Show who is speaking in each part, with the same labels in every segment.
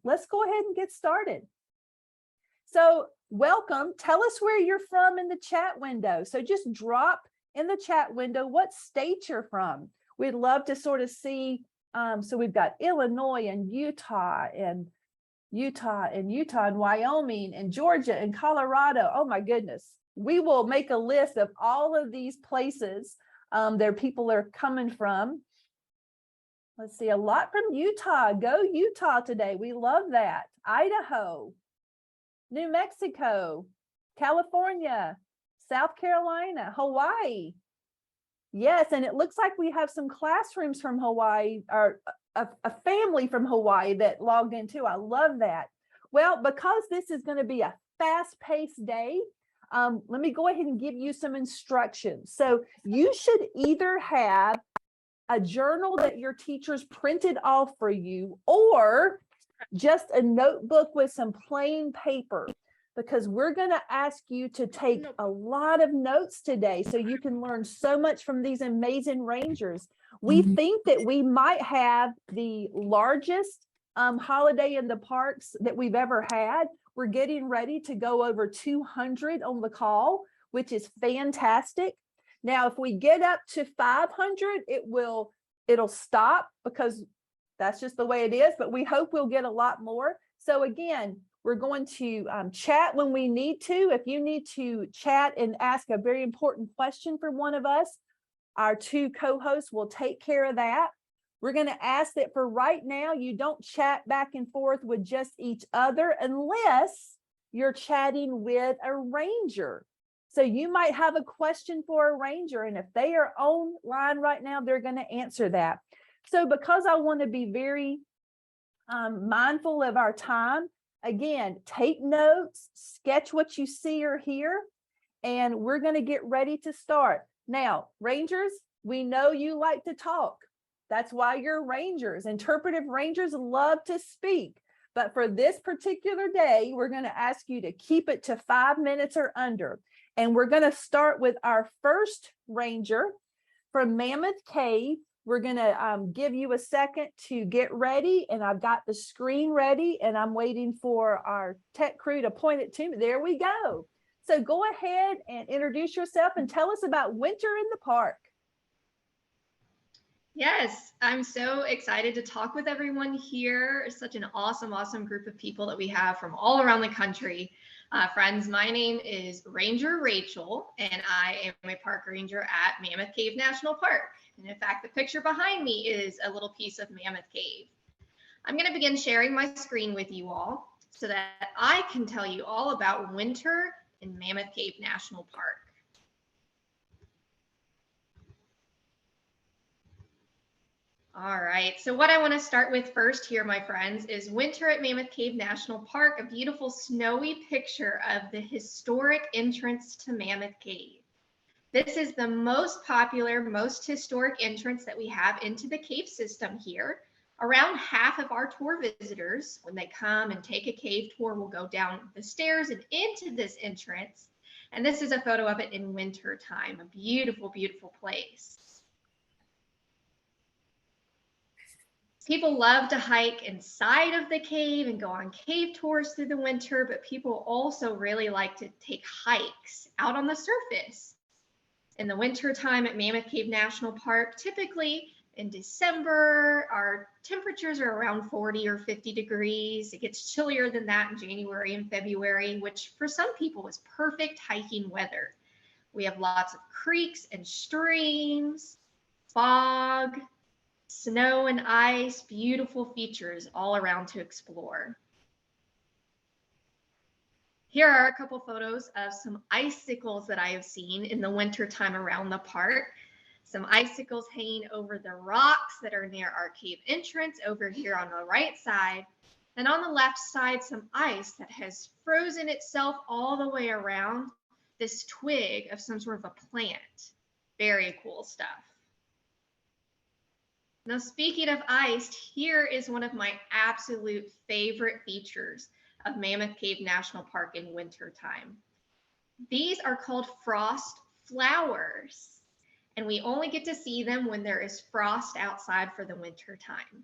Speaker 1: Let's go ahead and get started. So welcome. Tell us where you're from in the chat window. So just drop in the chat window what state you're from. We'd love to sort of see. So we've got Illinois and Utah and Wyoming and Georgia and Colorado. Oh my goodness. We will make a list of all of these places their people are coming from. Let's see, a lot from Utah. Go Utah today. We love that. Idaho, New Mexico, California, South Carolina, Hawaii. Yes, and it looks like we have some classrooms from Hawaii, or a family from Hawaii that logged in too. I love that. Well, because this is going to be a fast-paced day, let me go ahead and give you some instructions. So you should either have a journal that your teachers printed off for you, or just a notebook with some plain paper, because we're going to ask you to take a lot of notes today so you can learn so much from these amazing rangers. We think that we might have the largest holiday in the parks that we've ever had. We're getting ready to go over 200 on the call, which is fantastic. Now, if we get up to 500, it'll stop, because that's just the way it is, but we hope we'll get a lot more. So again, we're going to chat when we need to. If you need to chat and ask a very important question for one of us, our two co-hosts will take care of that. We're going to ask that for right now, you don't chat back and forth with just each other unless you're chatting with a ranger. So you might have a question for a ranger, and if they are online right now, they're going to answer that. So because I want to be very mindful of our time, again, take notes, sketch what you see or hear, and we're going to get ready to start. Now, rangers, we know you like to talk. That's why you're rangers. Interpretive rangers love to speak. But for this particular day, we're going to ask you to keep it to 5 minutes or under. And we're going to start with our first ranger from Mammoth Cave. We're going to give you a second to get ready. And I've got the screen ready, and I'm waiting for our tech crew to point it to me. There we go. So go ahead and introduce yourself and tell us about winter in the park.
Speaker 2: Yes, I'm so excited to talk with everyone here. Such an awesome group of people that we have from all around the country. Friends, my name is Ranger Rachel, and I am a park ranger at Mammoth Cave National Park. And in fact, the picture behind me is a little piece of Mammoth Cave. I'm going to begin sharing my screen with you all so that I can tell you all about winter in Mammoth Cave National Park. All right, so what I want to start with first here, my friends, is winter at Mammoth Cave National Park, a beautiful snowy picture of the historic entrance to Mammoth Cave. This is the most popular, most historic entrance that we have into the cave system here. Around half of our tour visitors, when they come and take a cave tour, will go down the stairs and into this entrance. And this is a photo of it in winter time, a beautiful place. People love to hike inside of the cave and go on cave tours through the winter, but people also really like to take hikes out on the surface. In the winter time at Mammoth Cave National Park, typically in December, our temperatures are around 40 or 50 degrees. It gets chillier than that in January and February, which for some people is perfect hiking weather. We have lots of creeks and streams, fog, snow and ice, beautiful features all around to explore. Here are a couple photos of some icicles that I have seen in the winter time around the park. Some icicles hanging over the rocks that are near our cave entrance over here on the right side. And on the left side, some ice that has frozen itself all the way around this twig of some sort of a plant. Very cool stuff. Now, speaking of ice, here is one of my absolute favorite features of Mammoth Cave National Park in winter time. These are called frost flowers, and we only get to see them when there is frost outside for the winter time.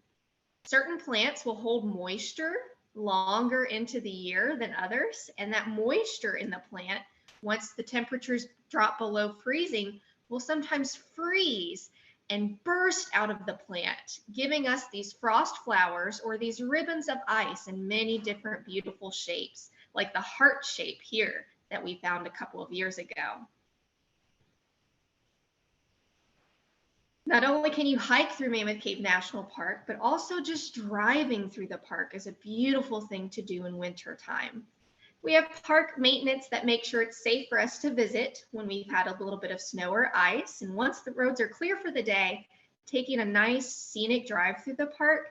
Speaker 2: Certain plants will hold moisture longer into the year than others, and that moisture in the plant, once the temperatures drop below freezing, will sometimes freeze and burst out of the plant, giving us these frost flowers or these ribbons of ice in many different beautiful shapes, like the heart shape here that we found a couple of years ago. Not only can you hike through Mammoth Cave National Park, but also just driving through the park is a beautiful thing to do in winter time. We have park maintenance that makes sure it's safe for us to visit when we've had a little bit of snow or ice. And once the roads are clear for the day, taking a nice scenic drive through the park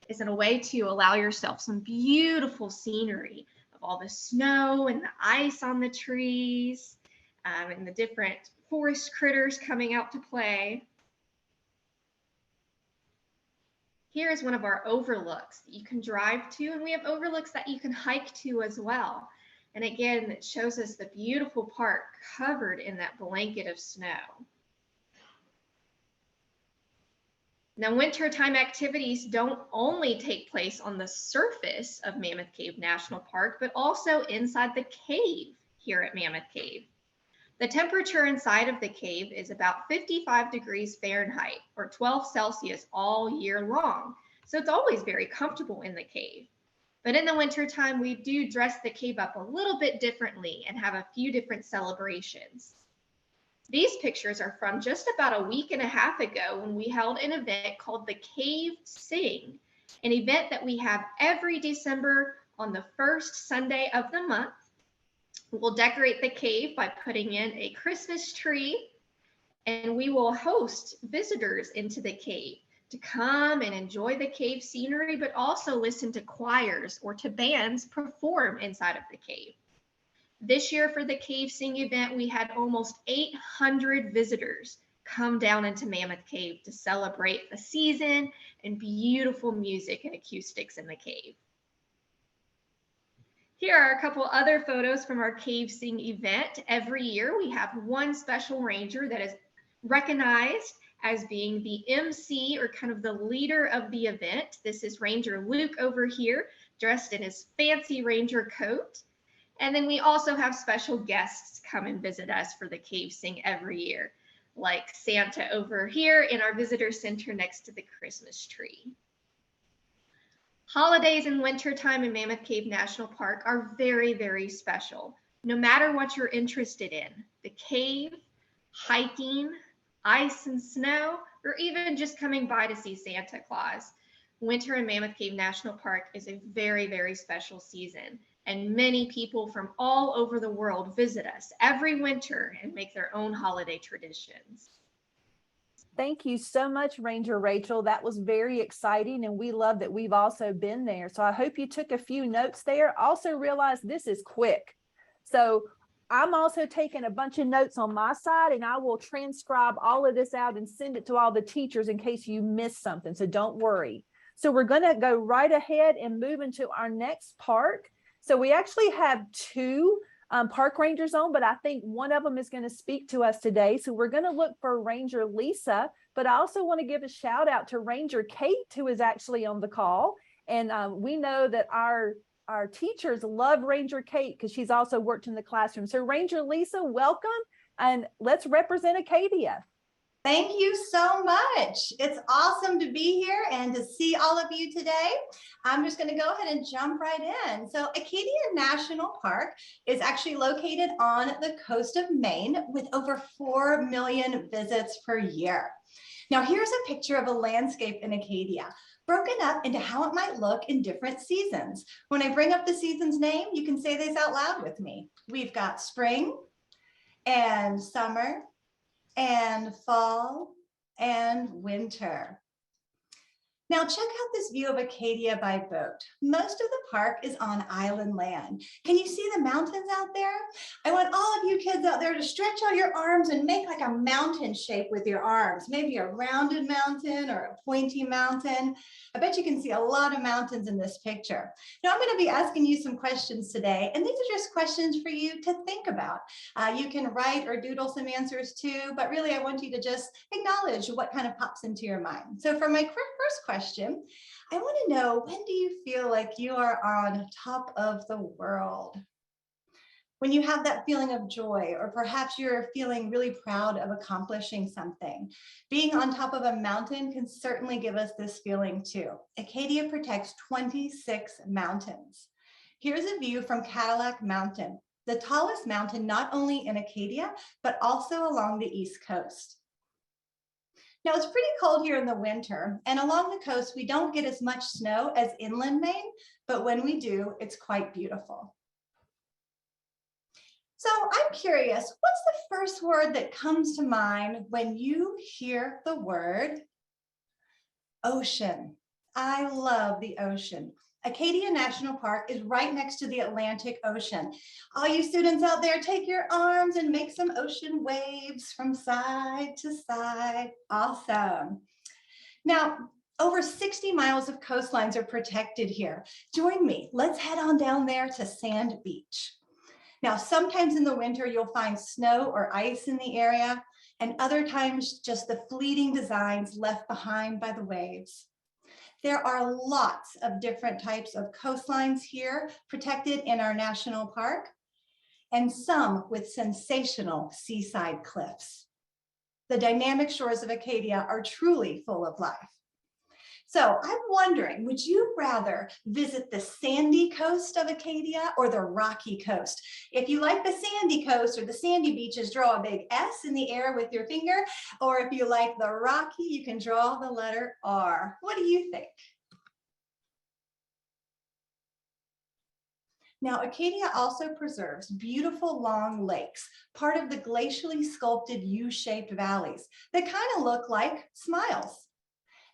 Speaker 2: is a way to allow yourself some beautiful scenery of all the snow and the ice on the trees, and the different forest critters coming out to play. Here is one of our overlooks that you can drive to, and we have overlooks that you can hike to as well. And again, it shows us the beautiful park covered in that blanket of snow. Now, wintertime activities don't only take place on the surface of Mammoth Cave National Park, but also inside the cave here at Mammoth Cave. The temperature inside of the cave is about 55 degrees Fahrenheit or 12 Celsius all year long. So it's always very comfortable in the cave. But in the wintertime, we do dress the cave up a little bit differently and have a few different celebrations. These pictures are from just about a week and a half ago when we held an event called the Cave Sing, an event that we have every December on the first Sunday of the month. We'll decorate the cave by putting in a Christmas tree, and we will host visitors into the cave to come and enjoy the cave scenery, but also listen to choirs or to bands perform inside of the cave. This year for the Cave Sing event, we had almost 800 visitors come down into Mammoth Cave to celebrate the season and beautiful music and acoustics in the cave. Here are a couple other photos from our Cave Sing event. Every year we have one special ranger that is recognized as being the MC or kind of the leader of the event. This is Ranger Luke over here, dressed in his fancy ranger coat. And then we also have special guests come and visit us for the Cave Sing every year, like Santa over here in our visitor center next to the Christmas tree. Holidays in wintertime in Mammoth Cave National Park are very, very special. No matter what you're interested in, the cave, hiking, ice and snow, or even just coming by to see Santa Claus, winter in Mammoth Cave National Park is a very, very special season. And many people from all over the world visit us every winter and make their own holiday traditions.
Speaker 1: Thank you so much, Ranger Rachel. That was very exciting, and we love that we've also been there. So I hope you took a few notes there. Also realize this is quick. So I'm also taking a bunch of notes on my side, and I will transcribe all of this out and send it to all the teachers in case you missed something. So don't worry. So we're going to go right ahead and move into our next park. So we actually have two park rangers on, but I think one of them is going to speak to us today. So we're going to look for Ranger Lisa, but I also want to give a shout out to Ranger Kate, who is actually on the call. And we know that our teachers love Ranger Kate because she's also worked in the classroom. So Ranger Lisa, welcome, and let's represent Acadia.
Speaker 3: Thank you so much. It's awesome to be here and to see all of you today. I'm just going to go ahead and jump right in. So Acadia National Park is actually located on the coast of Maine with over 4 million visits per year. Now here's a picture of a landscape in Acadia, broken up into how it might look in different seasons. When I bring up the season's name, you can say this out loud with me. We've got spring and summer and fall and winter. Now check out this view of Acadia by boat. Most of the park is on island land. Can you see the mountains out there? I want all of you kids out there to stretch out your arms and make like a mountain shape with your arms, maybe a rounded mountain or a pointy mountain. I bet you can see a lot of mountains in this picture. Now I'm going to be asking you some questions today, and these are just questions for you to think about. You can write or doodle some answers too, but really I want you to just acknowledge what kind of pops into your mind. So for my first question, I want to know, when do you feel like you are on top of the world? When you have that feeling of joy, or perhaps you're feeling really proud of accomplishing something. Being on top of a mountain can certainly give us this feeling too. Acadia protects 26 mountains. Here's a view from Cadillac Mountain, the tallest mountain not only in Acadia, but also along the East Coast. Now it's pretty cold here in the winter, and along the coast, we don't get as much snow as inland Maine, but when we do, it's quite beautiful. So I'm curious, what's the first word that comes to mind when you hear the word ocean? I love the ocean. Acadia National Park is right next to the Atlantic Ocean. All you students out there, take your arms and make some ocean waves from side to side. Awesome. Now, over 60 miles of coastlines are protected here. Join me. Let's head on down there to Sand Beach. Now, sometimes in the winter, you'll find snow or ice in the area, and other times just the fleeting designs left behind by the waves. There are lots of different types of coastlines here protected in our national park, and some with sensational seaside cliffs. The dynamic shores of Acadia are truly full of life. So I'm wondering, would you rather visit the sandy coast of Acadia or the rocky coast? If you like the sandy coast or the sandy beaches, draw a big S in the air with your finger. Or if you like the rocky, you can draw the letter R. What do you think? Now, Acadia also preserves beautiful long lakes, part of the glacially sculpted U-shaped valleys that kind of look like smiles.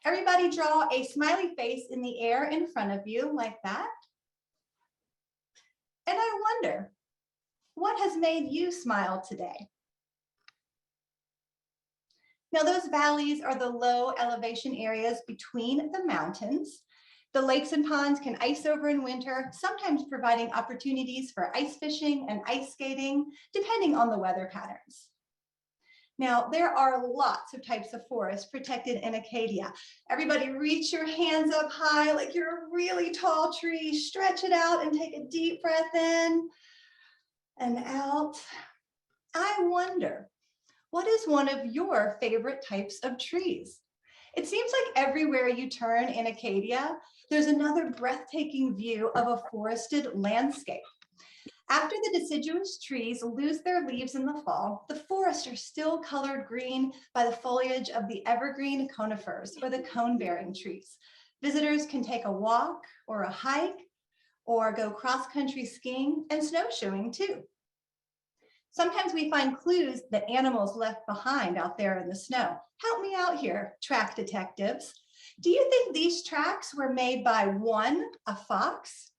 Speaker 3: Everybody draw a smiley face in the air in front of you like that. And I wonder, what has made you smile today? Now, those valleys are the low elevation areas between the mountains. The lakes and ponds can ice over in winter, sometimes providing opportunities for ice fishing and ice skating, depending on the weather patterns. Now, there are lots of types of forests protected in Acadia. Everybody reach your hands up high like you're a really tall tree. Stretch it out and take a deep breath in and out. I wonder, what is one of your favorite types of trees? It seems like everywhere you turn in Acadia, there's another breathtaking view of a forested landscape. After the deciduous trees lose their leaves in the fall, the forests are still colored green by the foliage of the evergreen conifers, or the cone-bearing trees. Visitors can take a walk or a hike or go cross-country skiing and snowshoeing too. Sometimes we find clues that animals left behind out there in the snow. Help me out here, track detectives. Do you think these tracks were made by 1, a fox,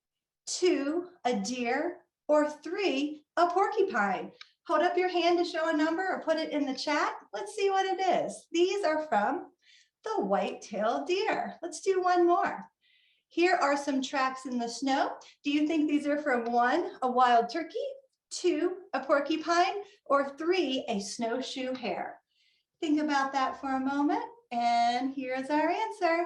Speaker 3: 2, a deer, or 3, a porcupine? Hold up your hand to show a number or put it in the chat. Let's see what it is. These are from the white-tailed deer. Let's do one more. Here are some tracks in the snow. Do you think these are from 1, a wild turkey, 2, a porcupine, or 3, a snowshoe hare? Think about that for a moment, and here's our answer.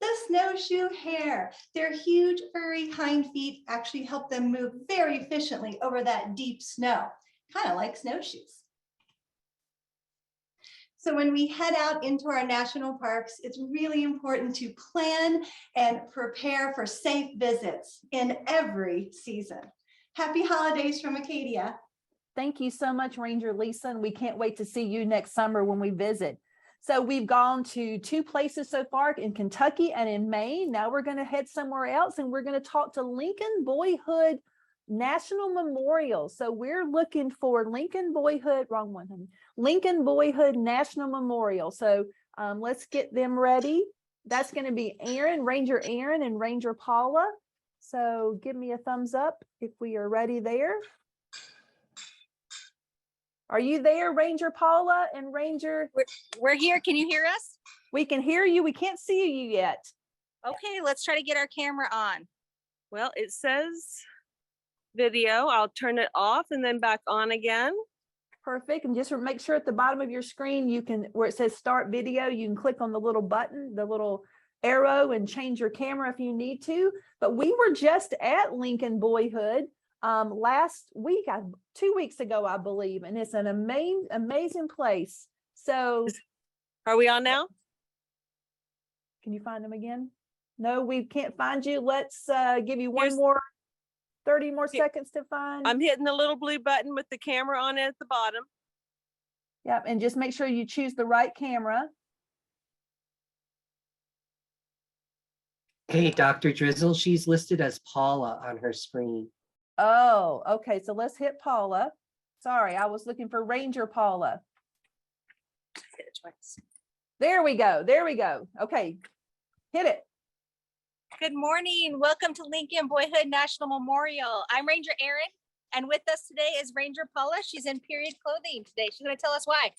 Speaker 3: The snowshoe hare. Their huge furry hind feet actually help them move very efficiently over that deep snow, kind of like snowshoes. So when we head out into our national parks, it's really important to plan and prepare for safe visits in every season. Happy holidays from Acadia.
Speaker 1: Thank you so much, Ranger Lisa, and we can't wait to see you next summer when we visit. So we've gone to 2 places so far, in Kentucky and in Maine. Now we're going to head somewhere else, and we're going to talk to Lincoln Boyhood National Memorial. So we're looking for Lincoln Boyhood, wrong one, honey. Lincoln Boyhood National Memorial. So let's get them ready. That's going to be Ranger Aaron and Ranger Paula. So give me a thumbs up if we are ready there. Are you there, Ranger Paula and Ranger?
Speaker 4: We're here. Can you hear us?
Speaker 1: We can hear you. We can't see you yet.
Speaker 4: Okay, let's try to get our camera on. Well, it says video. I'll turn it off and then back on again.
Speaker 1: Perfect. And just make sure at the bottom of your screen, you can, where it says start video, you can click on the little button, the little arrow and change your camera if you need to. But we were just at Lincoln Boyhood last week, 2 weeks ago, I believe, and it's an amazing place. So
Speaker 4: Are we on now?
Speaker 1: can you find them again? No, we can't find you. Let's give you
Speaker 4: Here's-
Speaker 1: 30 more
Speaker 4: Here-
Speaker 1: seconds to find.
Speaker 4: I'm hitting the little blue button with the camera on it at the bottom.
Speaker 1: Yep, and just make sure you choose the right camera.
Speaker 5: Hey, Dr. Drizzle, she's listed as Paula on her screen.
Speaker 1: Oh, okay, so let's hit Paula. Sorry, I was looking for Ranger Paula.
Speaker 4: Hit it twice.
Speaker 1: There we go, there we go. Okay, hit it.
Speaker 6: Good morning. Welcome to Lincoln Boyhood National Memorial. I'm Ranger Erin, and with us today is Ranger Paula. She's in period clothing today. She's going to tell us why.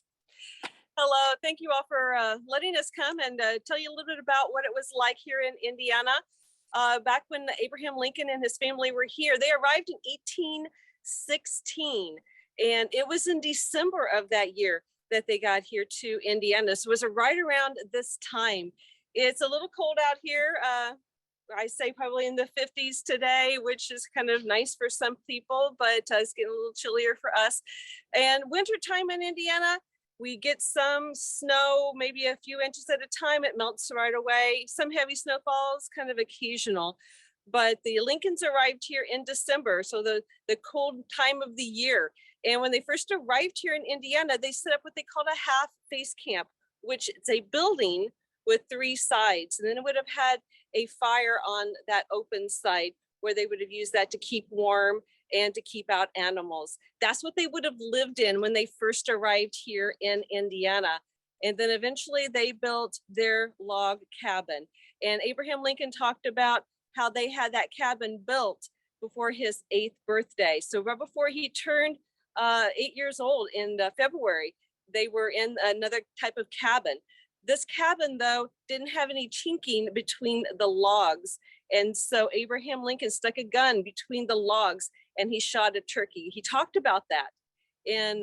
Speaker 4: Hello, thank you all for letting us come and tell you a little bit about what it was like here in Indiana. Back when Abraham Lincoln and his family were here, they arrived in 1816, and it was in December of that year that they got here to Indiana. So it was right around this time. It's a little cold out here. I say probably in the 50s today, which is kind of nice for some people, but it's getting a little chillier for us. And wintertime in Indiana, we get some snow, maybe a few inches at a time. It melts right away. Some heavy snowfalls, kind of occasional. But the Lincolns arrived here in December, so the cold time of the year. And when they first arrived here in Indiana, they set up what they called a half face camp, which is a building with 3 sides. And then it would have had a fire on that open side where they would have used that to keep warm and to keep out animals. That's what they would have lived in when they first arrived here in Indiana. And then eventually they built their log cabin. And Abraham Lincoln talked about how they had that cabin built before his 8th birthday. So right before he turned 8 years old in February, they were in another type of cabin. This cabin, though, didn't have any chinking between the logs. And so Abraham Lincoln stuck a gun between the logs and he shot a turkey. He talked about that in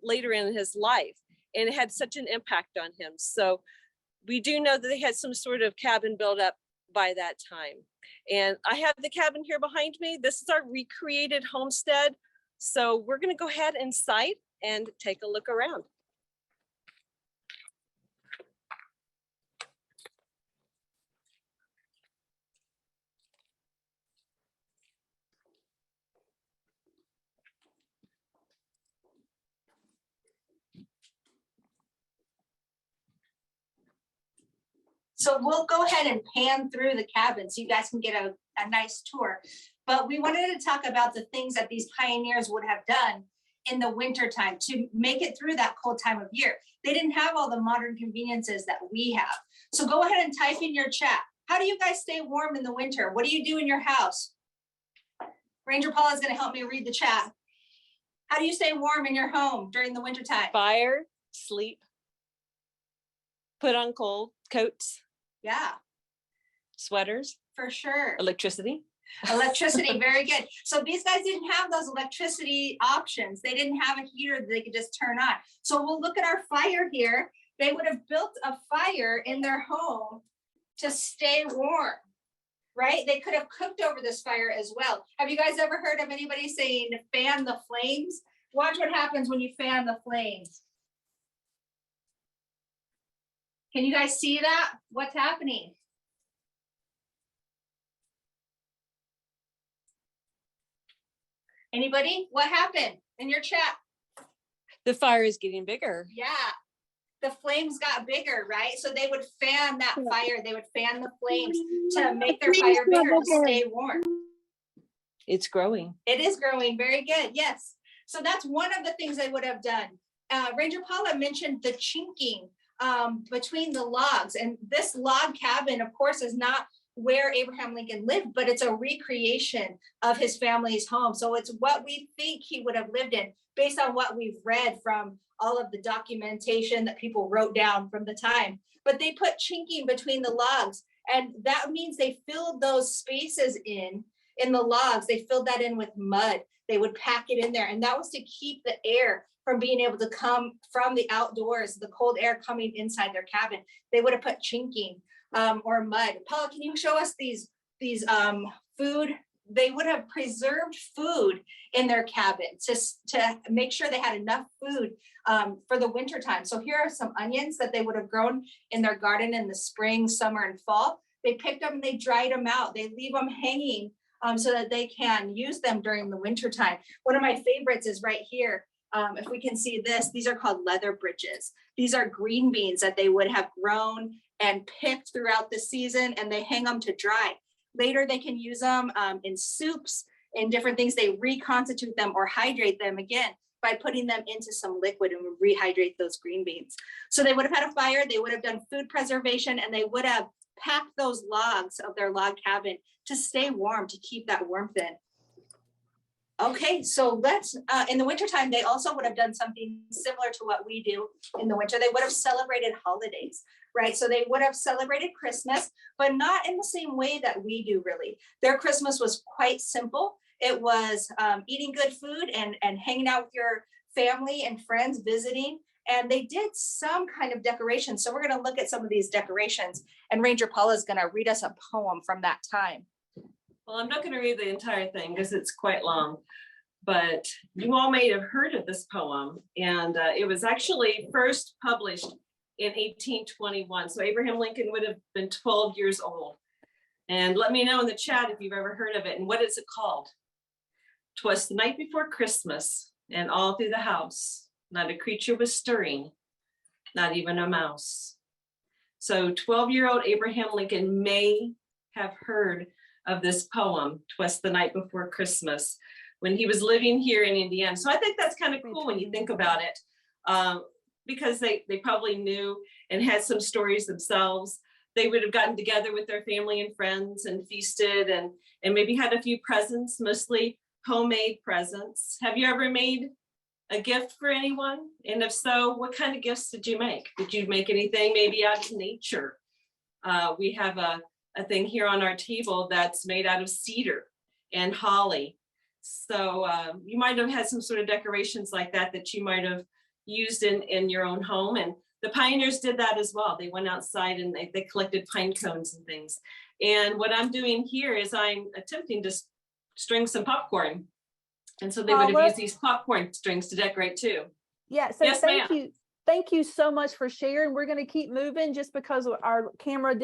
Speaker 4: later in his life, and it had such an impact on him. So we do know that they had some sort of cabin built up by that time. And I have the cabin here behind me. This is our recreated homestead. So we're going to go ahead inside and take a look around.
Speaker 6: So we'll go ahead and pan through the cabin so you guys can get a nice tour. But we wanted to talk about the things that these pioneers would have done in the winter time to make it through that cold time of year. They didn't have all the modern conveniences that we have. So go ahead and type in your chat. How do you guys stay warm in the winter? What do you do in your house? Ranger Paula is going to help me read the chat. How do you stay warm in your home during the winter time?
Speaker 4: Fire, sleep, put on cold coats,
Speaker 6: Yeah,
Speaker 4: sweaters,
Speaker 6: for sure.
Speaker 4: electricity.
Speaker 6: Electricity, very good. So these guys didn't have those electricity options. They didn't have a heater that they could just turn on. So we'll look at our fire here. They would have built a fire in their home to stay warm, right? They could have cooked over this fire as well. Have you guys ever heard of anybody saying fan the flames? Watch what happens when you fan the flames. Can you guys see that? What's happening? Anybody? What happened in your chat?
Speaker 4: The fire is getting bigger.
Speaker 6: Yeah, the flames got bigger, right? So they would fan that fire. They would fan the flames to make their fire bigger to stay warm.
Speaker 4: It's growing.
Speaker 6: It is growing. Very good. Yes. So that's one of the things they would have done. Ranger Paula mentioned the chinking between the logs. And this log cabin, of course, is not where Abraham Lincoln lived, but it's a recreation of his family's home. So it's what we think he would have lived in based on what we've read from all of the documentation that people wrote down from the time. But they put chinking between the logs, and that means they filled those spaces in the logs. They filled that in with mud. They would pack it in there, and that was to keep the air from being able to come from the outdoors, the cold air coming inside their cabin. They would have put chinking. or mud. Paula, can you show us these food? They would have preserved food in their cabin to make sure they had enough food for the winter time. So here are some onions that they would have grown in their garden in the spring, summer, and fall. They picked them and they dried them out. They leave them hanging so that they can use them during the winter time. One of my favorites is right here. If we can see this, these are called leather bridges. These are green beans that they would have grown and picked throughout the season, and they hang them to dry. Later, they can use them in soups and different things. They reconstitute them or hydrate them again by putting them into some liquid and rehydrate those green beans. So they would have had a fire, they would have done food preservation, and they would have packed those logs of their log cabin to stay warm, to keep that warmth in. Okay, so let's, in the wintertime, they also would have done something similar to what we do in the winter. They would have celebrated holidays, right? So they would have celebrated Christmas, but not in the same way that we do, really. Their Christmas was quite simple. It was eating good food and hanging out with your family and friends, visiting. And they did some kind of decoration. So we're gonna look at some of these decorations, and Ranger Paula is gonna read us a poem from that time.
Speaker 4: Well, I'm not going to read the entire thing because it's quite long, but you all may have heard of this poem, and it was actually first published in 1821. So Abraham Lincoln would have been 12 years old. And let me know in the chat if you've ever heard of it. And what is it called? 'Twas the night before Christmas, and all through the house, not a creature was stirring, not even a mouse. So 12-year-old Abraham Lincoln may have heard of this poem, "'Twas the Night Before Christmas," when he was living here in Indiana. So I think that's kind of cool when you think about it, because they probably knew and had some stories themselves. They would have gotten together with their family and friends and feasted and maybe had a few presents, mostly homemade presents. Have you ever made a gift for anyone? And if so, what kind of gifts did you make? Did you make anything maybe out of nature? We have a thing here on our table that's made out of cedar and holly. So you might have had some sort of decorations like that that you might have used in your own home. And the pioneers did that as well. They went outside and they collected pine cones and things. And what I'm doing here is I'm attempting to string some popcorn. And so they would have used these popcorn strings to decorate too.
Speaker 1: Yeah, so
Speaker 4: Yes,
Speaker 1: thank
Speaker 4: ma'am.
Speaker 1: you. Thank you so much for sharing. We're going to keep moving just because our camera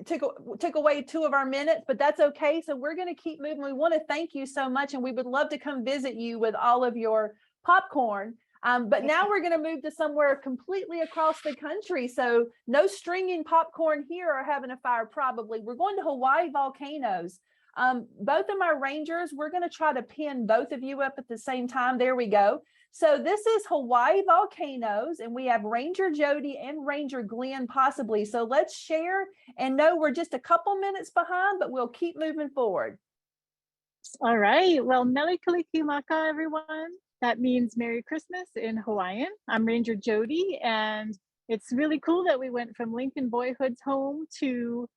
Speaker 1: took away 2 of our minutes, but that's okay. So we're going to keep moving. We want to thank you so much, and we would love to come visit you with all of your popcorn. But now we're going to move to somewhere completely across the country. So no stringing popcorn here or having a fire probably. We're going to Hawaii volcanoes. Both of my rangers, we're going to try to pin both of you up at the same time. There we go. So this is Hawaii volcanoes, and we have Ranger Jody and Ranger Glenn possibly. So let's share, and know we're just a couple minutes behind, but we'll keep moving forward.
Speaker 7: All right. Well, Mele Kalikimaka, everyone. That means Merry Christmas in Hawaiian. I'm Ranger Jody, and it's really cool that we went from Lincoln Boyhood's home to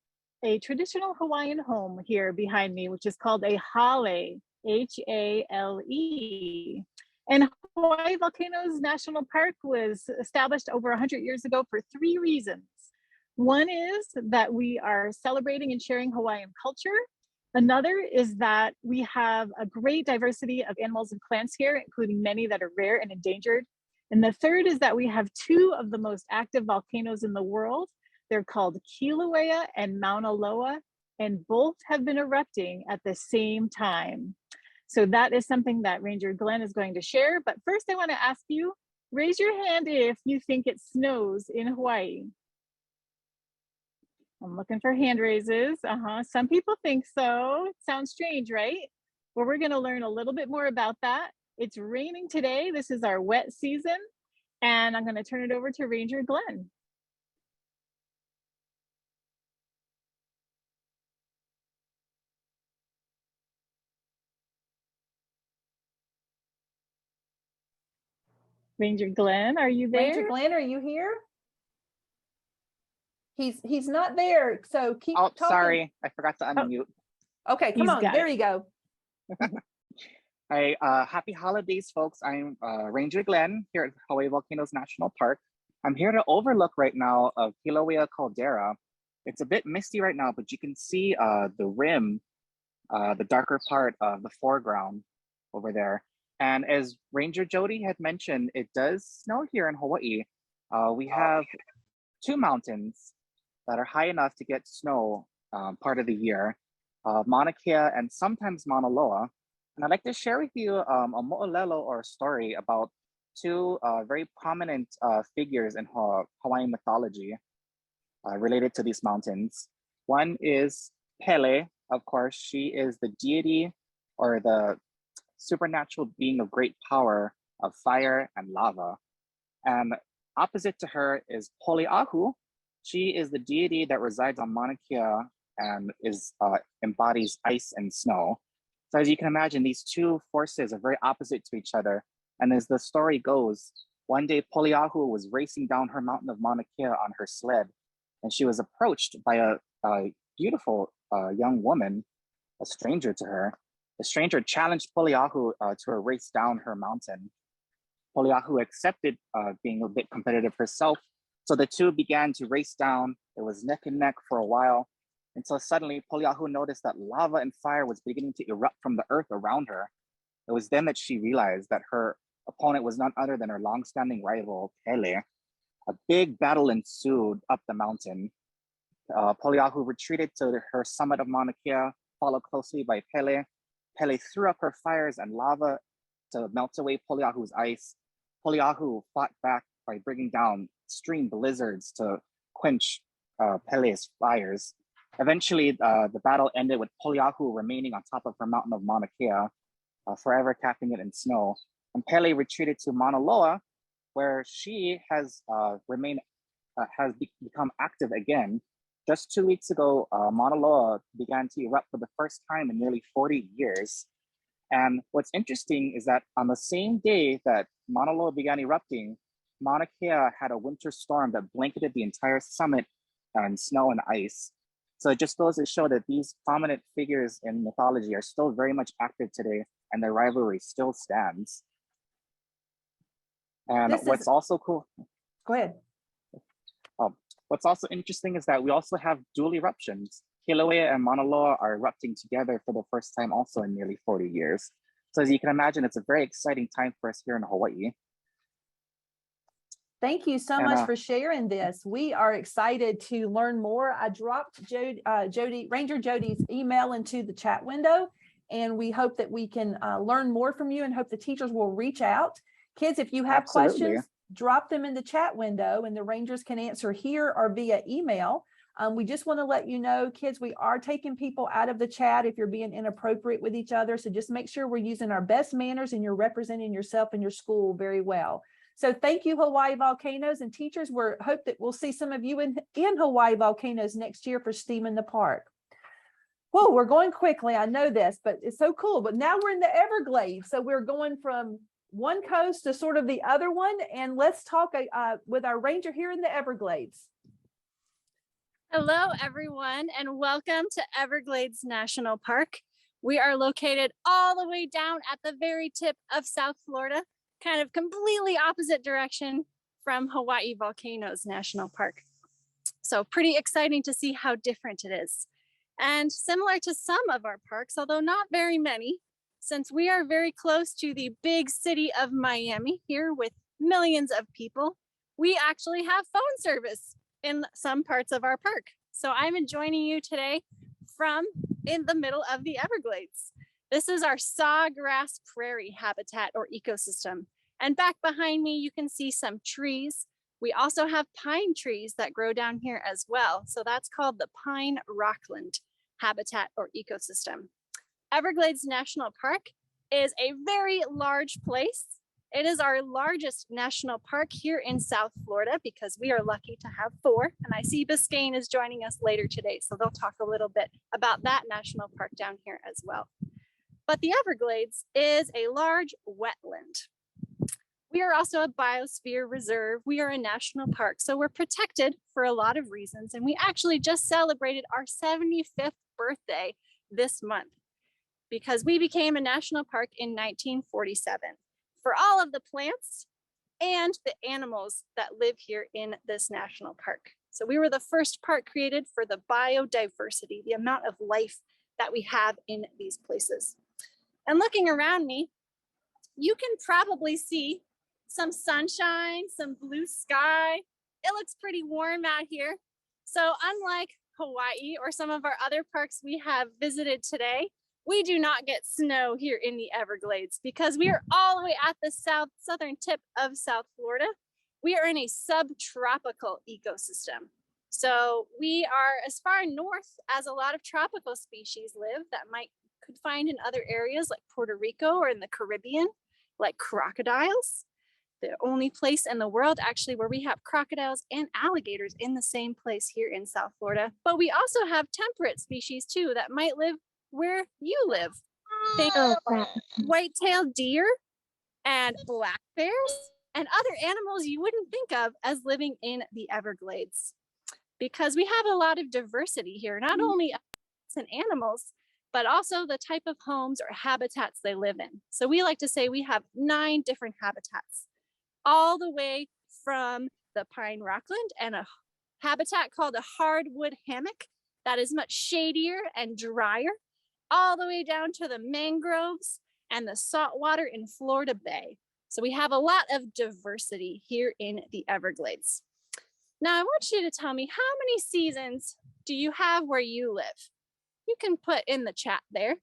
Speaker 7: a traditional Hawaiian home here behind me, which is called a hale, H-A-L-E. And Hawaii Volcanoes National Park was established over 100 years ago for 3 reasons. One is that we are celebrating and sharing Hawaiian culture. Another is that we have a great diversity of animals and plants here, including many that are rare and endangered. And the third is that we have 2 of the most active volcanoes in the world. They're called Kilauea and Mauna Loa, and both have been erupting at the same time. So that is something that Ranger Glenn is going to share. But first I want to ask you, raise your hand if you think it snows in Hawaii. I'm looking for hand raises. Some people think so. It sounds strange, right? Well, we're going to learn a little bit more about that. It's raining today. This is our wet season. And I'm going to turn it over to Ranger Glenn. Ranger Glenn, are you there?
Speaker 1: Ranger Glenn, are you here? He's not there. So keep talking.
Speaker 8: Sorry, I forgot to unmute.
Speaker 1: Okay, come on. There you go.
Speaker 8: All right, happy holidays, folks. I'm Ranger Glenn here at Hawaii Volcanoes National Park. I'm here to overlook right now of Kilauea Caldera. It's a bit misty right now, but you can see the rim, the darker part of the foreground over there. And as Ranger Jody had mentioned, it does snow here in Hawaii. We have two mountains that are high enough to get snow part of the year, Mauna Kea and sometimes Mauna Loa. And I'd like to share with you a mo'olelo or a story about two very prominent figures in Hawaiian mythology related to these mountains. One is Pele, of course. She is the deity or the supernatural being of great power of fire and lava. And opposite to her is Poliahu. She is the deity that resides on Mauna Kea and embodies ice and snow. So as you can imagine, these two forces are very opposite to each other. And as the story goes, one day Poliahu was racing down her mountain of Mauna Kea on her sled, and she was approached by a beautiful young woman, a stranger to her. The stranger challenged Poliahu to a race down her mountain. Poliahu accepted being a bit competitive herself, so the two began to race down. It was neck and neck for a while, until suddenly Poliahu noticed that lava and fire was beginning to erupt from the earth around her. It was then that she realized that her opponent was none other than her long-standing rival, Pele. A big battle ensued up the mountain. Poliahu retreated to her summit of Mauna Kea, followed closely by Pele. Pele threw up her fires and lava to melt away Poliahu's ice. Poliahu fought back by bringing down extreme blizzards to quench Pele's fires. Eventually, the battle ended with Poliahu remaining on top of her mountain of Mauna Kea, forever capping it in snow. And Pele retreated to Mauna Loa, where she has become active again. Just 2 weeks ago, Mauna Loa began to erupt for the first time in nearly 40 years. And what's interesting is that on the same day that Mauna Loa began erupting, Mauna Kea had a winter storm that blanketed the entire summit in snow and ice. So it just goes to show that these prominent figures in mythology are still very much active today, and their rivalry still stands. And what's also cool.
Speaker 1: Go ahead.
Speaker 8: What's also interesting is that we also have dual eruptions. Kilauea and Mauna Loa are erupting together for the first time also in nearly 40 years. So as you can imagine, it's a very exciting time for us here in Hawaii.
Speaker 1: Thank you so much for sharing this. We are excited to learn more. I dropped Ranger Jody's email into the chat window, and we hope that we can learn more from you and hope the teachers will reach out. Kids, if you have questions, drop them in the chat window and the Rangers can answer here or via email. We just want to let you know, kids, we are taking people out of the chat if you're being inappropriate with each other. So just make sure we're using our best manners and you're representing yourself and your school very well. So thank you, Hawaii Volcanoes, and teachers. We hope that we'll see some of you in Hawaii Volcanoes next year for STEAM in the Park. Whoa, we're going quickly. I know this, but it's so cool. But now we're in the Everglades. So we're going from one coast to sort of the other one. And let's talk with our ranger here in the Everglades.
Speaker 9: Hello, everyone, and welcome to Everglades National Park. We are located all the way down at the very tip of South Florida, kind of completely opposite direction from Hawaii Volcanoes National Park. So pretty exciting to see how different it is. And similar to some of our parks, although not very many, since we are very close to the big city of Miami here with millions of people, we actually have phone service in some parts of our park. So I'm joining you today from in the middle of the Everglades. This is our sawgrass prairie habitat or ecosystem. And back behind me, you can see some trees. We also have pine trees that grow down here as well. So that's called the pine rockland habitat or ecosystem. Everglades National Park is a very large place. It is our largest national park here in South Florida because we are lucky to have 4. And I see Biscayne is joining us later today, so they'll talk a little bit about that national park down here as well. But the Everglades is a large wetland. We are also a biosphere reserve. We are a national park, so we're protected for a lot of reasons. And we actually just celebrated our 75th birthday this month because we became a national park in 1947. For all of the plants and the animals that live here in this national park. So we were the first park created for the biodiversity, the amount of life that we have in these places. And looking around me, you can probably see some sunshine, some blue sky. It looks pretty warm out here. So unlike Hawaii or some of our other parks we have visited today, we do not get snow here in the Everglades because we are all the way at the southern tip of South Florida. We are in a subtropical ecosystem. So we are as far north as a lot of tropical species live that could find in other areas like Puerto Rico or in the Caribbean, like crocodiles. The only place in the world actually where we have crocodiles and alligators in the same place here in South Florida. But we also have temperate species too that might live where you live. Think white-tailed deer and black bears and other animals you wouldn't think of as living in the Everglades. Because we have a lot of diversity here, not only in animals, but also the type of homes or habitats they live in. So we like to say we have 9 different habitats, all the way from the pine rockland and a habitat called a hardwood hammock that is much shadier and drier, all the way down to the mangroves and the saltwater in Florida Bay. So we have a lot of diversity here in the Everglades. Now I want you to tell me, how many seasons do you have where you live? You can put in the chat there.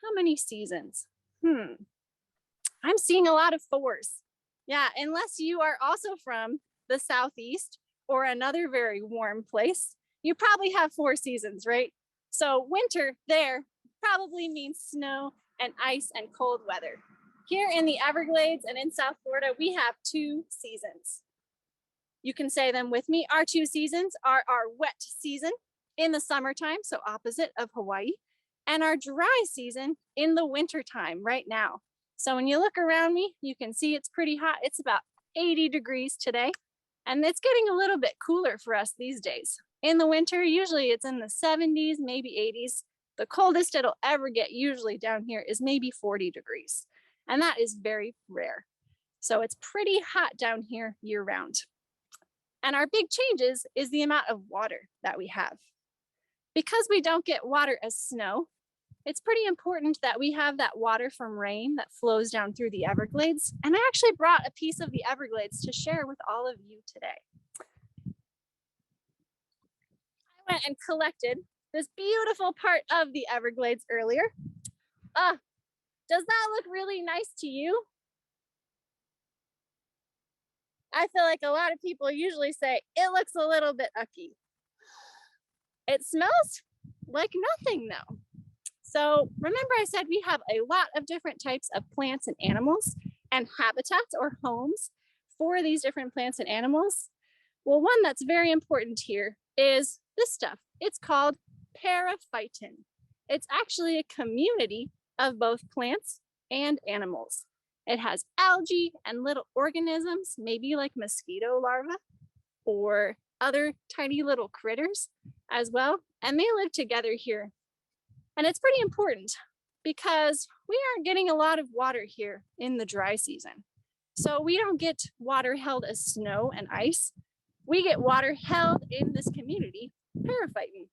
Speaker 9: How many seasons? I'm seeing a lot of 4s. Yeah, unless you are also from the Southeast or another very warm place, you probably have 4 seasons, right? So winter there probably means snow and ice and cold weather. Here in the Everglades and in South Florida, we have 2 seasons. You can say them with me. Our 2 seasons are our wet season in the summertime, so opposite of Hawaii, and our dry season in the wintertime right now. So when you look around me, you can see it's pretty hot. It's about 80 degrees today, and it's getting a little bit cooler for us these days. In the winter, usually it's in the 70s, maybe 80s. The coldest it'll ever get usually down here is maybe 40 degrees, and that is very rare. So it's pretty hot down here year round. And our big changes is the amount of water that we have. Because we don't get water as snow, it's pretty important that we have that water from rain that flows down through the Everglades. And I actually brought a piece of the Everglades to share with all of you today. I went and collected this beautiful part of the Everglades earlier. Does that look really nice to you? I feel like a lot of people usually say it looks a little bit ucky. It smells like nothing though. So remember I said we have a lot of different types of plants and animals and habitats or homes for these different plants and animals. Well, one that's very important here is this stuff. It's called periphyton. It's actually a community of both plants and animals. It has algae and little organisms, maybe like mosquito larvae or other tiny little critters as well. And they live together here. And it's pretty important because we aren't getting a lot of water here in the dry season. So we don't get water held as snow and ice. We get water held in this community, periphyton.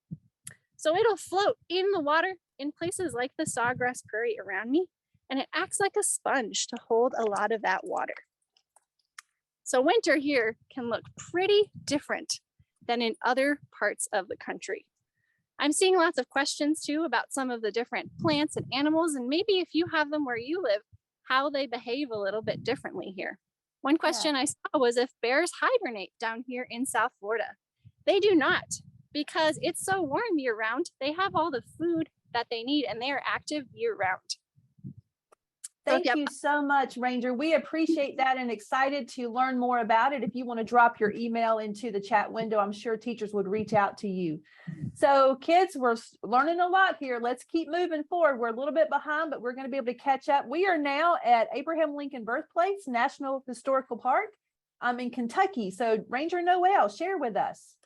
Speaker 9: So it'll float in the water in places like the sawgrass prairie around me, and it acts like a sponge to hold a lot of that water. So winter here can look pretty different than in other parts of the country. I'm seeing lots of questions too about some of the different plants and animals, and maybe if you have them where you live, how they behave a little bit differently here. One question I saw was if bears hibernate down here in South Florida. They do not, because it's so warm year round. They have all the food that they need and they are active year round.
Speaker 1: Thank you so much, Ranger. We appreciate that and excited to learn more about it. If you want to drop your email into the chat window, I'm sure teachers would reach out to you. So kids, we're learning a lot here. Let's keep moving forward. We're a little bit behind, but we're going to be able to catch up. We are now at Abraham Lincoln Birthplace, National Historical Park. I'm in Kentucky. So Ranger Noel, share with us.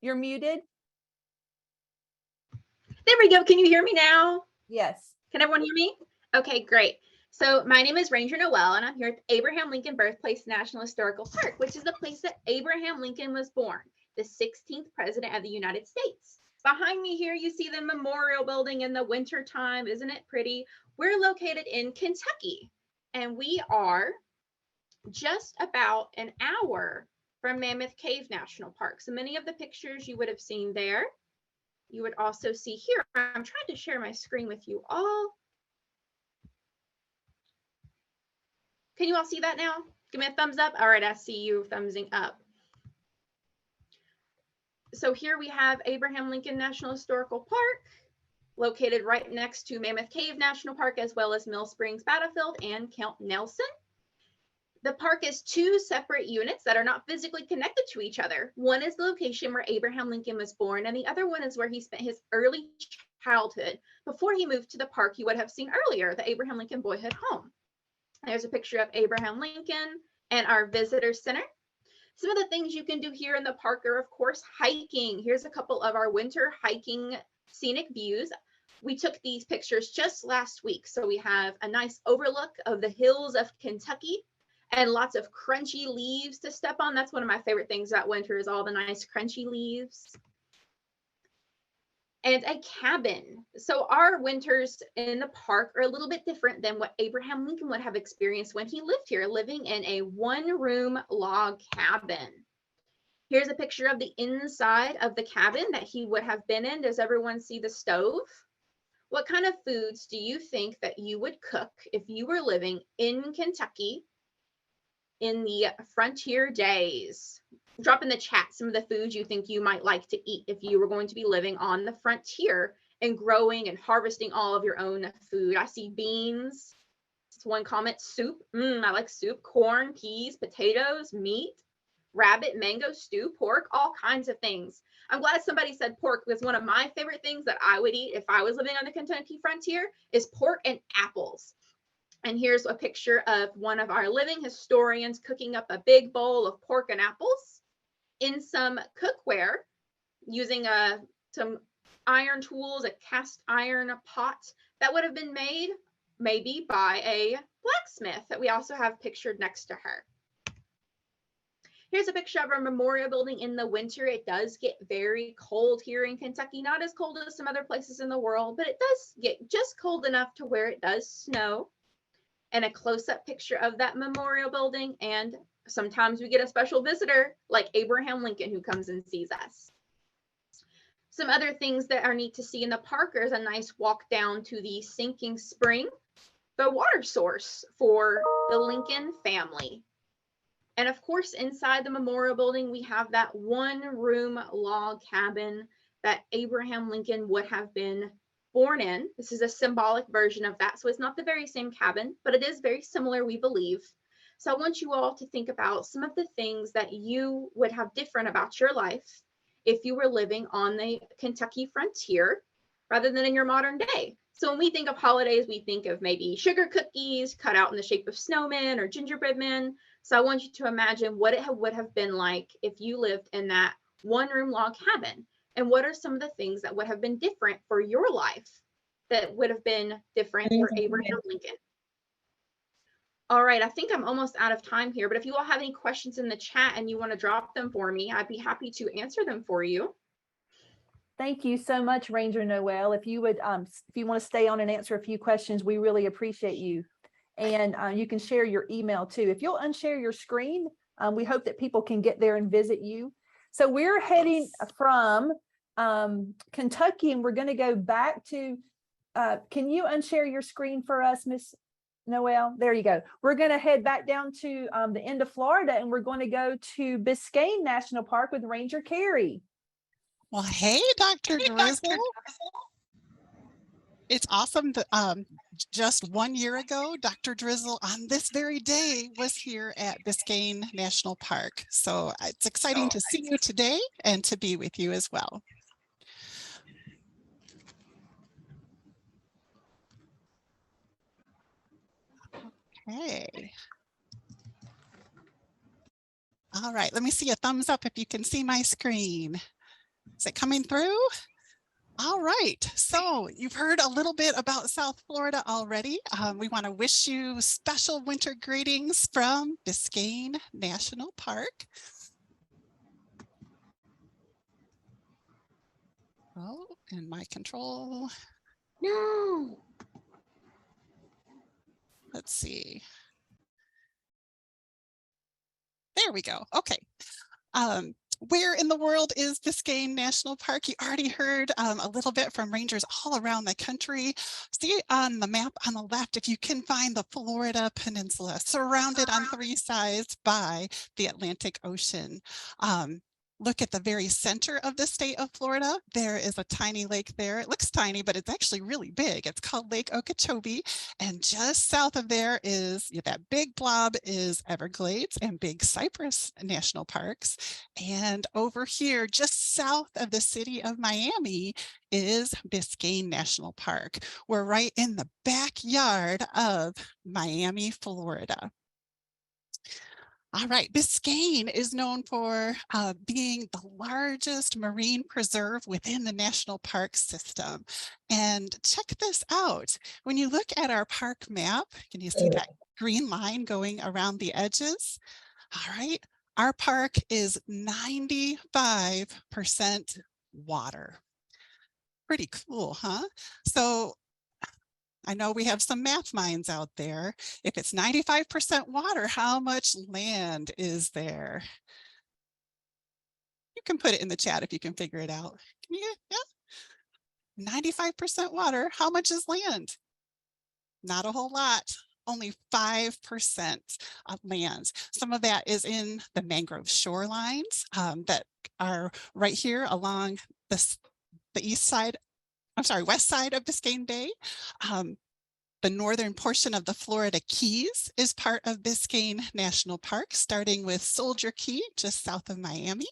Speaker 1: You're muted.
Speaker 10: There we go. Can you hear me now?
Speaker 1: Yes.
Speaker 10: Can everyone hear me? Okay, great. So my name is Ranger Noel, and I'm here at Abraham Lincoln Birthplace National Historical Park, which is the place that Abraham Lincoln was born, the 16th president of the United States. Behind me here, you see the memorial building in the winter time. Isn't it pretty? We're located in Kentucky, and we are just about an hour from Mammoth Cave National Park. So many of the pictures you would have seen there, you would also see here. I'm trying to share my screen with you all. Can you all see that now? Give me a thumbs up. All right, I see you thumbsing up. So here we have Abraham Lincoln National Historical Park, located right next to Mammoth Cave National Park, as well as Mill Springs Battlefield and Camp Nelson. The park is two separate units that are not physically connected to each other. One is the location where Abraham Lincoln was born, and the other one is where he spent his early childhood before he moved to the park you would have seen earlier, the Abraham Lincoln Boyhood Home. There's a picture of Abraham Lincoln and our visitor center. Some of the things you can do here in the park are, of course, hiking. Here's a couple of our winter hiking scenic views. We took these pictures just last week, so we have a nice overlook of the hills of Kentucky and lots of crunchy leaves to step on. That's one of my favorite things about winter, is all the nice crunchy leaves. And a cabin. So our winters in the park are a little bit different than what Abraham Lincoln would have experienced when he lived here, living in a one-room log cabin. Here's a picture of the inside of the cabin that he would have been in. Does everyone see the stove? What kind of foods do you think that you would cook if you were living in Kentucky in the frontier days? Drop in the chat some of the foods you think you might like to eat if you were going to be living on the frontier and growing and harvesting all of your own food. I see beans. It's one comment. Soup. I like soup. Corn, peas, potatoes, meat, rabbit, mango stew, pork, all kinds of things. I'm glad somebody said pork, because one of my favorite things that I would eat if I was living on the Kentucky frontier is pork and apples. And here's a picture of one of our living historians cooking up a big bowl of pork and apples in some cookware, using some iron tools, a cast iron pot that would have been made maybe by a blacksmith that we also have pictured next to her. Here's a picture of our memorial building in the winter. It does get very cold here in Kentucky, not as cold as some other places in the world, but it does get just cold enough to where it does snow. And a close-up picture of that memorial building, and sometimes we get a special visitor like Abraham Lincoln who comes and sees us. Some other things that are neat to see in the park is a nice walk down to the Sinking Spring, the water source for the Lincoln family. And of course, inside the memorial building, we have that one-room log cabin that Abraham Lincoln would have been born in. This is a symbolic version of that. So it's not the very same cabin, but it is very similar, we believe. So I want you all to think about some of the things that you would have different about your life if you were living on the Kentucky frontier rather than in your modern day. So when we think of holidays, we think of maybe sugar cookies cut out in the shape of snowmen or gingerbread men. So I want you to imagine what it would have been like if you lived in that one-room log cabin. And what are some of the things that would have been different for your life that would have been different for Abraham Lincoln? All right, I think I'm almost out of time here, but if you all have any questions in the chat and you want to drop them for me, I'd be happy to answer them for you.
Speaker 1: Thank you so much, Ranger Noel. If you would, if you want to stay on and answer a few questions, we really appreciate you. And you can share your email too. If you'll unshare your screen, we hope that people can get there and visit you. So we're heading from Kentucky, and we're going to go back to, can you unshare your screen for us, Miss Noel? There you go. We're going to head back down to the end of Florida, and we're going to go to Biscayne National Park with Ranger Carey.
Speaker 11: Well, hey, Dr. Drizzle. It's awesome that just 1 year ago, Dr. Drizzle on this very day was here at Biscayne National Park. So it's exciting to see you today and to be with you as well. Okay. All right, let me see a thumbs up if you can see my screen. Is it coming through? All right, so you've heard a little bit about South Florida already. We want to wish you special winter greetings from Biscayne National Park. Oh, and my control.
Speaker 10: No.
Speaker 11: Let's see. There we go. Okay. Where in the world is Biscayne National Park? You already heard a little bit from rangers all around the country. See on the map on the left, if you can find the Florida Peninsula, surrounded on three sides by the Atlantic Ocean. Look at the very center of the state of Florida. There is a tiny lake there. It looks tiny, but it's actually really big. It's called Lake Okeechobee. And just south of there is that big blob is Everglades and Big Cypress National Parks. And over here, just south of the city of Miami, is Biscayne National Park. We're right in the backyard of Miami, Florida. All right, Biscayne is known for being the largest marine preserve within the national park system. And check this out. When you look at our park map, can you see that green line going around the edges? All right, our park is 95% water. Pretty cool, huh? So I know we have some math minds out there. If it's 95% water, how much land is there? You can put it in the chat if you can figure it out. Can you? Yeah. 95% water. How much is land? Not a whole lot. Only 5% of land. Some of that is in the mangrove shorelines that are right here along the east side. I'm sorry, west side of Biscayne Bay. The northern portion of the Florida Keys is part of Biscayne National Park, starting with Soldier Key, just south of Miami,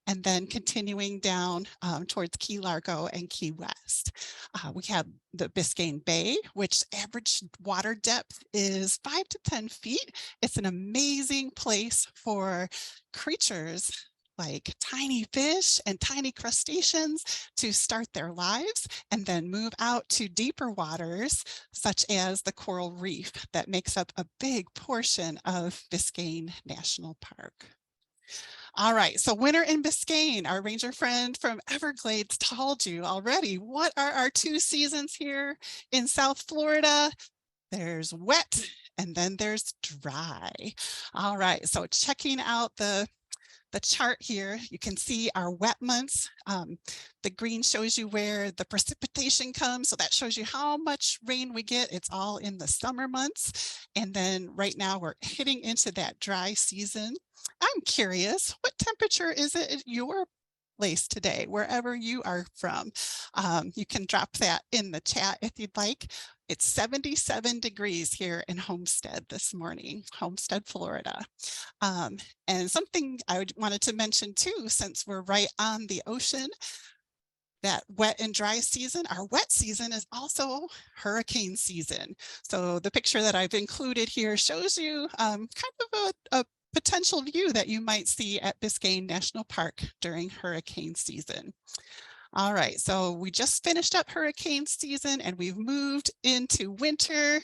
Speaker 11: and then continuing down towards Key Largo and Key West. We have the Biscayne Bay, which average water depth is 5 to 10 feet. It's an amazing place for creatures like tiny fish and tiny crustaceans to start their lives and then move out to deeper waters, such as the coral reef that makes up a big portion of Biscayne National Park. All right, so winter in Biscayne, our ranger friend from Everglades told you already. What are our two seasons here in South Florida? There's wet and then there's dry. All right, so checking out the chart here, you can see our wet months. The green shows you where the precipitation comes. So that shows you how much rain we get. It's all in the summer months. And then right now we're hitting into that dry season. I'm curious, what temperature is it at your place today, wherever you are from? You can drop that in the chat if you'd like. It's 77 degrees here in Homestead this morning, Homestead, Florida. And something I wanted to mention too, since we're right on the ocean, that wet and dry season, our wet season is also hurricane season. So the picture that I've included here shows you kind of a potential view that you might see at Biscayne National Park during hurricane season. All right, so we just finished up hurricane season and we've moved into winter.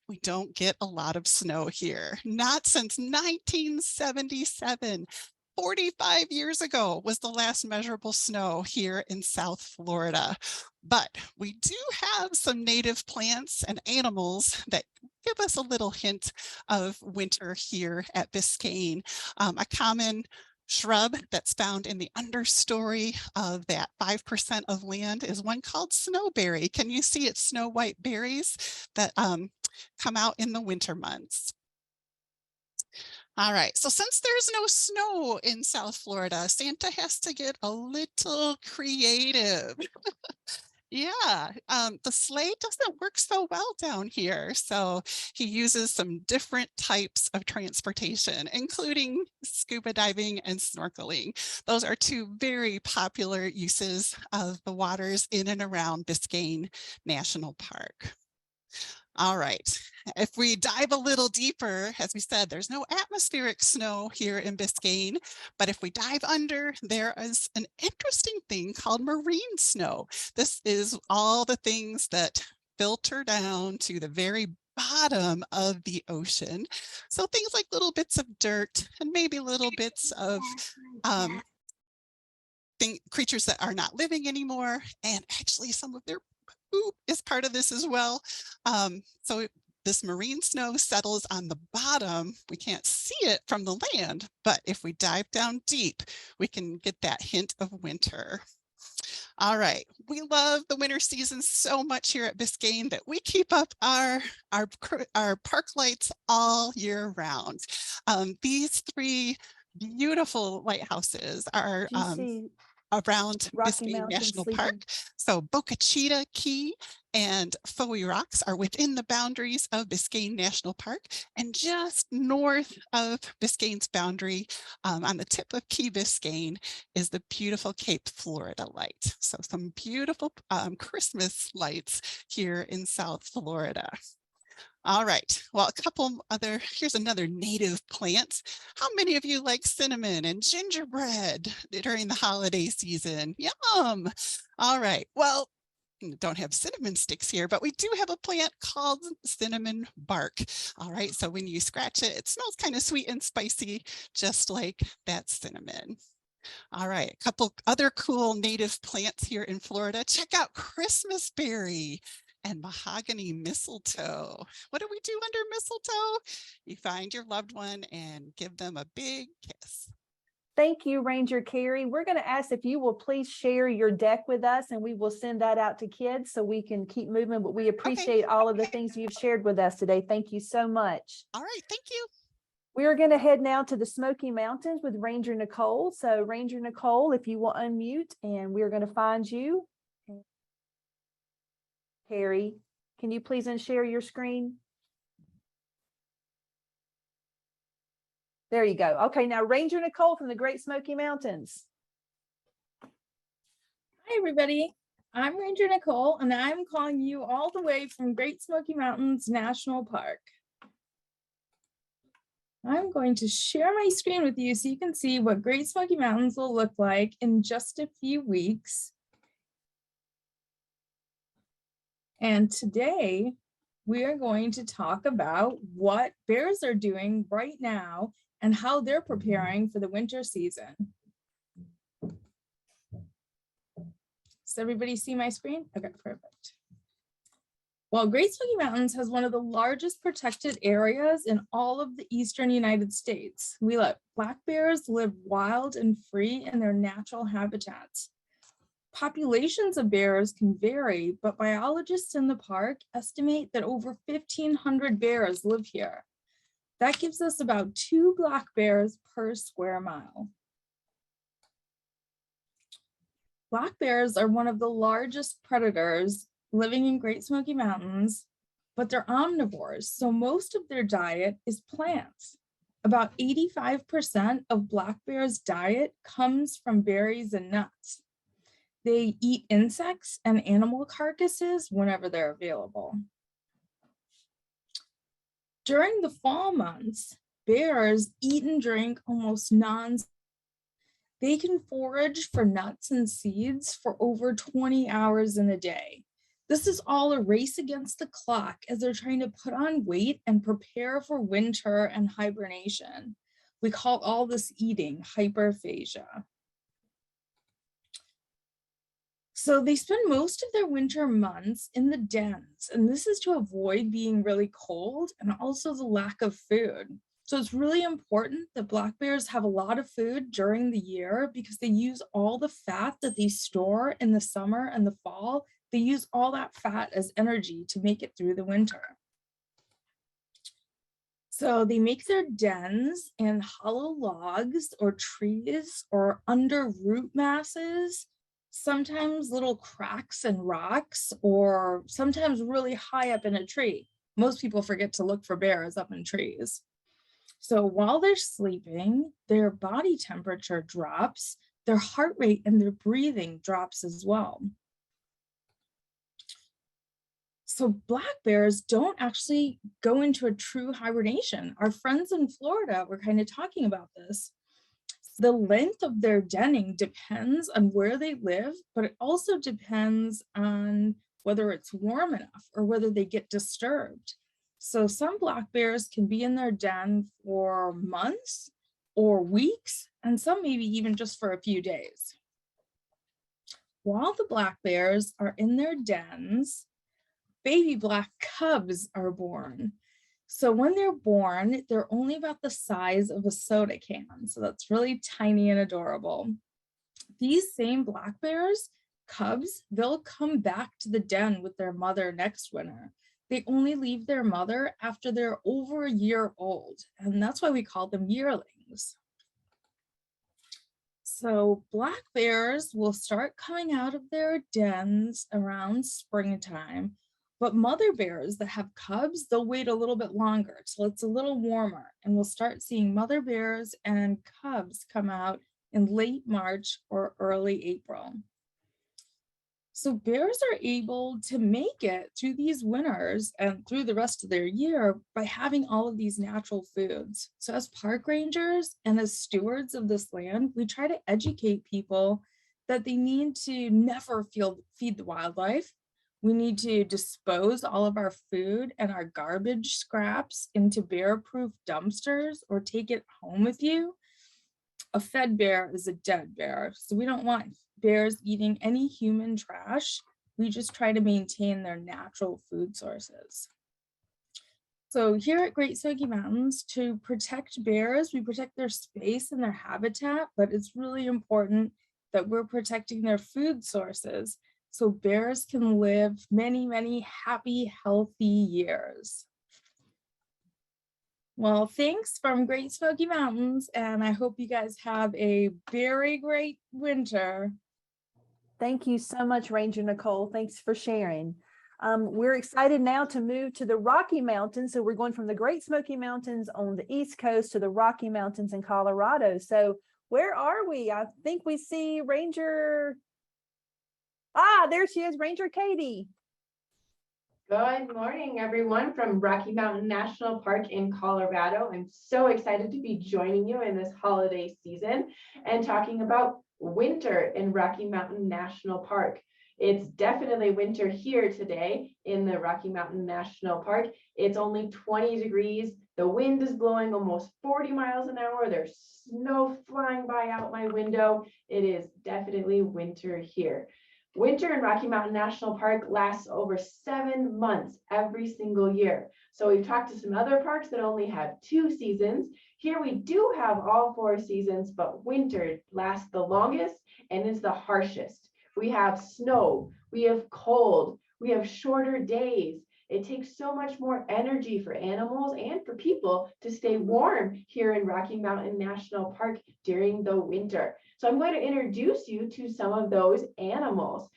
Speaker 11: We don't get a lot of snow here, not since 1977. 45 years ago was the last measurable snow here in South Florida. But we do have some native plants and animals that give us a little hint of winter here at Biscayne. A common shrub that's found in the understory of that 5% of land is one called snowberry. Can you see its snow white berries that come out in the winter months? All right, so since there's no snow in South Florida, Santa has to get a little creative. Yeah, the sleigh doesn't work so well down here. So he uses some different types of transportation, including scuba diving and snorkeling. Those are two very popular uses of the waters in and around Biscayne National Park. All right. If we dive a little deeper, as we said, there's no atmospheric snow here in Biscayne, but if we dive under, there is an interesting thing called marine snow. This is all the things that filter down to the very bottom of the ocean. So things like little bits of dirt and maybe little bits of creatures that are not living anymore, and actually some of their poop is part of this as well. So this marine snow settles on the bottom. We can't see it from the land, but if we dive down deep, we can get that hint of winter. All right, we love the winter season so much here at Biscayne that we keep up our park lights all year round. These three beautiful lighthouses are
Speaker 1: Do you see
Speaker 11: around
Speaker 1: Rocky
Speaker 11: Biscayne
Speaker 1: Mountain
Speaker 11: National
Speaker 1: sleeping?
Speaker 11: Park. So Boca Chica Key and Fowey Rocks are within the boundaries of Biscayne National Park, and just north of Biscayne's boundary, on the tip of Key Biscayne, is the beautiful Cape Florida light. So some beautiful Christmas lights here in South Florida. All right, well, here's another native plant. How many of you like cinnamon and gingerbread during the holiday season? Yum. All right, well, don't have cinnamon sticks here, but we do have a plant called cinnamon bark. All right, so when you scratch it, it smells kind of sweet and spicy, just like that cinnamon. All right, a couple other cool native plants here in Florida. Check out Christmas berry and mahogany mistletoe. What do we do under mistletoe? You find your loved one and give them a big kiss.
Speaker 1: Thank you, Ranger Carrie. We're going to ask if you will please share your deck with us, and we will send that out to kids so we can keep moving, but we appreciate all of the things you've shared with us today. Thank you so much.
Speaker 11: All right, thank you.
Speaker 1: We are going to head now to the Smoky Mountains with Ranger Nicole. So Ranger Nicole, if you will unmute, and we're going to find you. Carrie, can you please unshare your screen? There you go. Okay, now Ranger Nicole from the Great Smoky Mountains.
Speaker 12: Hi, everybody. I'm Ranger Nicole, and I'm calling you all the way from Great Smoky Mountains National Park. I'm going to share my screen with you so you can see what Great Smoky Mountains will look like in just a few weeks. And today we are going to talk about what bears are doing right now and how they're preparing for the winter season. Does everybody see my screen? Okay, perfect. Well, Great Smoky Mountains has one of the largest protected areas in all of the eastern United States. We let black bears live wild and free in their natural habitats. Populations of bears can vary, but biologists in the park estimate that over 1,500 bears live here. That gives us about 2 black bears per square mile. Black bears are one of the largest predators living in Great Smoky Mountains, but they're omnivores, so most of their diet is plants. About 85% of black bears' diet comes from berries and nuts. They eat insects and animal carcasses whenever they're available. During the fall months, bears eat and drink almost non-stop. They can forage for nuts and seeds for over 20 hours in a day. This is all a race against the clock as they're trying to put on weight and prepare for winter and hibernation. We call all this eating hyperphagia. So they spend most of their winter months in the dens, and this is to avoid being really cold and also the lack of food. So it's really important that black bears have a lot of food during the year because they use all the fat that they store in the summer and the fall. They use all that fat as energy to make it through the winter. So they make their dens in hollow logs or trees or under root masses, sometimes little cracks and rocks, or sometimes really high up in a tree. Most people forget to look for bears up in trees. So while they're sleeping, their body temperature drops, their heart rate and their breathing drops as well. So black bears don't actually go into a true hibernation. Our friends in Florida were kind of talking about this. The length of their denning depends on where they live, but it also depends on whether it's warm enough or whether they get disturbed. So some black bears can be in their den for months or weeks, and some maybe even just for a few days. While the black bears are in their dens, baby black cubs are born. So when they're born, they're only about the size of a soda can. So that's really tiny and adorable. These same black bears, cubs, they'll come back to the den with their mother next winter. They only leave their mother after they're over a year old, and that's why we call them yearlings. So black bears will start coming out of their dens around springtime, but mother bears that have cubs, they'll wait a little bit longer till it's a little warmer, and we'll start seeing mother bears and cubs come out in late March or early April. So bears are able to make it through these winters and through the rest of their year by having all of these natural foods. So as park rangers and as stewards of this land, we try to educate people that they need to never feed the wildlife. We need to dispose all of our food and our garbage scraps into bear-proof dumpsters or take it home with you. A fed bear is a dead bear, so we don't want bears eating any human trash. We just try to maintain their natural food sources. So here at Great Smoky Mountains, to protect bears, we protect their space and their habitat, but it's really important that we're protecting their food sources so bears can live many, many happy, healthy years. Well, thanks from Great Smoky Mountains, and I hope you guys have a very great winter.
Speaker 1: Thank you so much, Ranger Nicole. Thanks for sharing. We're excited now to move to the Rocky Mountains. So we're going from the Great Smoky Mountains on the East Coast to the Rocky Mountains in Colorado. So where are we? I think we see Ranger. There she is, Ranger Katie.
Speaker 13: Good morning, everyone, from Rocky Mountain National Park in Colorado. I'm so excited to be joining you in this holiday season and talking about winter in Rocky Mountain National Park. It's definitely winter here today in the Rocky Mountain National Park. It's only 20 degrees. The wind is blowing almost 40 miles an hour. There's snow flying by out my window. It is definitely winter here. Winter in Rocky Mountain National Park lasts over 7 months every single year. So we've talked to some other parks that only have 2 seasons. Here we do have all 4 seasons, but winter lasts the longest and is the harshest. We have snow, we have cold, we have shorter days. It takes so much more energy for animals and for people to stay warm here in Rocky Mountain National Park during the winter. So I'm going to introduce you to some of those animals.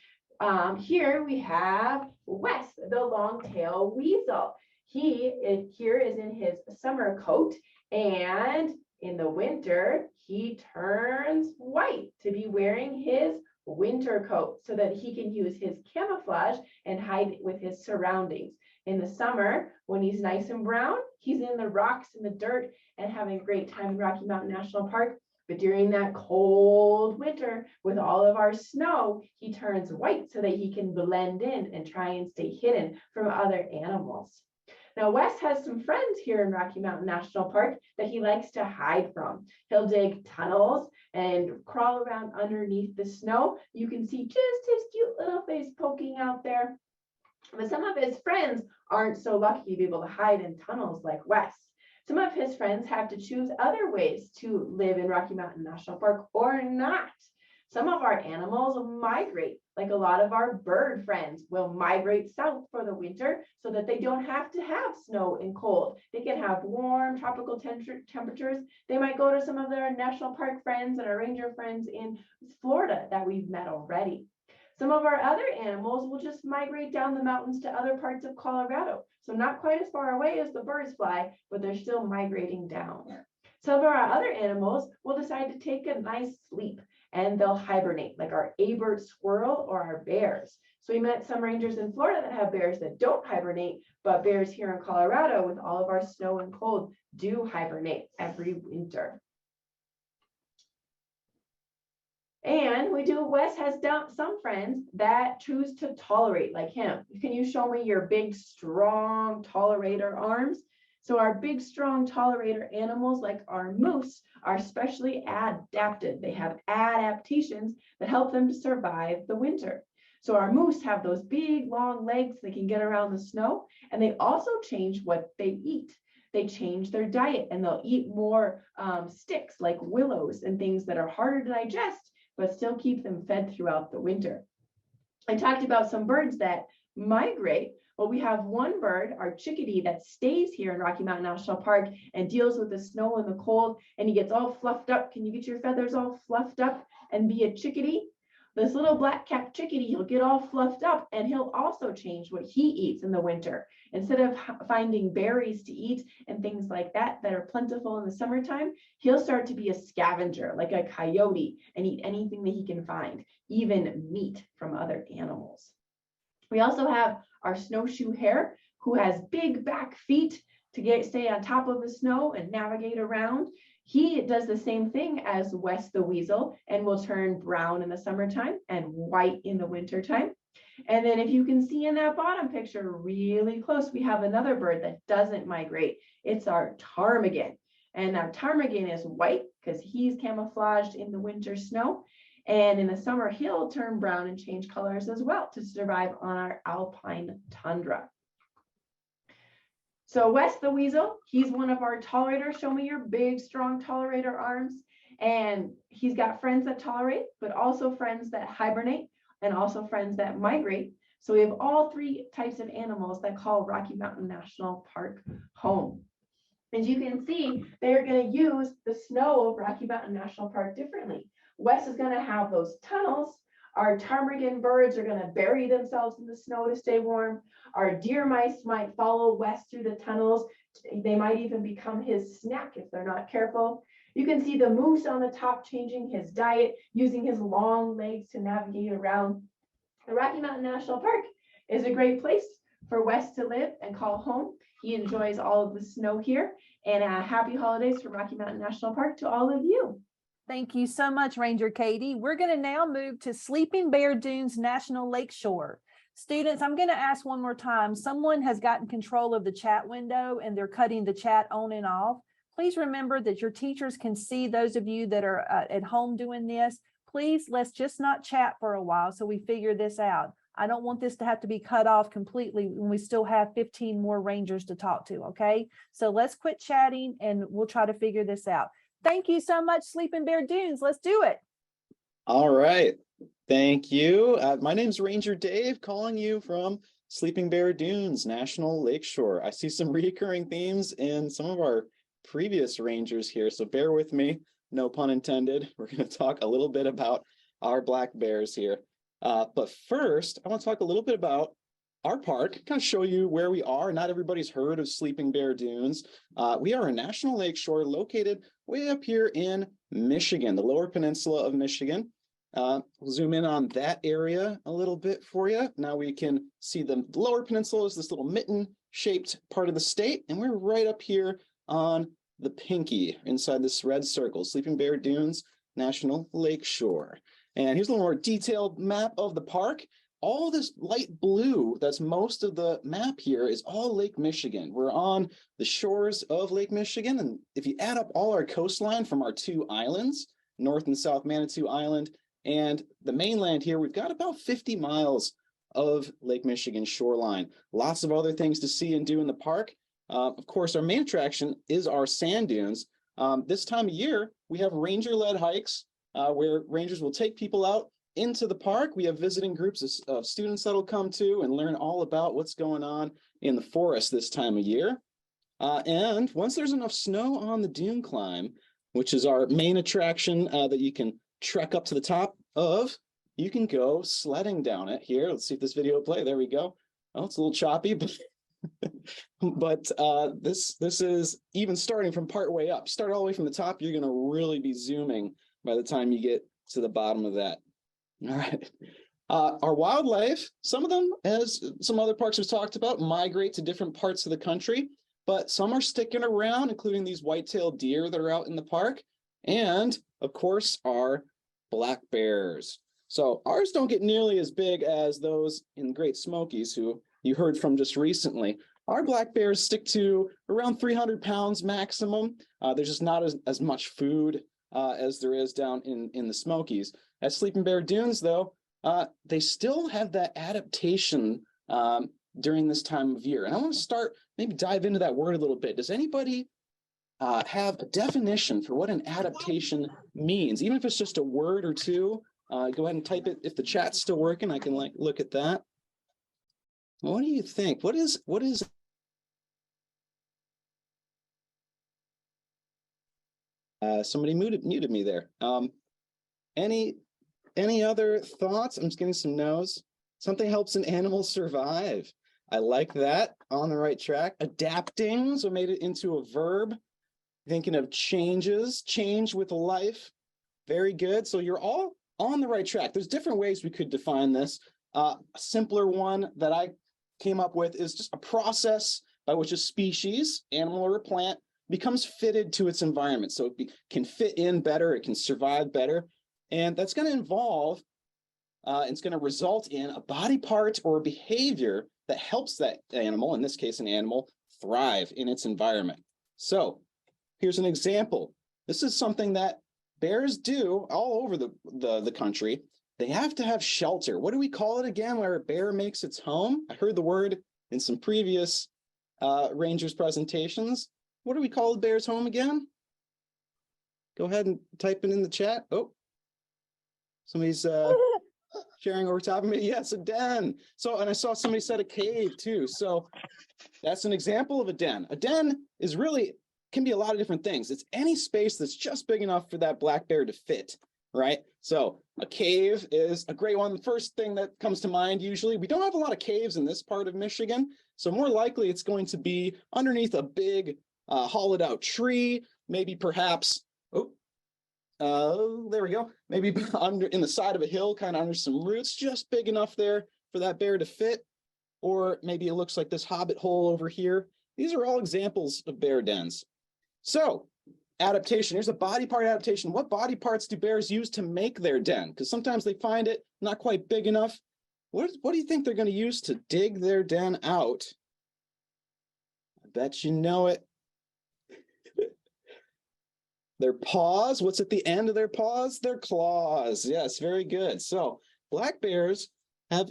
Speaker 13: Here we have Wes, the long-tailed weasel. Here is in his summer coat, and in the winter, he turns white to be wearing his winter coat so that he can use his camouflage and hide with his surroundings. In the summer, when he's nice and brown, he's in the rocks and the dirt and having a great time in Rocky Mountain National Park. But during that cold winter with all of our snow, he turns white so that he can blend in and try and stay hidden from other animals. Now, Wes has some friends here in Rocky Mountain National Park that he likes to hide from. He'll dig tunnels and crawl around underneath the snow. You can see just his cute little face poking out there. But some of his friends aren't so lucky to be able to hide in tunnels like Wes. Some of his friends have to choose other ways to live in Rocky Mountain National Park or not. Some of our animals migrate, like a lot of our bird friends will migrate south for the winter so that they don't have to have snow and cold. They can have warm tropical temperatures. They might go to some of their national park friends and our ranger friends in Florida that we've met already. Some of our other animals will just migrate down the mountains to other parts of Colorado. So not quite as far away as the birds fly, but they're still migrating down. Some of our other animals will decide to take a nice sleep and they'll hibernate, like our Abert squirrel or our bears. So we met some rangers in Florida that have bears that don't hibernate, but bears here in Colorado with all of our snow and cold do hibernate every winter. And Wes has some friends that choose to tolerate like him. Can you show me your big, strong tolerator arms? So our big, strong tolerator animals like our moose are specially adapted. They have adaptations that help them to survive the winter. So our moose have those big, long legs that can get around the snow, and they also change what they eat. They change their diet and they'll eat more sticks like willows and things that are harder to digest, but still keep them fed throughout the winter. I talked about some birds that migrate. Well, we have one bird, our chickadee, that stays here in Rocky Mountain National Park and deals with the snow and the cold, and he gets all fluffed up. Can you get your feathers all fluffed up and be a chickadee? This little black-capped chickadee, he'll get all fluffed up, and he'll also change what he eats in the winter. Instead of finding berries to eat and things like that that are plentiful in the summertime, he'll start to be a scavenger, like a coyote, and eat anything that he can find, even meat from other animals. We also have our snowshoe hare, who has big back feet to stay on top of the snow and navigate around. He does the same thing as Wes the weasel and will turn brown in the summertime and white in the wintertime. And then if you can see in that bottom picture really close, we have another bird that doesn't migrate. It's our ptarmigan. And our ptarmigan is white because he's camouflaged in the winter snow. And in the summer, he'll turn brown and change colors as well to survive on our alpine tundra. So Wes the weasel, he's one of our tolerators. Show me your big, strong tolerator arms. And he's got friends that tolerate, but also friends that hibernate and also friends that migrate. So we have all three types of animals that call Rocky Mountain National Park home. As you can see, they're going to use the snow of Rocky Mountain National Park differently. Wes is going to have those tunnels. Our ptarmigan birds are going to bury themselves in the snow to stay warm. Our deer mice might follow Wes through the tunnels. They might even become his snack if they're not careful. You can see the moose on the top changing his diet, using his long legs to navigate around. The Rocky Mountain National Park is a great place for Wes to live and call home. He enjoys all of the snow here. And happy holidays from Rocky Mountain National Park to all of you.
Speaker 1: Thank you so much, Ranger Katie. We're going to now move to Sleeping Bear Dunes National Lakeshore. Students, I'm going to ask one more time. Someone has gotten control of the chat window and they're cutting the chat on and off. Please remember that your teachers can see those of you that are at home doing this. Please, let's just not chat for a while so we figure this out. I don't want this to have to be cut off completely when we still have 15 more rangers to talk to, okay? So let's quit chatting and we'll try to figure this out. Thank you so much, Sleeping Bear Dunes. Let's do it.
Speaker 14: All right. Thank you. My name's Ranger Dave, calling you from Sleeping Bear Dunes National Lakeshore. I see some recurring themes in some of our previous rangers here, so bear with me. No pun intended. We're going to talk a little bit about our black bears here. But first, I want to talk a little bit about our park, kind of show you where we are. Not everybody's heard of Sleeping Bear Dunes. We are a national lakeshore located way up here in Michigan, the Lower Peninsula of Michigan. We'll zoom in on that area a little bit for you. Now we can see the Lower Peninsula is this little mitten-shaped part of the state, and we're right up here on the pinky inside this red circle, Sleeping Bear Dunes National Lakeshore. And here's a little more detailed map of the park. All this light blue, that's most of the map here, is all Lake Michigan. We're on the shores of Lake Michigan, and if you add up all our coastline from our two islands, North and South Manitou Island, and the mainland here, we've got about 50 miles of Lake Michigan shoreline. Lots of other things to see and do in the park. Of course, our main attraction is our sand dunes. This time of year, we have ranger-led hikes where rangers will take people out into the park. We have visiting groups of students that'll come to and learn all about what's going on in the forest this time of year. And once there's enough snow on the dune climb, which is our main attraction that you can trek up to the top of, you can go sledding down it here. Let's see if this video will play. There we go. Oh, it's a little choppy, but this is even starting from part way up. Start all the way from the top, you're going to really be zooming by the time you get to the bottom of that. All right. Our wildlife, some of them, as some other parks have talked about, migrate to different parts of the country, but some are sticking around, including these white-tailed deer that are out in the park, and of course, our black bears. So ours don't get nearly as big as those in Great Smokies, who you heard from just recently. Our black bears stick to around 300 pounds maximum. There's just not as much food as there is down in the Smokies. At Sleeping Bear Dunes, though, they still have that adaptation during this time of year. And I want to start, maybe dive into that word a little bit. Does anybody have a definition for what an adaptation means? Even if it's just a word or two, go ahead and type it. If the chat's still working, I can look at that. What do you think? What is somebody muted me there. Any other thoughts? I'm just getting some no's. Something helps an animal survive. I like that. On the right track. Adapting, so made it into a verb. Thinking of changes, change with life. Very good. So you're all on the right track. There's different ways we could define this. A simpler one that I came up with is just a process by which a species, animal or a plant, becomes fitted to its environment. So it can fit in better, it can survive better. And that's going to involve, it's going to result in a body part or a behavior that helps that animal, in this case, an animal, thrive in its environment. So here's an example. This is something that bears do all over the country. They have to have shelter. What do we call it again, where a bear makes its home? I heard the word in some previous Rangers presentations. What do we call the bear's home again? Go ahead and type it in the chat. Oh, somebody's sharing over top of me. Yes, a den. So, and I saw somebody said a cave too. So that's an example of a den. A den is really, can be a lot of different things. It's any space that's just big enough for that black bear to fit, right? So a cave is a great one. The first thing that comes to mind, usually, we don't have a lot of caves in this part of Michigan. So more likely it's going to be underneath a big hollowed out tree, maybe perhaps, there we go. Maybe under in the side of a hill, kind of under some roots, just big enough there for that bear to fit. Or maybe it looks like this hobbit hole over here. These are all examples of bear dens. So adaptation, here's a body part adaptation. What body parts do bears use to make their den? Because sometimes they find it not quite big enough. What do you think they're going to use to dig their den out? I bet you know it. Their paws. What's at the end of their paws? Their claws. Yes, very good. So black bears have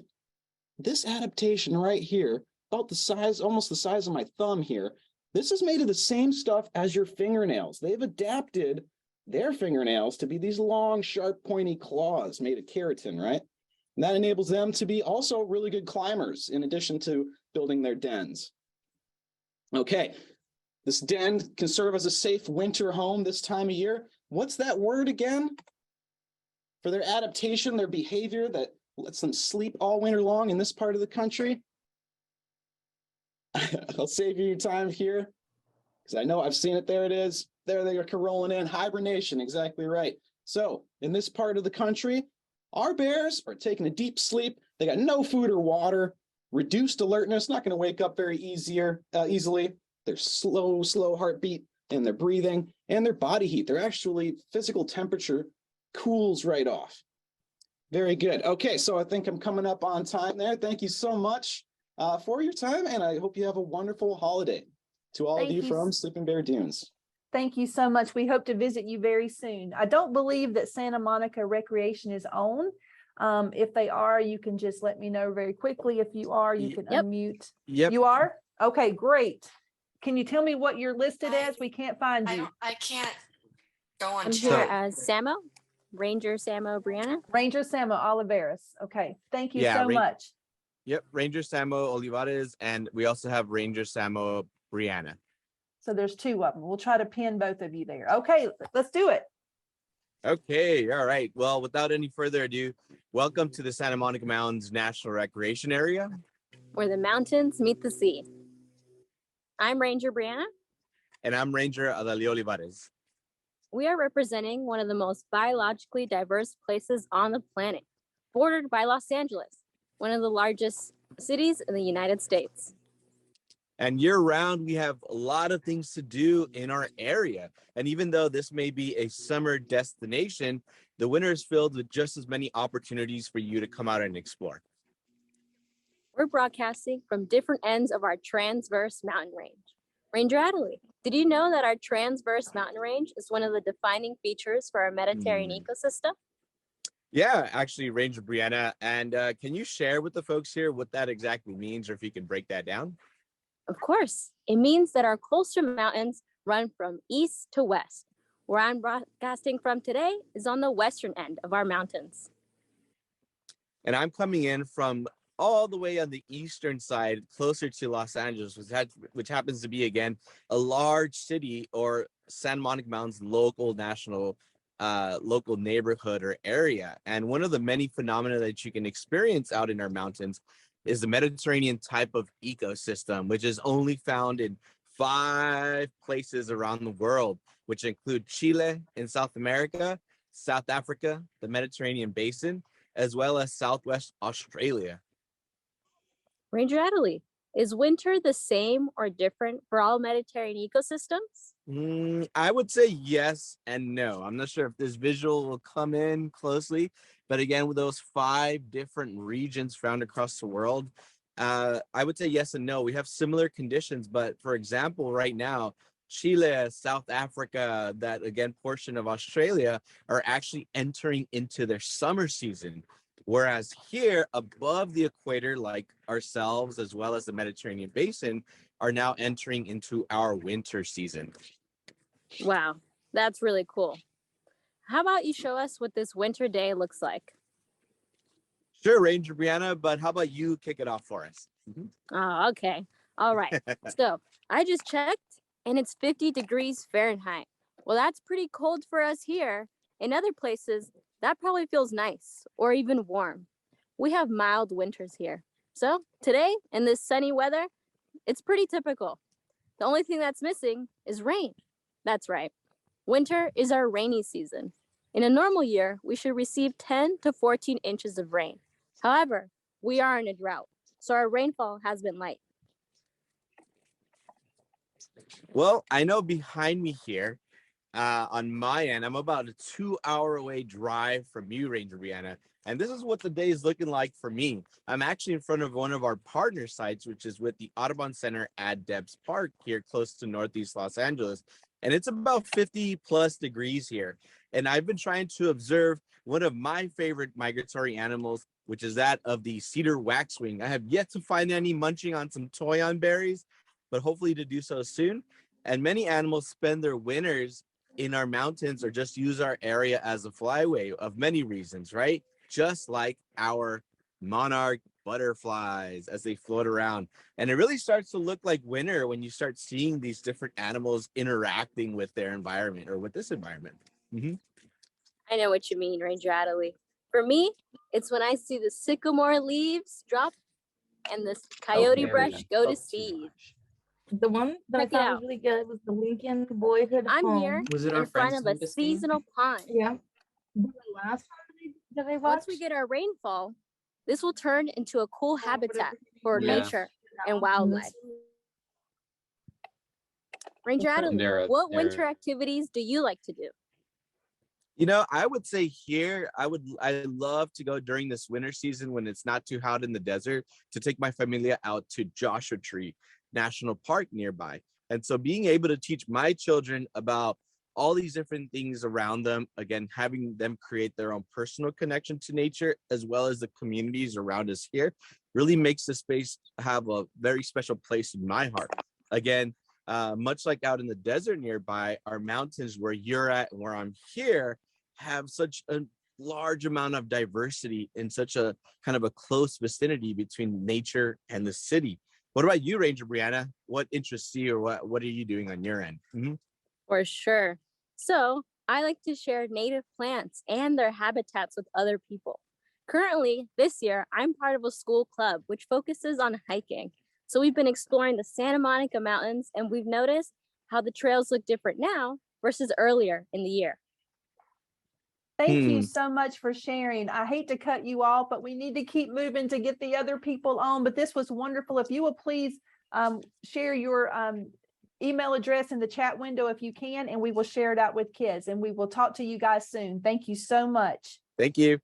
Speaker 14: this adaptation right here, about the size, almost the size of my thumb here. This is made of the same stuff as your fingernails. They've adapted their fingernails to be these long, sharp, pointy claws made of keratin, right? And that enables them to be also really good climbers in addition to building their dens. Okay. This den can serve as a safe winter home this time of year. What's that word again? For their adaptation, their behavior that lets them sleep all winter long in this part of the country. I'll save you your time here because I know I've seen it. There it is. There they are rolling in. Hibernation, exactly right. So in this part of the country, our bears are taking a deep sleep. They got no food or water, reduced alertness, not going to wake up very easily. Their slow heartbeat and their breathing and their body heat. Their actually physical temperature cools right off. Very good. Okay, so I think I'm coming up on time there. Thank you so much for your time, and I hope you have a wonderful holiday to all of you from Sleeping Bear Dunes.
Speaker 1: Thank you so much. We hope to visit you very soon. I don't believe that Santa Monica Recreation is on. If they are, you can just let me know very quickly. If you are, you can unmute.
Speaker 15: Yep.
Speaker 1: You are? Okay, great. Can you tell me what you're listed as? We can't find you.
Speaker 16: I can't go on
Speaker 9: I'm
Speaker 16: chat.
Speaker 9: here as Samo, Ranger Samo Brianna.
Speaker 1: Ranger Samo Olivares. Okay, thank you so
Speaker 15: Yeah,
Speaker 1: much.
Speaker 15: Yep, Ranger Samo Olivares, and we also have Ranger Samo Brianna.
Speaker 1: So there's two of them. We'll try to pin both of you there. Okay, let's do it.
Speaker 15: Okay, all right. Well, without any further ado, welcome to the Santa Monica Mountains National Recreation Area,
Speaker 9: Where the mountains meet the sea. I'm Ranger Brianna.
Speaker 15: and I'm Ranger Adalio Olivares.
Speaker 9: We are representing one of the most biologically diverse places on the planet, bordered by Los Angeles, one of the largest cities in the United States.
Speaker 15: And year round, we have a lot of things to do in our area. And even though this may be a summer destination, the winter is filled with just as many opportunities for you to come out and explore.
Speaker 9: We're broadcasting from different ends of our transverse mountain range. Ranger Adderley, did you know that our transverse mountain range is one of the defining features for our Mediterranean ecosystem?
Speaker 15: Yeah, actually, Ranger Brianna. And can you share with the folks here what that exactly means, or if you can break that down?
Speaker 9: Of course, it means that our coastal mountains run from east to west. Where I'm broadcasting from today is on the western end of our mountains.
Speaker 15: And I'm coming in from all the way on the eastern side, closer to Los Angeles, which happens to be, again, a large city, or Santa Monica Mountains local neighborhood or area. And one of the many phenomena that you can experience out in our mountains is the Mediterranean type of ecosystem, which is only found in 5 places around the world, which include Chile in South America, South Africa, the Mediterranean basin, as well as Southwest Australia.
Speaker 9: Ranger Adderley, is winter the same or different for all Mediterranean ecosystems?
Speaker 15: I would say yes and no. I'm not sure if this visual will come in closely, but again, with those 5 different regions found across the world, I would say yes and no. We have similar conditions, but for example, right now, Chile, South Africa, that again, portion of Australia are actually entering into their summer season. Whereas here above the equator, like ourselves, as well as the Mediterranean basin, are now entering into our winter season.
Speaker 9: Wow, that's really cool. How about you show us what this winter day looks like?
Speaker 15: Sure, Ranger Brianna, but how about you kick it off for us?
Speaker 9: Oh, okay. All right. So I just checked and it's 50 degrees Fahrenheit. Well, that's pretty cold for us here. In other places, that probably feels nice or even warm. We have mild winters here. So today, in this sunny weather, it's pretty typical. The only thing that's missing is rain. That's right. Winter is our rainy season. In a normal year, we should receive 10 to 14 inches of rain. However, we are in a drought, so our rainfall has been light.
Speaker 15: Well, I know behind me here, on my end, I'm about a 2-hour away drive from you, Ranger Brianna. And this is what the day is looking like for me. I'm actually in front of one of our partner sites, which is with the Audubon Center at Debs Park here close to Northeast Los Angeles. And it's about 50 plus degrees here. And I've been trying to observe one of my favorite migratory animals, which is that of the cedar waxwing. I have yet to find any munching on some toyon berries, but hopefully to do so soon. And many animals spend their winters in our mountains or just use our area as a flyway of many reasons, right? Just like our monarch butterflies as they float around. And it really starts to look like winter when you start seeing these different animals interacting with their environment or with this environment.
Speaker 9: I know what you mean, Ranger Adderley. For me, it's when I see the sycamore leaves drop and the coyote brush go to seed.
Speaker 12: The one that I
Speaker 9: Check it
Speaker 12: thought
Speaker 9: out.
Speaker 12: was really good was the Lincoln Boyhood
Speaker 9: I'm
Speaker 12: Home.
Speaker 9: here
Speaker 5: Was it
Speaker 9: in
Speaker 5: our
Speaker 9: front
Speaker 5: friends
Speaker 9: of a
Speaker 5: from Biscayne?
Speaker 9: seasonal pond.
Speaker 12: Yeah. The last one that I watched.
Speaker 9: Once we get our rainfall, this will turn into a cool habitat for
Speaker 5: Yeah.
Speaker 9: nature and wildlife. Ranger Adderley, what winter activities do you like to do?
Speaker 15: You know, I would say here, I love to go during this winter season when it's not too hot in the desert to take my familia out to Joshua Tree National Park nearby. And so being able to teach my children about all these different things around them, again, having them create their own personal connection to nature, as well as the communities around us here, really makes the space have a very special place in my heart. Again, much like out in the desert nearby, our mountains where you're at and where I'm here have such a large amount of diversity in such a kind of a close vicinity between nature and the city. What about you, Ranger Brianna? What interests you, or what are you doing on your end?
Speaker 9: For sure. So I like to share native plants and their habitats with other people. Currently, this year, I'm part of a school club which focuses on hiking. So we've been exploring the Santa Monica Mountains, and we've noticed how the trails look different now versus earlier in the year.
Speaker 1: Thank you so much for sharing. I hate to cut you off, but we need to keep moving to get the other people on. But this was wonderful. If you will please share your email address in the chat window if you can, and we will share it out with kids. And we will talk to you guys soon. Thank you so much.
Speaker 15: Thank you.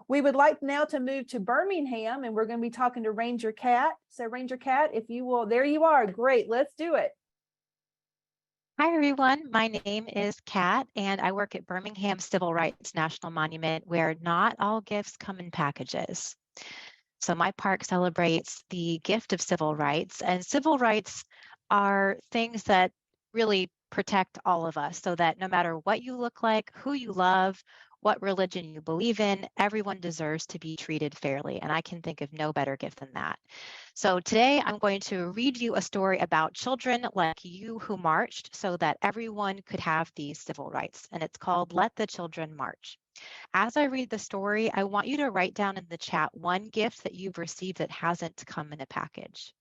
Speaker 1: We would like now to move to Birmingham, and we're going to be talking to Ranger Cat. So Ranger Cat, if you will, there you are. Great. Let's do it.
Speaker 17: Hi, everyone. My name is Kat, and I work at Birmingham Civil Rights National Monument, where not all gifts come in packages. So my park celebrates the gift of civil rights, and civil rights are things that really protect all of us, so that no matter what you look like, who you love, what religion you believe in, everyone deserves to be treated fairly. And I can think of no better gift than that. So today I'm going to read you a story about children like you who marched so that everyone could have these civil rights. And it's called Let the Children March. As I read the story, I want you to write down in the chat one gift that you've received that hasn't come in a package.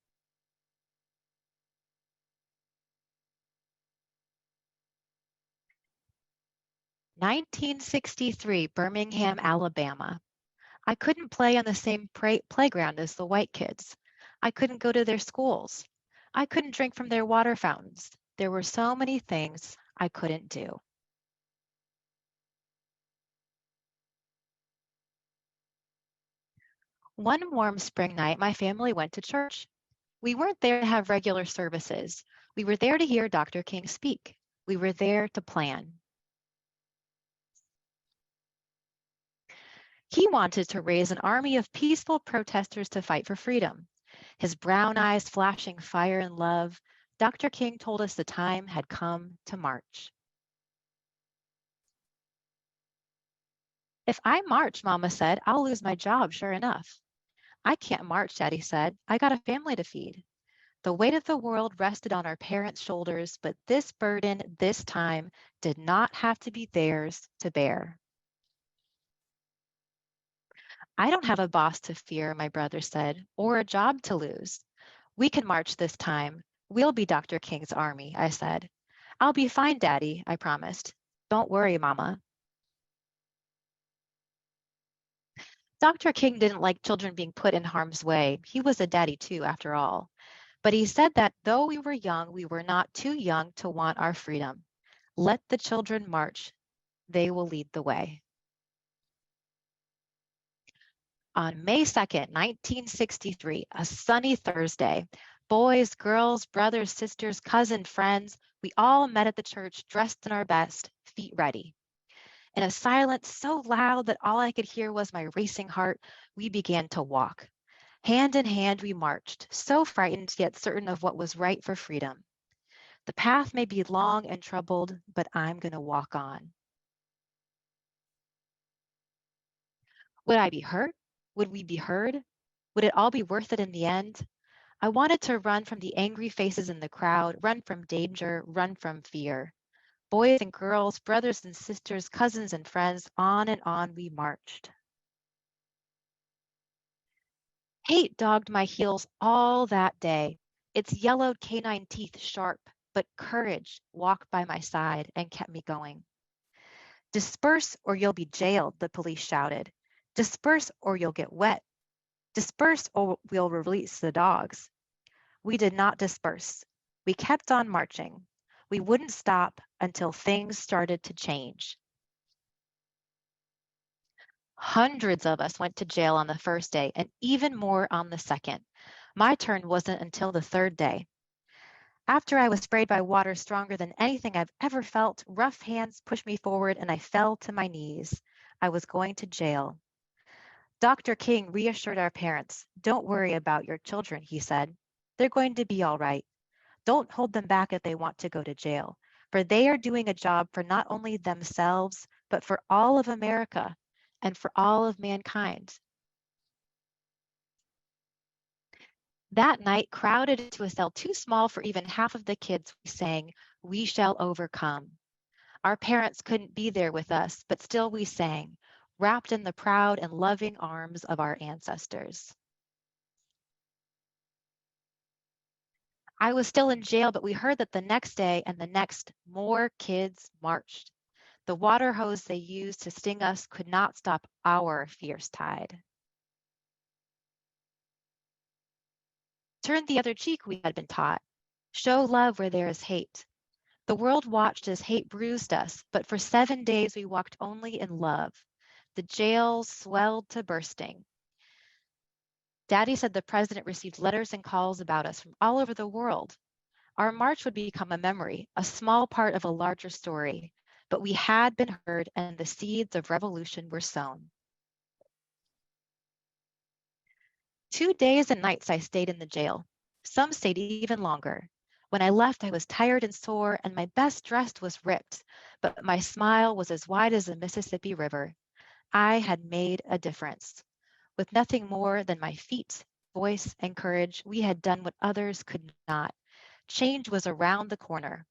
Speaker 17: "1963, Birmingham, Alabama. I couldn't play on the same playground as the white kids. I couldn't go to their schools. I couldn't drink from their water fountains. There were so many things I couldn't do." One warm spring night, my family went to church. We weren't there to have regular services. We were there to hear Dr. King speak. We were there to plan. He wanted to raise an army of peaceful protesters to fight for freedom. His brown eyes flashing fire and love, Dr. King told us the time had come to march. "If I march," Mama said, "I'll lose my job, sure enough." "I can't march," Daddy said. "I got a family to feed." The weight of the world rested on our parents' shoulders, but this burden, this time, did not have to be theirs to bear. "I don't have a boss to fear," my brother said, "or a job to lose. We can march this time. We'll be Dr. King's army," I said. "I'll be fine, Daddy," I promised. "Don't worry, Mama." Dr. King didn't like children being put in harm's way. He was a daddy too, after all. But he said that though we were young, we were not too young to want our freedom. Let the children march. They will lead the way. On May 2nd, 1963, a sunny Thursday, boys, girls, brothers, sisters, cousins, friends, we all met at the church dressed in our best, feet ready. In a silence so loud that all I could hear was my racing heart, we began to walk. Hand in hand, we marched, so frightened yet certain of what was right for freedom. The path may be long and troubled, but I'm going to walk on. Would I be hurt? Would we be heard? Would it all be worth it in the end? I wanted to run from the angry faces in the crowd, run from danger, run from fear. Boys and girls, brothers and sisters, cousins and friends, on and on we marched. Hate dogged my heels all that day. Its yellowed canine teeth sharp, but courage walked by my side and kept me going. "Disperse or you'll be jailed," the police shouted. "Disperse or you'll get wet. Disperse or we'll release the dogs." We did not disperse. We kept on marching. We wouldn't stop until things started to change. Hundreds of us went to jail on the first day and even more on the second. My turn wasn't until the third day. After I was sprayed by water stronger than anything I've ever felt, rough hands pushed me forward and I fell to my knees. I was going to jail. Dr. King reassured our parents. "Don't worry about your children," he said. "They're going to be all right. Don't hold them back if they want to go to jail, for they are doing a job for not only themselves, but for all of America and for all of mankind." That night, crowded into a cell too small for even half of the kids, we sang, "We Shall Overcome." Our parents couldn't be there with us, but still we sang, wrapped in the proud and loving arms of our ancestors. I was still in jail, but we heard that the next day and the next, more kids marched. The water hose they used to sting us could not stop our fierce tide. Turn the other cheek, we had been taught. Show love where there is hate. The world watched as hate bruised us, but for 7 days we walked only in love. The jails swelled to bursting. Daddy said the president received letters and calls about us from all over the world. Our march would become a memory, a small part of a larger story, but we had been heard and the seeds of revolution were sown. 2 days and nights I stayed in the jail. Some stayed even longer. When I left, I was tired and sore, and my best dress was ripped, but my smile was as wide as the Mississippi River. I had made a difference. With nothing more than my feet, voice, and courage, we had done what others could not. Change was around the corner.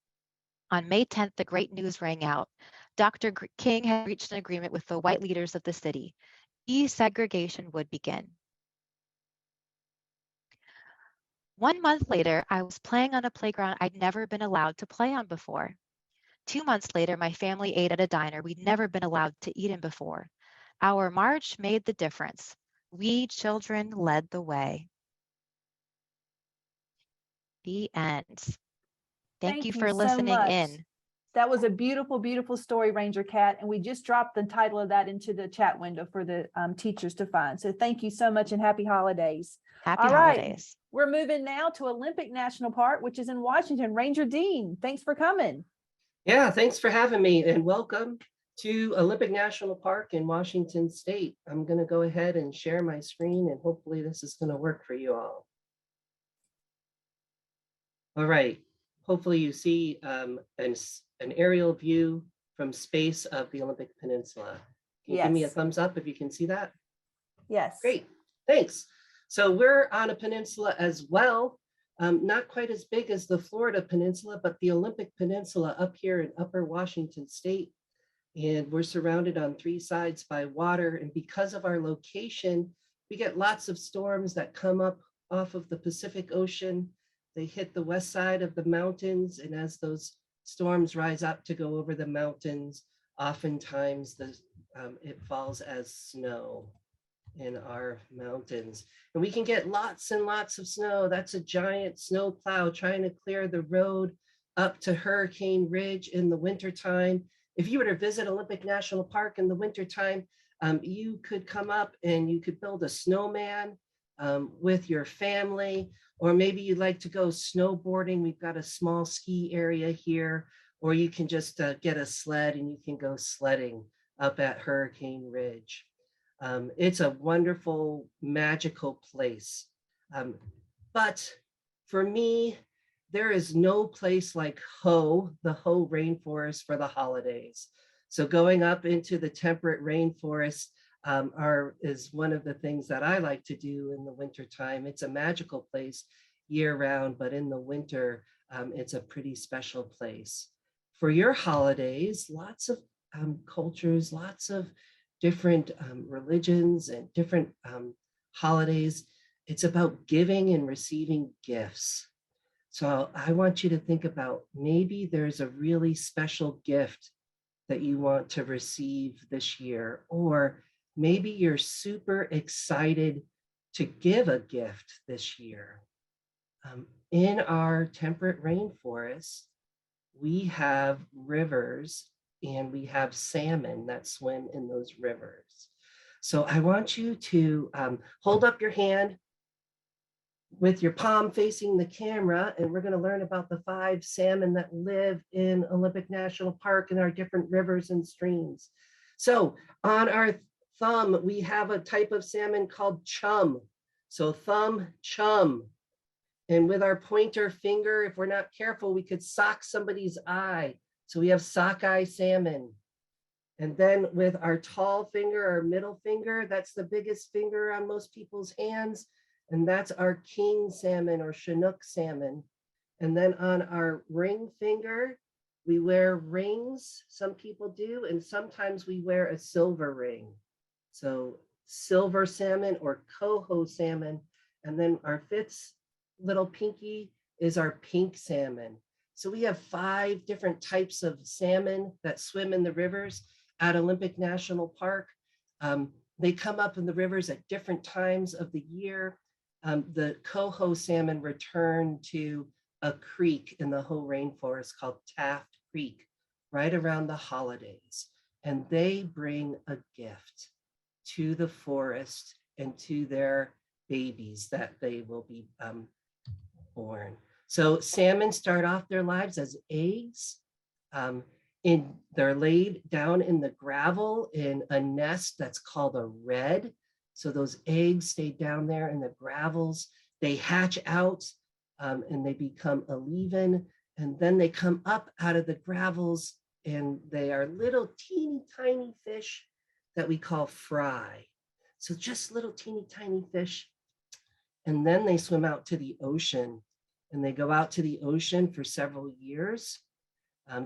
Speaker 17: On May 10th, the great news rang out. Dr. King had reached an agreement with the white leaders of the city. Desegregation would begin. 1 month later, I was playing on a playground I'd never been allowed to play on before. 2 months later, my family ate at a diner we'd never been allowed to eat in before. Our march made the difference. We children led the way. The end. Thank you for
Speaker 1: so
Speaker 17: listening
Speaker 1: much.
Speaker 17: in.
Speaker 1: That was a beautiful, beautiful story, Ranger Cat. And we just dropped the title of that into the chat window for the teachers to find. So thank you so much and happy holidays.
Speaker 17: Happy
Speaker 1: All right,
Speaker 17: holidays.
Speaker 1: we're moving now to Olympic National Park, which is in Washington. Ranger Dean, thanks for coming.
Speaker 18: Yeah, thanks for having me and welcome to Olympic National Park in Washington State. I'm going to go ahead and share my screen and hopefully this is going to work for you all. All right, hopefully you see an aerial view from space of the Olympic Peninsula. Can you give me a thumbs up if you can see that?
Speaker 1: Yes.
Speaker 18: Great, thanks. So we're on a peninsula as well, not quite as big as the Florida Peninsula, but the Olympic Peninsula up here in Upper Washington State. And we're surrounded on 3 sides by water. And because of our location, we get lots of storms that come up off of the Pacific Ocean. They hit the west side of the mountains. And as those storms rise up to go over the mountains, oftentimes it falls as snow in our mountains. And we can get lots and lots of snow. That's a giant snow plow trying to clear the road up to Hurricane Ridge in the wintertime. If you were to visit Olympic National Park in the wintertime, you could come up and you could build a snowman with your family, or maybe you'd like to go snowboarding. We've got a small ski area here, or you can just get a sled and you can go sledding up at Hurricane Ridge. It's a wonderful, magical place. But for me, there is no place like the Hoh Rainforest for the holidays. So going up into the temperate rainforest is one of the things that I like to do in the wintertime. It's a magical place year round, but in the winter, it's a pretty special place. For your holidays, lots of cultures, lots of different religions and different holidays. It's about giving and receiving gifts. So I want you to think about maybe there's a really special gift that you want to receive this year, or maybe you're super excited to give a gift this year. In our temperate rainforest, we have rivers and we have salmon that swim in those rivers. So I want you to hold up your hand with your palm facing the camera, and we're going to learn about the 5 salmon that live in Olympic National Park and our different rivers and streams. So on our thumb, we have a type of salmon called chum. So thumb, chum. And with our pointer finger, if we're not careful, we could sock somebody's eye. So we have sockeye salmon. And then with our tall finger, our middle finger, that's the biggest finger on most people's hands. And that's our king salmon or Chinook salmon. And then on our ring finger, we wear rings. Some people do, and sometimes we wear a silver ring. So silver salmon or coho salmon. And then our 5th little pinky is our pink salmon. So we have 5 different types of salmon that swim in the rivers at Olympic National Park. They come up in the rivers at different times of the year. The coho salmon return to a creek in the Hoh rainforest called Taft Creek, right around the holidays. And they bring a gift to the forest and to their babies that they will be born. So salmon start off their lives as eggs. They're laid down in the gravel in a nest that's called a redd. So those eggs stay down there in the gravels. They hatch out and they become a leaven. And then they come up out of the gravels and they are little teeny tiny fish that we call fry. So just little teeny tiny fish. And then they swim out to the ocean, and they go out to the ocean for several years,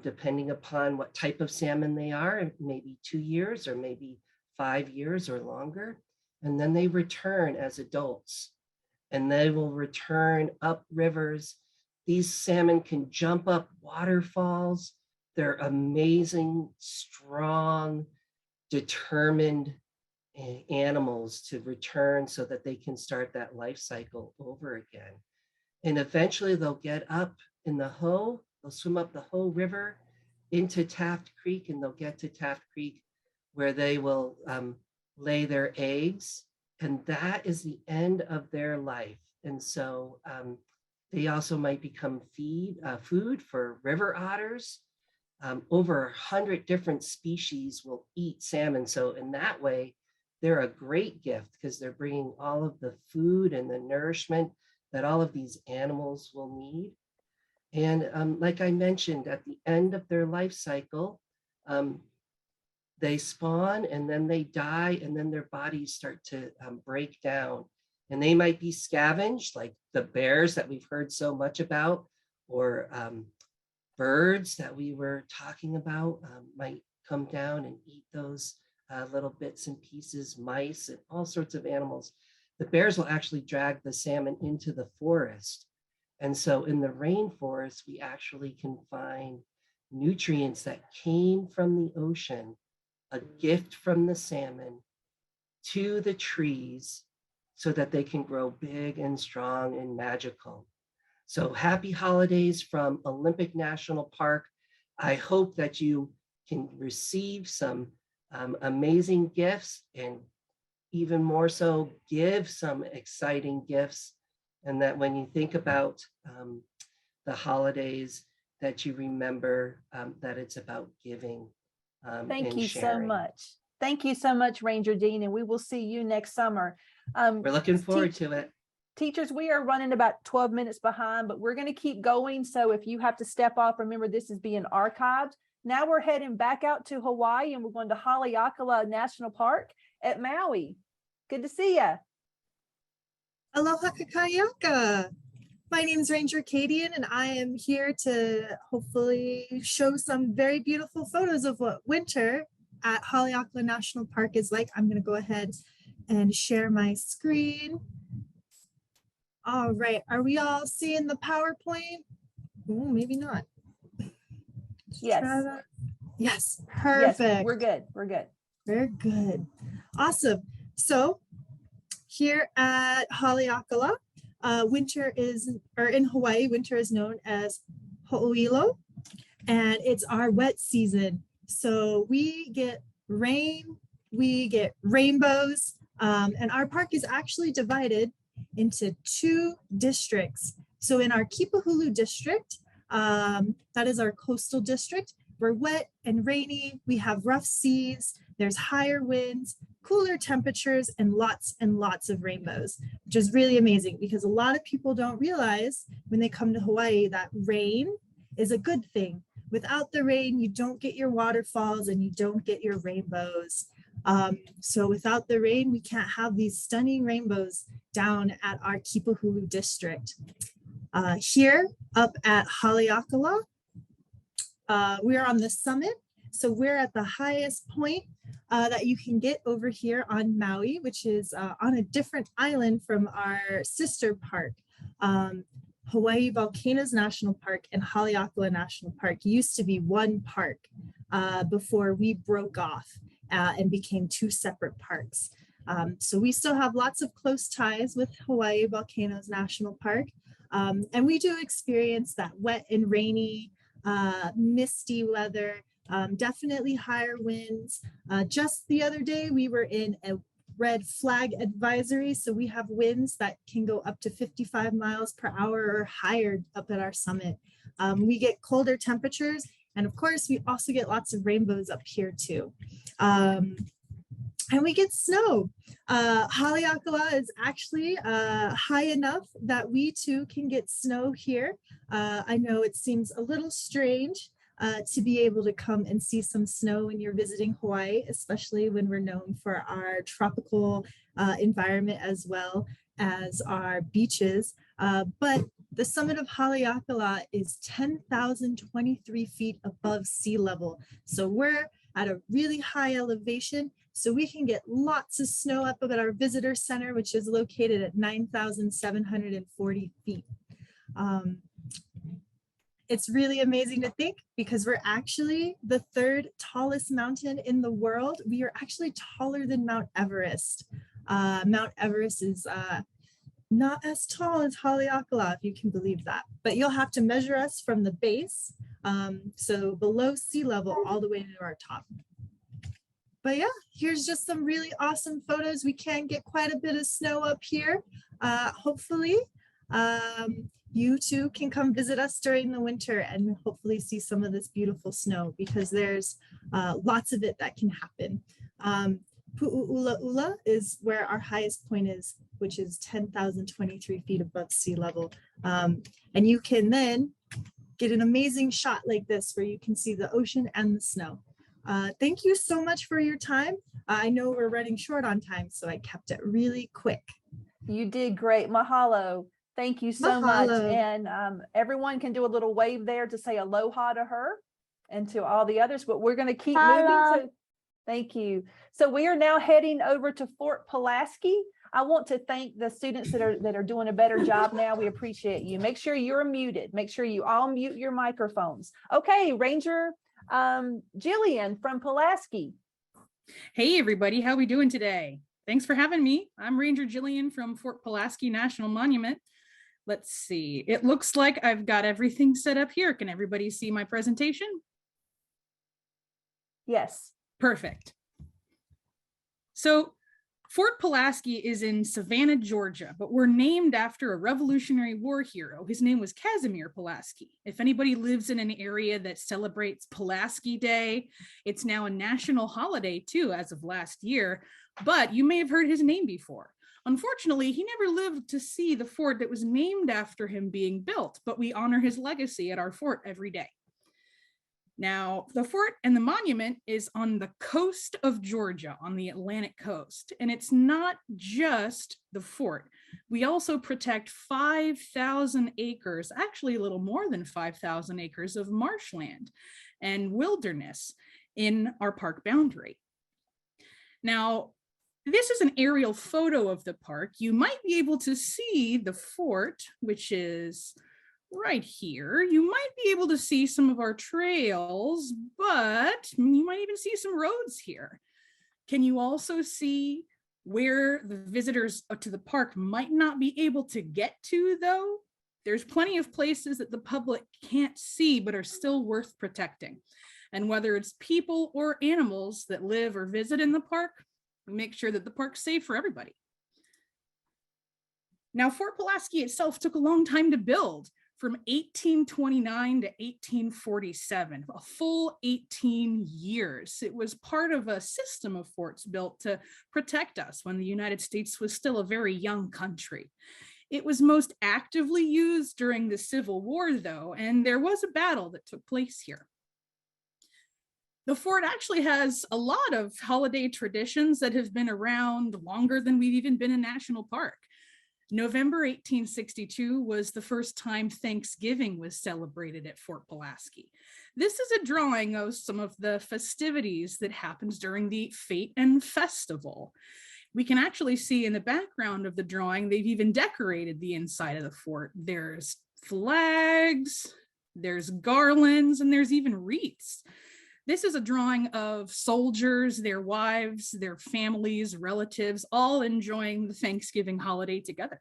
Speaker 18: depending upon what type of salmon they are, maybe 2 years or maybe 5 years or longer. And then they return as adults, and they will return up rivers. These salmon can jump up waterfalls. They're amazing, strong, determined animals to return so that they can start that life cycle over again. And eventually they'll get up in the Hoh, they'll swim up the Hoh River into Taft Creek, and they'll get to Taft Creek where they will lay their eggs. And that is the end of their life. And so they also might become food for river otters. Over 100 different species will eat salmon. So in that way, they're a great gift because they're bringing all of the food and the nourishment that all of these animals will need. And like I mentioned, at the end of their life cycle, they spawn and then they die, and then their bodies start to break down. And they might be scavenged, like the bears that we've heard so much about, or birds that we were talking about might come down and eat those little bits and pieces, mice and all sorts of animals. The bears will actually drag the salmon into the forest. And so in the rainforest, we actually can find nutrients that came from the ocean, a gift from the salmon to the trees so that they can grow big and strong and magical. So happy holidays from Olympic National Park. I hope that you can receive some amazing gifts, and even more so, give some exciting gifts. And that when you think about the holidays, that you remember that it's about giving.
Speaker 1: Thank you so
Speaker 18: sharing.
Speaker 1: much. Thank you so much, Ranger Dean, and we will see you next summer.
Speaker 18: We're looking forward to it.
Speaker 1: Teachers, we are running about 12 minutes behind, but we're going to keep going. So if you have to step off, remember this is being archived. Now we're heading back out to Hawaii, and we're going to Haleakala National Park at Maui. Good to see you.
Speaker 19: Aloha kakayaka. My name is Ranger Cadian, and I am here to hopefully show some very beautiful photos of what winter at Haleakala National Park is like. I'm going to go ahead and share my screen. All right, are we all seeing the PowerPoint? Oh, maybe not.
Speaker 1: Yes.
Speaker 19: Yes, perfect.
Speaker 1: Yes, we're good. We're good.
Speaker 19: Very good. Awesome. So here at Haleakala, winter is, or in Hawaii, winter is known as Ho'oilo, and it's our wet season. So we get rain, we get rainbows, and our park is actually divided into 2 districts. So in our Kipahulu district, that is our coastal district, we're wet and rainy, we have rough seas, there's higher winds, cooler temperatures, and lots of rainbows, which is really amazing because a lot of people don't realize when they come to Hawaii that rain is a good thing. Without the rain, you don't get your waterfalls and you don't get your rainbows. So without the rain, we can't have these stunning rainbows down at our Kipahulu district. Here up at Haleakala, we are on the summit. So we're at the highest point that you can get over here on Maui, which is on a different island from our sister park. Hawaii Volcanoes National Park and Haleakala National Park used to be one park before we broke off and became two separate parks. So we still have lots of close ties with Hawaii Volcanoes National Park. And we do experience that wet and rainy, misty weather, definitely higher winds. Just the other day, we were in a red flag advisory. So we have winds that can go up to 55 miles per hour or higher up at our summit. We get colder temperatures. And of course, we also get lots of rainbows up here too. And we get snow. Haleakala is actually high enough that we too can get snow here. I know it seems a little strange to be able to come and see some snow when you're visiting Hawaii, especially when we're known for our tropical environment as well as our beaches. But the summit of Haleakala is 10,023 feet above sea level. So we're at a really high elevation. So we can get lots of snow up at our visitor center, which is located at 9,740 feet. It's really amazing to think because we're actually the third tallest mountain in the world. We are actually taller than Mount Everest. Mount Everest is not as tall as Haleakala, if you can believe that, but you'll have to measure us from the base. So below sea level all the way to our top. But yeah, here's just some really awesome photos. We can get quite a bit of snow up here. Hopefully, you too can come visit us during the winter and hopefully see some of this beautiful snow because there's lots of it that can happen. Pu'u'ulaula is where our highest point is, which is 10,023 feet above sea level. And you can then get an amazing shot like this where you can see the ocean and the snow. Thank you so much for your time. I know we're running short on time, so I kept it really quick.
Speaker 1: You did great. Mahalo. Thank you so much.
Speaker 19: Mahalo.
Speaker 1: And everyone can do a little wave there to say aloha to her and to all the others, but we're going to keep moving. So thank you. So we are now heading over to Fort Pulaski. I want to thank the students that are doing a better job now. We appreciate you. Make sure you're muted. Make sure you all mute your microphones. Okay, Ranger Jillian from Pulaski.
Speaker 20: Hey everybody, how we doing today? Thanks for having me. I'm Ranger Jillian from Fort Pulaski National Monument. Let's see, it looks like I've got everything set up here. Can everybody see my presentation?
Speaker 1: Yes.
Speaker 20: Perfect. So Fort Pulaski is in Savannah, Georgia, but we're named after a Revolutionary War hero. His name was Casimir Pulaski. If anybody lives in an area that celebrates Pulaski Day, it's now a national holiday too, as of last year, but you may have heard his name before. Unfortunately, he never lived to see the fort that was named after him being built, but we honor his legacy at our fort every day. Now, the fort and the monument is on the coast of Georgia, on the Atlantic coast, and it's not just the fort. We also protect 5,000 acres, actually a little more than 5,000 acres of marshland and wilderness in our park boundary. Now, this is an aerial photo of the park. You might be able to see the fort, which is right here. You might be able to see some of our trails, but you might even see some roads here. Can you also see where the visitors to the park might not be able to get to though? There's plenty of places that the public can't see but are still worth protecting. And whether it's people or animals that live or visit in the park, we make sure that the park's safe for everybody. Now, Fort Pulaski itself took a long time to build. From 1829 to 1847, a full 18 years. It was part of a system of forts built to protect us when the United States was still a very young country. It was most actively used during the Civil War, though, and there was a battle that took place here. The fort actually has a lot of holiday traditions that have been around longer than we've even been a national park. November 1862 was the first time Thanksgiving was celebrated at Fort Pulaski. This is a drawing of some of the festivities that happens during the Fete and Festival. We can actually see in the background of the drawing, they've even decorated the inside of the fort. There's flags, there's garlands, and there's even wreaths. This is a drawing of soldiers, their wives, their families, relatives, all enjoying the Thanksgiving holiday together.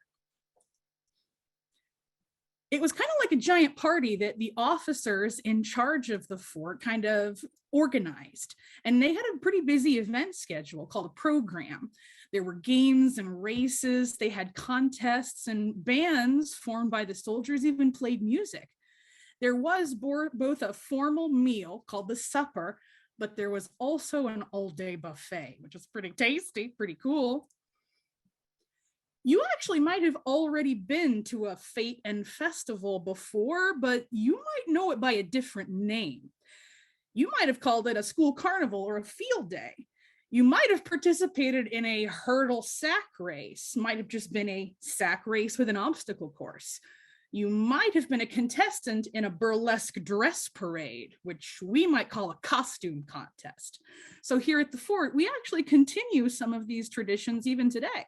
Speaker 20: It was kind of like a giant party that the officers in charge of the fort kind of organized. And they had a pretty busy event schedule called a program. There were games and races, they had contests, and bands formed by the soldiers even played music. There was both a formal meal called the supper, but there was also an all-day buffet, which was pretty tasty, pretty cool. You actually might have already been to a fete and festival before, but you might know it by a different name. You might have called it a school carnival or a field day. You might have participated in a hurdle sack race, might have just been a sack race with an obstacle course. You might have been a contestant in a burlesque dress parade, which we might call a costume contest. So here at the fort, we actually continue some of these traditions even today.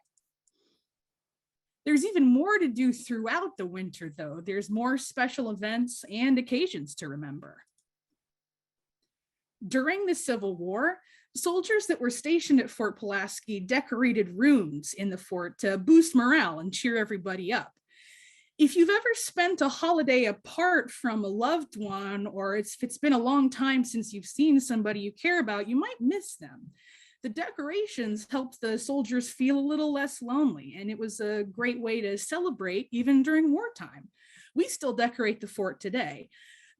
Speaker 20: There's even more to do throughout the winter, though. There's more special events and occasions to remember. During the Civil War, soldiers that were stationed at Fort Pulaski decorated rooms in the fort to boost morale and cheer everybody up. If you've ever spent a holiday apart from a loved one, or if it's been a long time since you've seen somebody you care about, you might miss them. The decorations helped the soldiers feel a little less lonely, and it was a great way to celebrate even during wartime. We still decorate the fort today.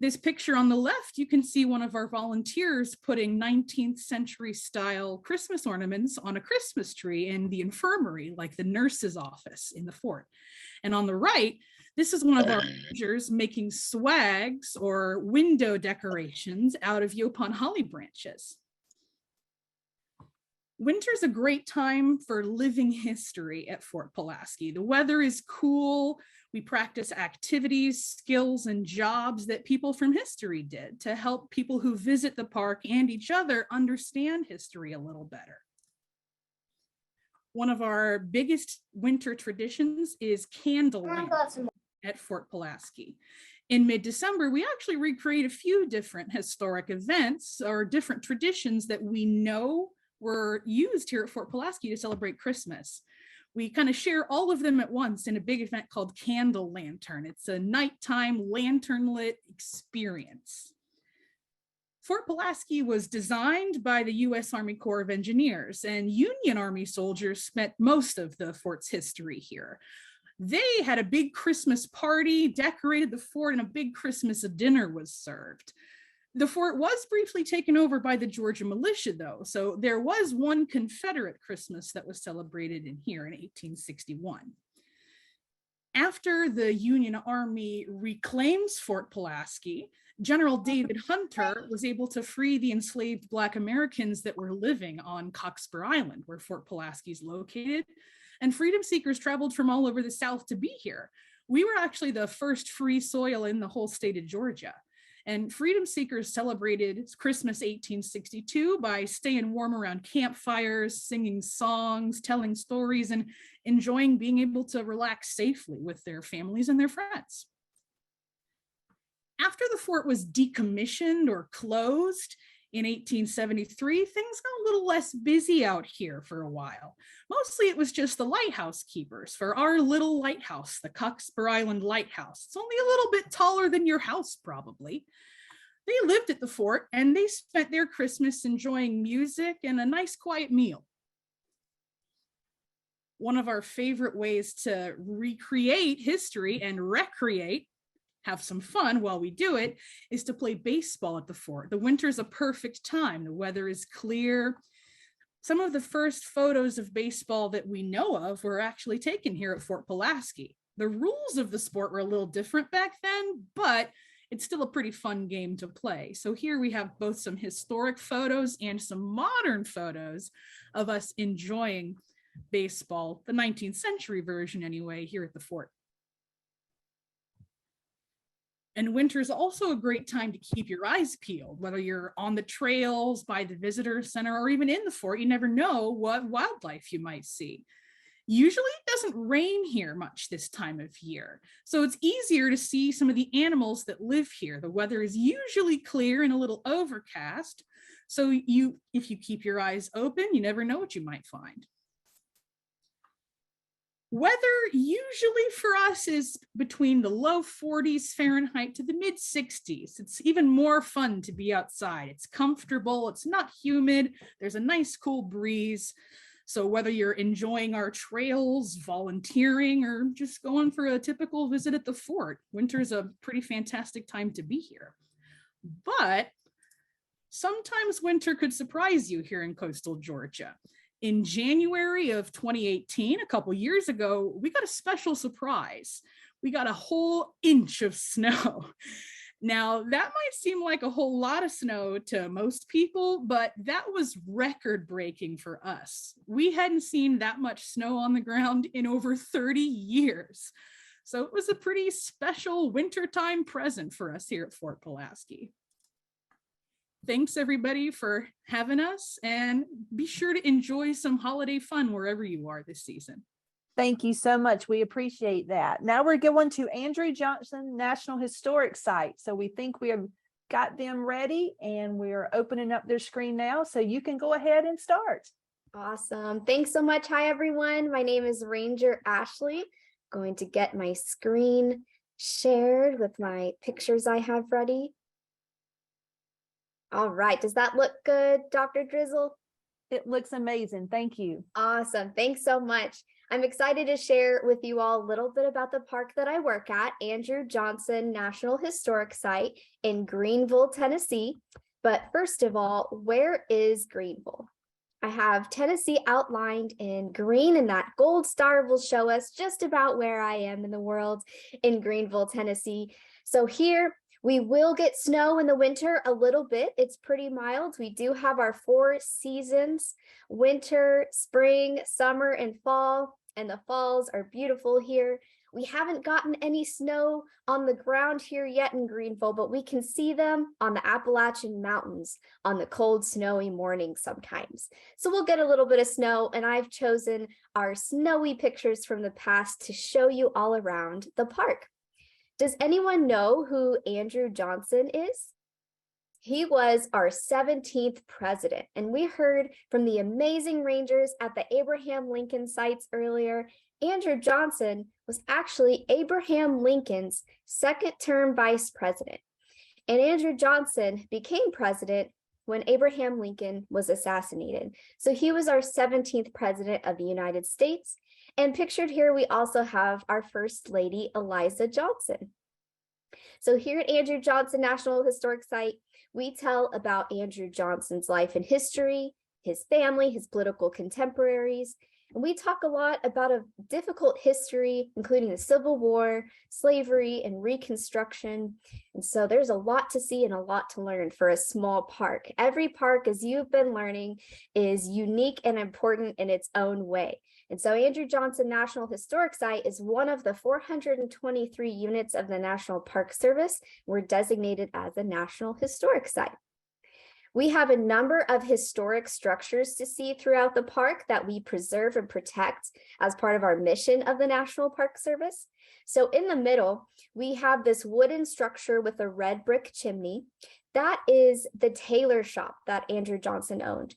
Speaker 20: This picture on the left, you can see one of our volunteers putting 19th century style Christmas ornaments on a Christmas tree in the infirmary, like the nurse's office in the fort. And on the right, this is one of our rangers making swags or window decorations out of Yaupon holly branches. Winter's a great time for living history at Fort Pulaski. The weather is cool. We practice activities, skills, and jobs that people from history did to help people who visit the park and each other understand history a little better. One of our biggest winter traditions is Candleland at Fort Pulaski. In mid-December, we actually recreate a few different historic events or different traditions that we know were used here at Fort Pulaski to celebrate Christmas. We kind of share all of them at once in a big event called Candle Lantern. It's a nighttime lantern lit experience. Fort Pulaski was designed by the U.S. Army Corps of Engineers, and Union Army soldiers spent most of the fort's history here. They had a big Christmas party, decorated the fort, and a big Christmas dinner was served. The fort was briefly taken over by the Georgia militia, though, so there was one Confederate Christmas that was celebrated in here in 1861. After the Union Army reclaims Fort Pulaski, General David Hunter was able to free the enslaved Black Americans that were living on Cockspur Island, where Fort Pulaski is located, and freedom seekers traveled from all over the South to be here. We were actually the first free soil in the whole state of Georgia. And freedom seekers celebrated Christmas 1862 by staying warm around campfires, singing songs, telling stories, and enjoying being able to relax safely with their families and their friends. After the fort was decommissioned or closed in 1873, things got a little less busy out here for a while. Mostly it was just the lighthouse keepers for our little lighthouse, the Cockspur Island Lighthouse. It's only a little bit taller than your house, probably. They lived at the fort and they spent their Christmas enjoying music and a nice quiet meal. One of our favorite ways to recreate history and recreate, have some fun while we do it, is to play baseball at the fort. The winter's a perfect time. The weather is clear. Some of the first photos of baseball that we know of were actually taken here at Fort Pulaski. The rules of the sport were a little different back then, but it's still a pretty fun game to play. So here we have both some historic photos and some modern photos of us enjoying baseball, the 19th century version anyway, here at the fort. And winter is also a great time to keep your eyes peeled, whether you're on the trails, by the visitor center, or even in the fort. You never know what wildlife you might see. Usually it doesn't rain here much this time of year, so it's easier to see some of the animals that live here. The weather is usually clear and a little overcast, so if you keep your eyes open, you never know what you might find. Weather usually for us is between the low 40s Fahrenheit to the mid 60s. It's even more fun to be outside. It's comfortable, it's not humid, there's a nice cool breeze. So whether you're enjoying our trails, volunteering, or just going for a typical visit at the fort, winter's a pretty fantastic time to be here. But sometimes winter could surprise you here in coastal Georgia. In January of 2018, a couple years ago, we got a special surprise. We got a whole inch of snow. Now, that might seem like a whole lot of snow to most people, but that was record-breaking for us. We hadn't seen that much snow on the ground in over 30 years. So it was a pretty special wintertime present for us here at Fort Pulaski. Thanks everybody for having us, and be sure to enjoy some holiday fun wherever you are this season.
Speaker 1: Thank you so much. We appreciate that. Now we're going to Andrew Johnson National Historic Site. So we think we have got them ready, and we're opening up their screen now. So you can go ahead and start.
Speaker 21: Awesome. Thanks so much. Hi, everyone. My name is Ranger Ashley. Going to get my screen shared with my pictures I have ready. All right. Does that look good, Dr. Drizzle?
Speaker 1: It looks amazing. Thank you.
Speaker 21: Awesome. Thanks so much. I'm excited to share with you all a little bit about the park that I work at, Andrew Johnson National Historic Site in Greenville, Tennessee. But first of all, where is Greenville? I have Tennessee outlined in green, and that gold star will show us just about where I am in the world in Greenville, Tennessee. So here, we will get snow in the winter a little bit. It's pretty mild. We do have our 4 seasons: winter, spring, summer, and fall. And the falls are beautiful here. We haven't gotten any snow on the ground here yet in Greenville, but we can see them on the Appalachian Mountains on the cold, snowy mornings sometimes. So we'll get a little bit of snow, and I've chosen our snowy pictures from the past to show you all around the park. Does anyone know who Andrew Johnson is? He was our 17th president, and we heard from the amazing rangers at the Abraham Lincoln sites earlier. Andrew Johnson was actually Abraham Lincoln's second-term vice president, and Andrew Johnson became president when Abraham Lincoln was assassinated. So he was our 17th president of the United States. And pictured here, we also have our First Lady, Eliza Johnson. So here at Andrew Johnson National Historic Site, we tell about Andrew Johnson's life and history, his family, his political contemporaries, and we talk a lot about a difficult history, including the Civil War, slavery, and Reconstruction. And so there's a lot to see and a lot to learn for a small park. Every park, as you've been learning, is unique and important in its own way. And so Andrew Johnson National Historic Site is one of the 423 units of the National Park Service. We're designated as a National Historic Site. We have a number of historic structures to see throughout the park that we preserve and protect as part of our mission of the National Park Service. So in the middle, we have this wooden structure with a red brick chimney. That is the tailor shop that Andrew Johnson owned.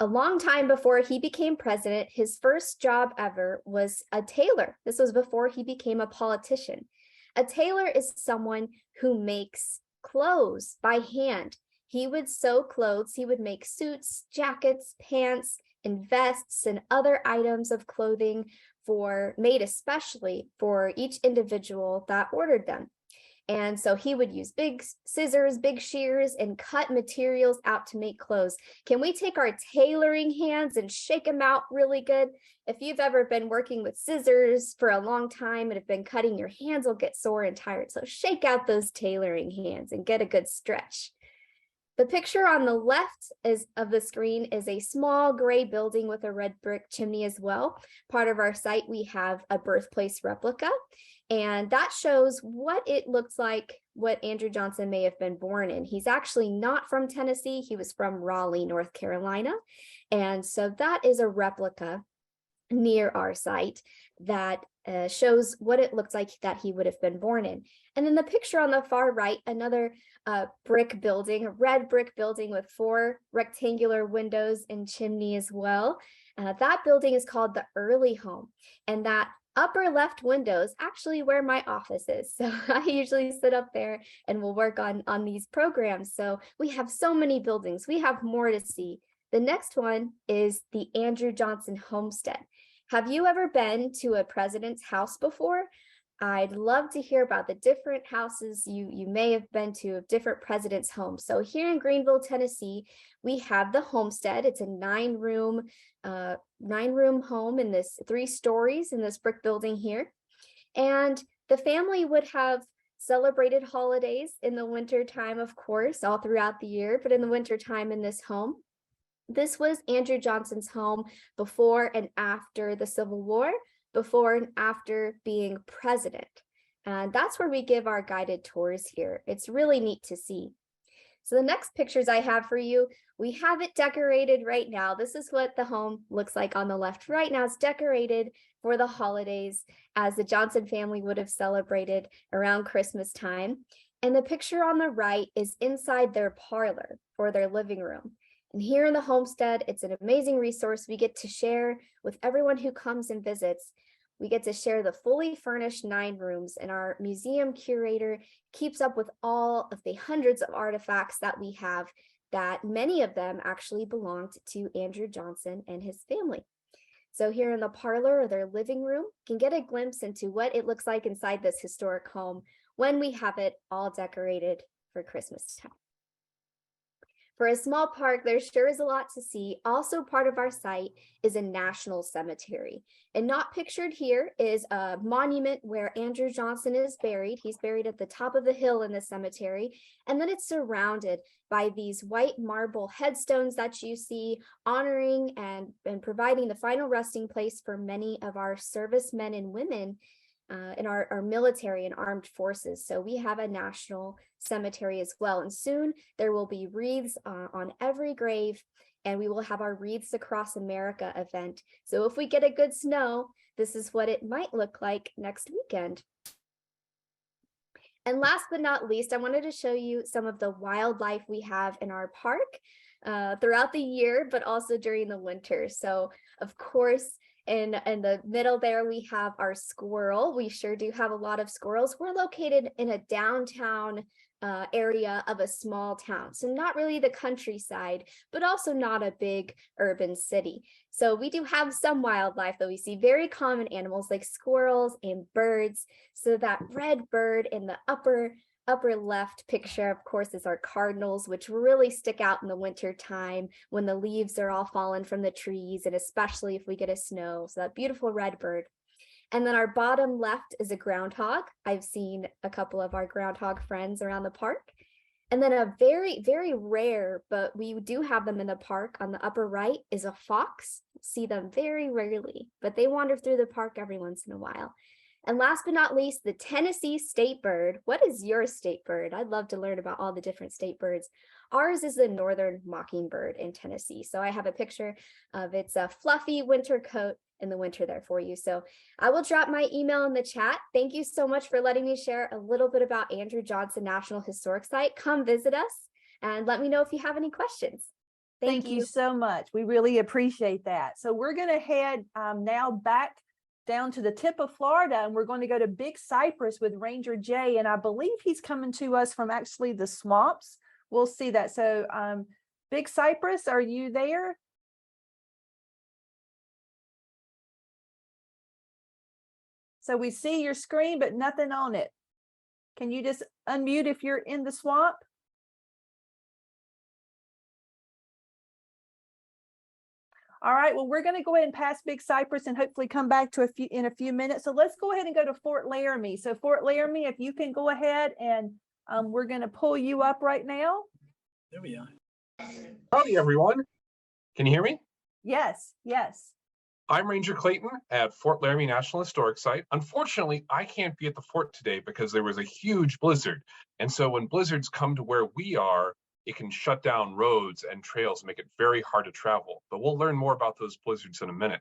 Speaker 21: A long time before he became president, his first job ever was a tailor. This was before he became a politician. A tailor is someone who makes clothes by hand. He would sew clothes. He would make suits, jackets, pants, and vests and other items of clothing made especially for each individual that ordered them. And so he would use big scissors, big shears, and cut materials out to make clothes. Can we take our tailoring hands and shake them out really good? If you've ever been working with scissors for a long time and have been cutting, your hands will get sore and tired. So shake out those tailoring hands and get a good stretch. The picture on the left of the screen is a small gray building with a red brick chimney as well. Part of our site, we have a birthplace replica, and that shows what it looks like, what Andrew Johnson may have been born in. He's actually not from Tennessee. He was from Raleigh, North Carolina. And so that is a replica near our site that shows what it looks like that he would have been born in. And then the picture on the far right, another brick building, a red brick building with 4 rectangular windows and chimney as well. That building is called the Early Home, and that upper left window is actually where my office is. So I usually sit up there and we'll work on these programs. So we have so many buildings. We have more to see. The next one is the Andrew Johnson Homestead. Have you ever been to a president's house before? I'd love to hear about the different houses you may have been to of different presidents' homes. So here in Greenville, Tennessee, we have the Homestead. It's a 9-room home in this 3 stories in this brick building here. And the family would have celebrated holidays in the winter time, of course, all throughout the year, but in the winter time in this home. This was Andrew Johnson's home before and after the Civil War, before and after being president. And that's where we give our guided tours here. It's really neat to see. So the next pictures I have for you, we have it decorated right now. This is what the home looks like on the left right now. It's decorated for the holidays as the Johnson family would have celebrated around Christmas time. And the picture on the right is inside their parlor or their living room. And here in the Homestead, it's an amazing resource we get to share with everyone who comes and visits. We get to share the fully furnished 9 rooms, and our museum curator keeps up with all of the hundreds of artifacts that we have, that many of them actually belonged to Andrew Johnson and his family. So here in the parlor or their living room, you can get a glimpse into what it looks like inside this historic home when we have it all decorated for Christmas time. For a small park, there sure is a lot to see. Also part of our site is a national cemetery. And not pictured here is a monument where Andrew Johnson is buried. He's buried at the top of the hill in the cemetery. And then it's surrounded by these white marble headstones that you see, honoring and providing the final resting place for many of our servicemen and women in our military and armed forces. So we have a national cemetery as well. And soon there will be wreaths on every grave, and we will have our Wreaths Across America event. So if we get a good snow, this is what it might look like next weekend. And last but not least, I wanted to show you some of the wildlife we have in our park throughout the year, but also during the winter. So of course, in the middle there, we have our squirrel. We sure do have a lot of squirrels. We're located in a downtown area of a small town. So not really the countryside, but also not a big urban city. So we do have some wildlife that we see, very common animals like squirrels and birds. So that red bird in the upper left picture, of course, is our cardinals, which really stick out in the winter time when the leaves are all fallen from the trees, and especially if we get a snow. So that beautiful red bird. And then our bottom left is a groundhog. I've seen a couple of our groundhog friends around the park. And then a very, very rare, but we do have them in the park on the upper right, is a fox. See them very rarely, but they wander through the park every once in a while. And last but not least, the Tennessee state bird. What is your state bird? I'd love to learn about all the different state birds. Ours is the northern mockingbird in Tennessee. So I have a picture of its fluffy winter coat in the winter there for you. So I will drop my email in the chat. Thank you so much for letting me share a little bit about Andrew Johnson National Historic Site. Come visit us and let me know if you have any questions.
Speaker 1: Thank you so much. We really appreciate that. So we're going to head now back down to the tip of Florida, and we're going to go to Big Cypress with Ranger Jay, and I believe he's coming to us from actually the swamps. We'll see that. So Big Cypress, are you there? So we see your screen, but nothing on it. Can you just unmute if you're in the swamp? All right, well, we're going to go ahead and pass Big Cypress and hopefully come back to in a few minutes. So let's go ahead and go to Fort Laramie. So Fort Laramie, if you can go ahead, and we're going to pull you up right now.
Speaker 2: There we are. Howdy, everyone. Can you hear me?
Speaker 1: Yes, yes.
Speaker 2: I'm Ranger Clayton at Fort Laramie National Historic Site. Unfortunately, I can't be at the fort today because there was a huge blizzard. And so when blizzards come to where we are, it can shut down roads and trails, make it very hard to travel. But we'll learn more about those blizzards in a minute.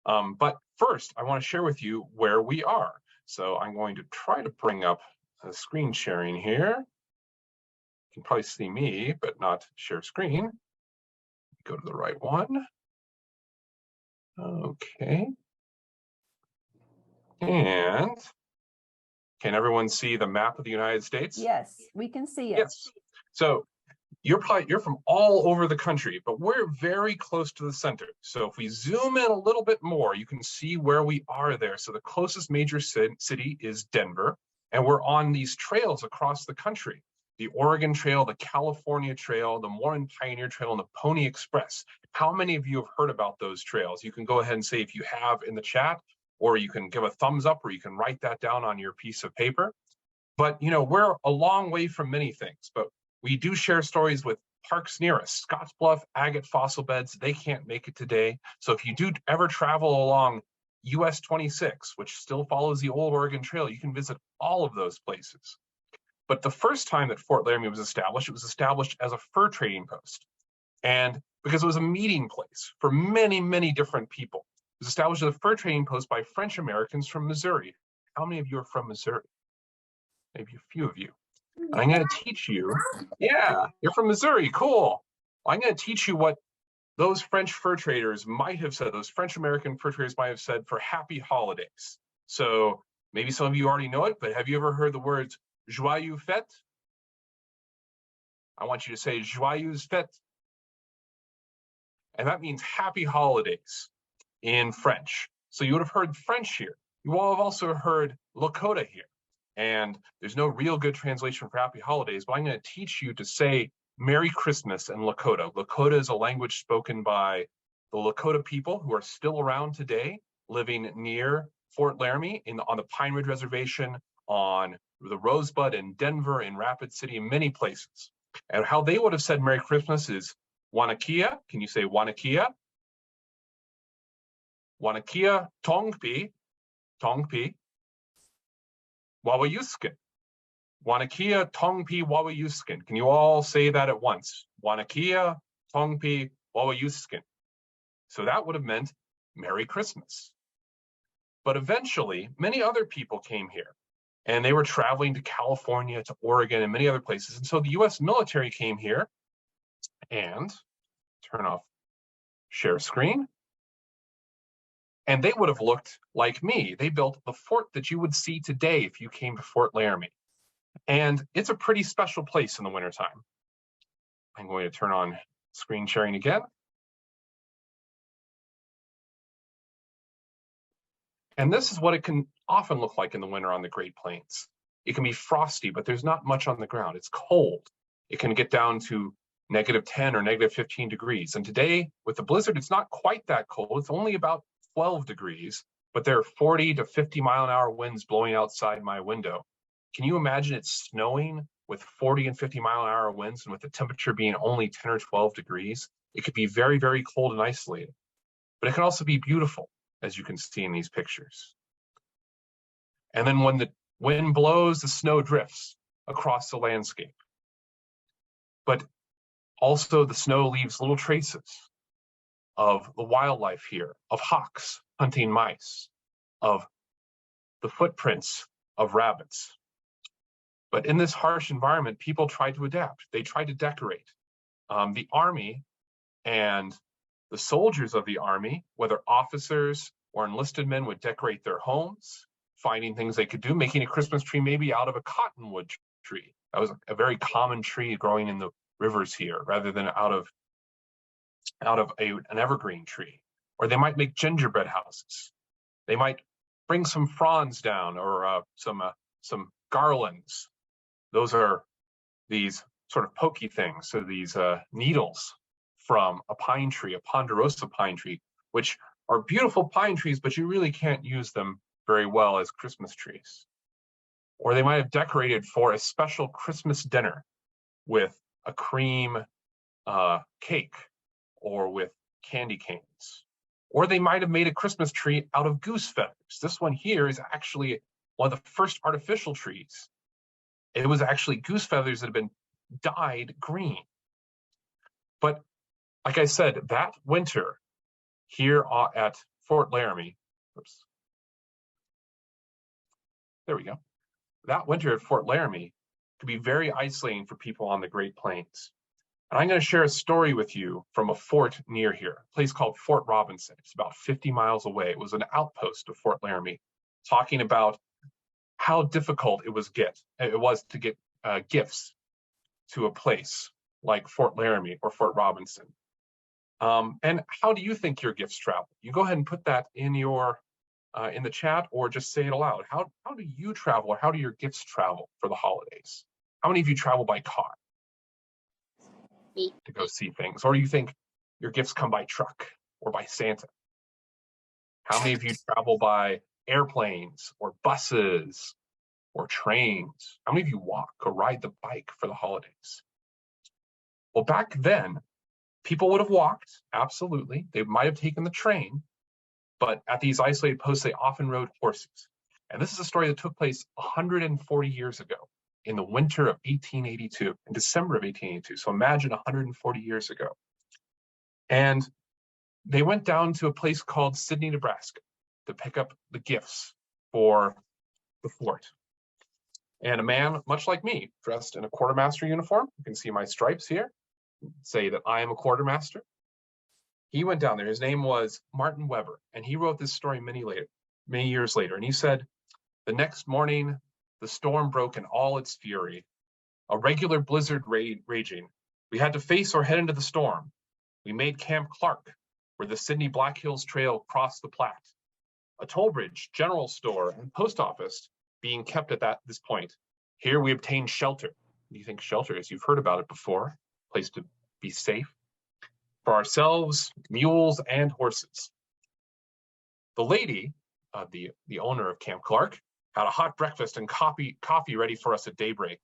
Speaker 2: But first, I want to share with you where we are. So I'm going to try to bring up a screen sharing here. You can probably see me, but not share screen. Go to the right one. Okay. And can everyone see the map of the United States?
Speaker 1: Yes, we can see it.
Speaker 2: Yes. So you're from all over the country, but we're very close to the center. So if we zoom in a little bit more, you can see where we are there. So the closest major city is Denver, and we're on these trails across the country. The Oregon Trail, the California Trail, the Morin Pioneer Trail, and the Pony Express. How many of you have heard about those trails? You can go ahead and say if you have in the chat, or you can give a thumbs up, or you can write that down on your piece of paper. But you know, we're a long way from many things, but we do share stories with parks near us. Scottsbluff, Agate Fossil Beds, they can't make it today. So if you do ever travel along US 26, which still follows the old Oregon Trail, you can visit all of those places. But the first time that Fort Laramie was established, it was established as a fur trading post. And because it was a meeting place for many, many different people. It was established as a fur trading post by French Americans from Missouri. How many of you are from Missouri? Maybe a few of you. And I'm going to teach you. Yeah, you're from Missouri. Cool. I'm going to teach you what those French fur traders might have said, those French American fur traders might have said for happy holidays. So maybe some of you already know it, but have you ever heard the words Joyeux fête? I want you to say Joyeuse fête. And that means happy holidays in French. So you would have heard French here. You all have also heard Lakota here. And there's no real good translation for happy holidays, but I'm going to teach you to say Merry Christmas in Lakota. Lakota is a language spoken by the Lakota people who are still around today, living near Fort Laramie on the Pine Ridge Reservation, on the Rosebud in Denver, in Rapid City, in many places. And how they would have said Merry Christmas is Wanakia. Can you say Wanakia? Wanakia Tongpi. Tongpi. Wawayuskin. Wanakia Tongpi Wawayuskin. Can you all say that at once? Wanakia Tongpi Wawayuskin. So that would have meant Merry Christmas. But eventually, many other people came here, and they were traveling to California, to Oregon, and many other places. And so the US military came here and turn off share screen. And they would have looked like me. They built the fort that you would see today if you came to Fort Laramie. And it's a pretty special place in the wintertime. I'm going to turn on screen sharing again. And this is what it can often look like in the winter on the Great Plains. It can be frosty, but there's not much on the ground. It's cold. It can get down to -10 or -15 degrees. And today, with the blizzard, it's not quite that cold. It's only about 12 degrees, but there are 40 to 50 mile-an-hour winds blowing outside my window. Can you imagine it snowing with 40 and 50 mile-an-hour winds and with the temperature being only 10 or 12 degrees? It could be very, very cold and isolated, but it can also be beautiful, as you can see in these pictures. And then when the wind blows, the snow drifts across the landscape. But also the snow leaves little traces of the wildlife here, of hawks hunting mice, of the footprints of rabbits. But in this harsh environment, people tried to adapt. They tried to decorate. The army and the soldiers of the army, whether officers or enlisted men, would decorate their homes, finding things they could do, making a Christmas tree maybe out of a cottonwood tree. That was a very common tree growing in the rivers here, rather than out of an evergreen tree. Or they might make gingerbread houses. They might bring some fronds down, or some garlands. Those are these sort of pokey things, so these needles from a pine tree, a ponderosa pine tree, which are beautiful pine trees, but you really can't use them very well as Christmas trees. Or they might have decorated for a special Christmas dinner with a cream cake, or with candy canes. Or they might have made a Christmas tree out of goose feathers. This one here is actually one of the first artificial trees. It was actually goose feathers that had been dyed green. But like I said, that winter here at Fort Laramie, oops. There we go. That winter at Fort Laramie could be very isolating for people on the Great Plains. And I'm going to share a story with you from a fort near here, a place called Fort Robinson. It's about 50 miles away. It was an outpost of Fort Laramie, talking about how difficult it was to get gifts to a place like Fort Laramie or Fort Robinson. And how do you think your gifts travel? You go ahead and put that in your in the chat, or just say it aloud. How do you travel, or how do your gifts travel for the holidays? How many of you travel by car to go see things? Or you think your gifts come by truck or by Santa? How many of you travel by airplanes or buses or trains? How many of you walk or ride the bike for the holidays? Well, back then, people would have walked, absolutely. They might have taken the train, but at these isolated posts, they often rode horses. And this is a story that took place 140 years ago in the winter of 1882, in December of 1882. So imagine 140 years ago. And they went down to a place called Sidney, Nebraska to pick up the gifts for the fort. And a man, much like me, dressed in a quartermaster uniform, you can see my stripes here, say that I am a quartermaster. He went down there. His name was Martin Weber, and he wrote this story many years later. And he said, the next morning, the storm broke in all its fury. A regular blizzard raging. We had to face or head into the storm. We made Camp Clark, where the Sidney Black Hills Trail crossed the Platte. A toll bridge, general store, and post office being kept at this point. Here we obtained shelter. What do you think shelter is? You've heard about it before. Place to be safe. For ourselves, mules, and horses. The lady, the owner of Camp Clark, had a hot breakfast and coffee ready for us at daybreak.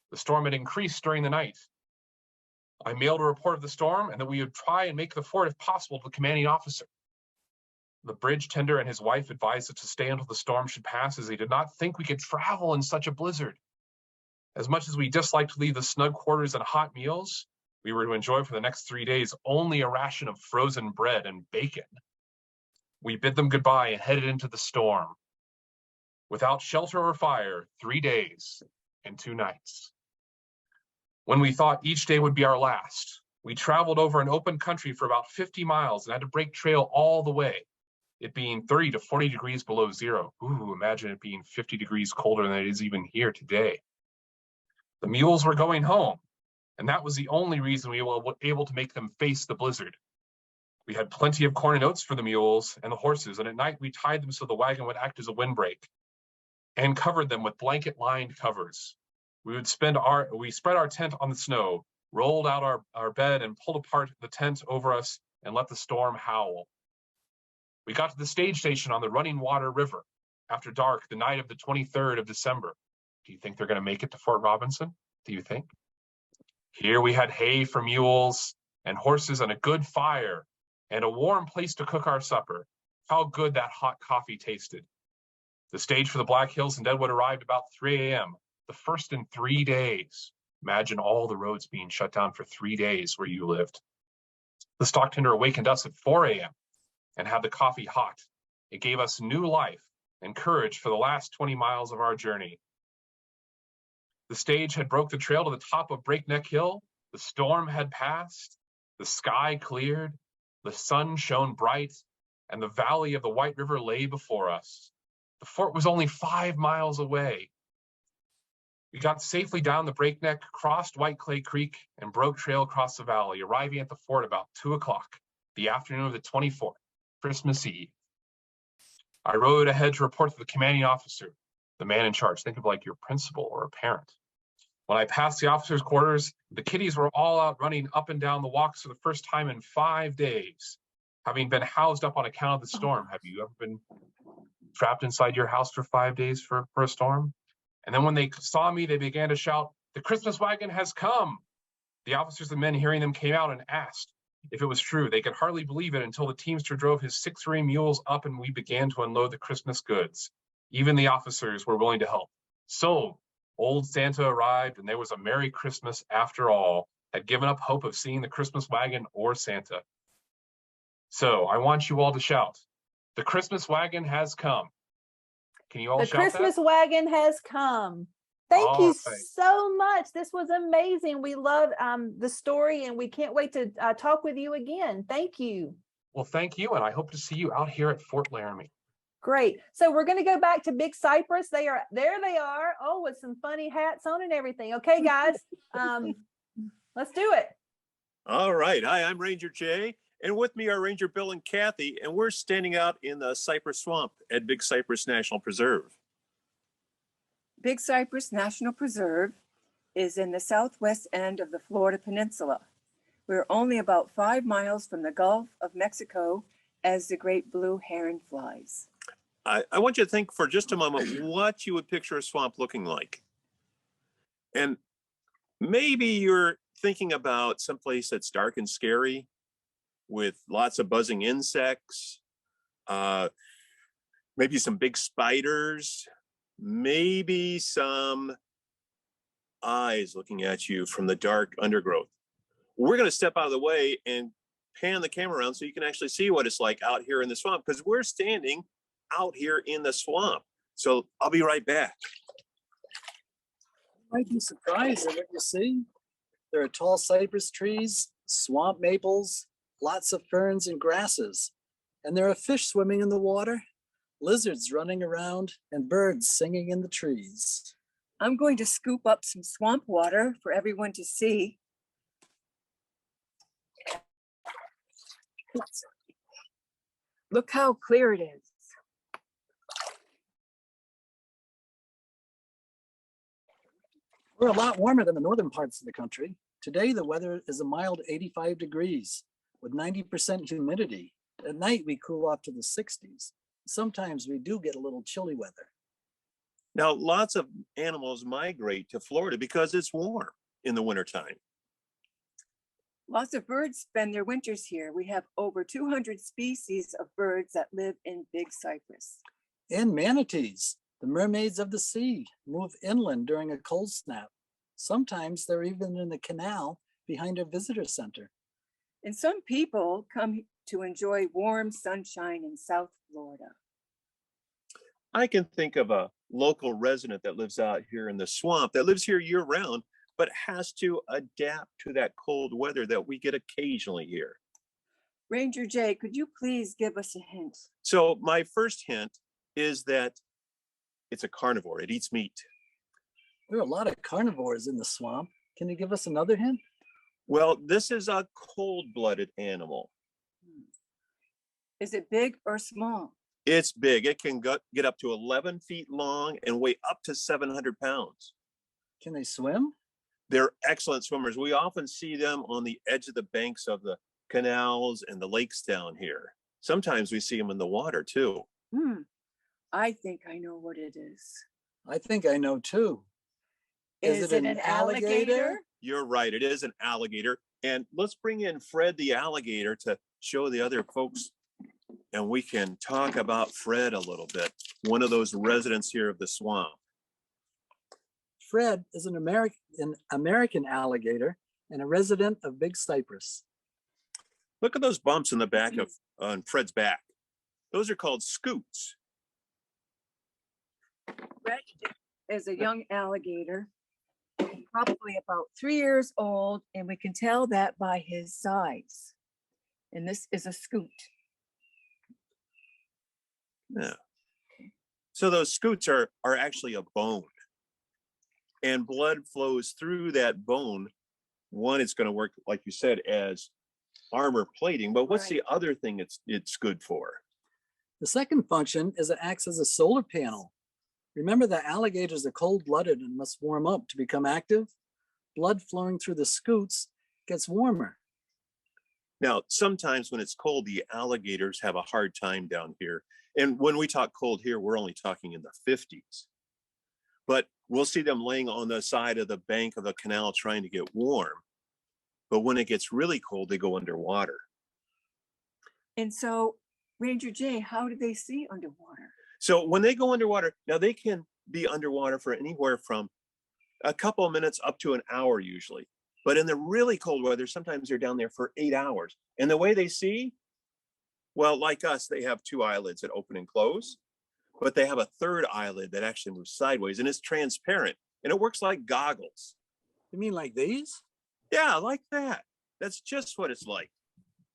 Speaker 2: The storm had increased during the night. I mailed a report of the storm and that we would try and make the fort, if possible, to the commanding officer. The bridge tender and his wife advised us to stay until the storm should pass, as they did not think we could travel in such a blizzard. As much as we disliked to leave the snug quarters and hot meals, we were to enjoy for the next 3 days only a ration of frozen bread and bacon. We bid them goodbye and headed into the storm. Without shelter or fire, 3 days and 2 nights. When we thought each day would be our last, we traveled over an open country for about 50 miles and had to break trail all the way, it being 30 to 40 degrees below zero. Ooh, imagine it being 50 degrees colder than it is even here today. The mules were going home, and that was the only reason we were able to make them face the blizzard. We had plenty of corn and oats for the mules and the horses, and at night we tied them so the wagon would act as a windbreak and covered them with blanket-lined covers. We spread our tent on the snow, rolled out our bed and pulled apart the tent over us and let the storm howl. We got to the stage station on the Running Water River after dark the night of the 23rd of December. Do you think they're going to make it to Fort Robinson? Do you think? Here we had hay for mules and horses and a good fire and a warm place to cook our supper. How good that hot coffee tasted. The stage for the Black Hills and Deadwood arrived about 3 a.m., the first in 3 days. Imagine all the roads being shut down for 3 days where you lived. The stock tender awakened us at 4 a.m. and had the coffee hot. It gave us new life and courage for the last 20 miles of our journey. The stage had broke the trail to the top of Breakneck Hill. The storm had passed. The sky cleared. The sun shone bright, and the valley of the White River lay before us. The fort was only 5 miles away. We got safely down the Breakneck, crossed White Clay Creek, and broke trail across the valley, arriving at the fort about 2 o'clock, the afternoon of the 24th, Christmas Eve. I rode ahead to report to the commanding officer, the man in charge. Think of like your principal or a parent. When I passed the officer's quarters, the kiddies were all out running up and down the walks for the first time in 5 days, having been housed up on account of the storm. Have you ever been trapped inside your house for 5 days for a storm? And then when they saw me, they began to shout, "The Christmas wagon has come!" The officers and men hearing them came out and asked if it was true. They could hardly believe it until the teamster drove his 6 mules up and we began to unload the Christmas goods. Even the officers were willing to help. So, old Santa arrived and there was a Merry Christmas after all, had given up hope of seeing the Christmas wagon or Santa. So I want you all to shout, The Christmas wagon has come. Can you all
Speaker 1: The
Speaker 2: shout
Speaker 1: Christmas
Speaker 2: that?
Speaker 1: wagon has come. Thank you
Speaker 2: All right.
Speaker 1: so much. This was amazing. We love the story and we can't wait to talk with you again. Thank you.
Speaker 2: Well, thank you, and I hope to see you out here at Fort Laramie.
Speaker 1: Great. So we're going to go back to Big Cypress. There they are. Oh, with some funny hats on and everything. Okay, guys, let's do it.
Speaker 3: All right. Hi, I'm Ranger Jay, and with me are Ranger Bill and Kathy, and we're standing out in the Cypress Swamp at Big Cypress National Preserve.
Speaker 22: Big Cypress National Preserve is in the southwest end of the Florida Peninsula. We're only about 5 miles from the Gulf of Mexico as the great blue heron flies.
Speaker 3: I want you to think for just a moment what you would picture a swamp looking like. And maybe you're thinking about someplace that's dark and scary with lots of buzzing insects, maybe some big spiders, maybe some eyes looking at you from the dark undergrowth. We're going to step out of the way and pan the camera around so you can actually see what it's like out here in the swamp, because we're standing out here in the swamp. So I'll be right back.
Speaker 23: You might be surprised at what you see. There are tall cypress trees, swamp maples, lots of ferns and grasses. And there are fish swimming in the water, lizards running around, and birds singing in the trees.
Speaker 22: I'm going to scoop up some swamp water for everyone to see. Look how clear it is.
Speaker 23: We're a lot warmer than the northern parts of the country. Today, the weather is a mild 85 degrees with 90% humidity. At night, we cool off to the 60s. Sometimes we do get a little chilly weather.
Speaker 3: Now, lots of animals migrate to Florida because it's warm in the wintertime.
Speaker 22: Lots of birds spend their winters here. We have over 200 species of birds that live in Big Cypress.
Speaker 23: And manatees, the mermaids of the sea, move inland during a cold snap. Sometimes they're even in the canal behind our visitor center.
Speaker 22: And some people come to enjoy warm sunshine in South Florida.
Speaker 3: I can think of a local resident that lives out here in the swamp that lives here year round, but has to adapt to that cold weather that we get occasionally here.
Speaker 22: Ranger Jay, could you please give us a hint?
Speaker 3: So my first hint is that it's a carnivore. It eats meat.
Speaker 23: There are a lot of carnivores in the swamp. Can you give us another hint?
Speaker 3: Well, this is a cold-blooded animal.
Speaker 22: Is it big or small?
Speaker 3: It's big. It can get up to 11 feet long and weigh up to 700 pounds.
Speaker 23: Can they swim?
Speaker 3: They're excellent swimmers. We often see them on the edge of the banks of the canals and the lakes down here. Sometimes we see them in the water too.
Speaker 22: I think I know what it is.
Speaker 23: I think I know too.
Speaker 22: Is it an alligator?
Speaker 3: You're right. It is an alligator. And let's bring in Fred the alligator to show the other folks. And we can talk about Fred a little bit, one of those residents here of the swamp.
Speaker 23: Fred is an American alligator and a resident of Big Cypress.
Speaker 3: Look at those bumps in the back of on Fred's back. Those are called scoots.
Speaker 22: Fred is a young alligator, probably about 3 years old, and we can tell that by his size. And this is a scoot.
Speaker 3: Yeah. So those scoots are actually a bone. And blood flows through that bone. One, it's going to work, like you said, as armor plating. But what's the other thing it's good for?
Speaker 23: The second function is it acts as a solar panel. Remember that alligators are cold-blooded and must warm up to become active. Blood flowing through the scoots gets warmer.
Speaker 3: Now, sometimes when it's cold, the alligators have a hard time down here. And when we talk cold here, we're only talking in the 50s. But we'll see them laying on the side of the bank of the canal trying to get warm. But when it gets really cold, they go underwater.
Speaker 22: And so, Ranger Jay, how do they see underwater?
Speaker 3: So when they go underwater, now they can be underwater for anywhere from a couple of minutes up to an hour usually. But in the really cold weather, sometimes they're down there for 8 hours. And the way they see, Well, like us, they have two eyelids that open and close, but they have a third eyelid that actually moves sideways and is transparent, and it works like goggles.
Speaker 23: You mean like these?
Speaker 3: Yeah, like that. That's just what it's like.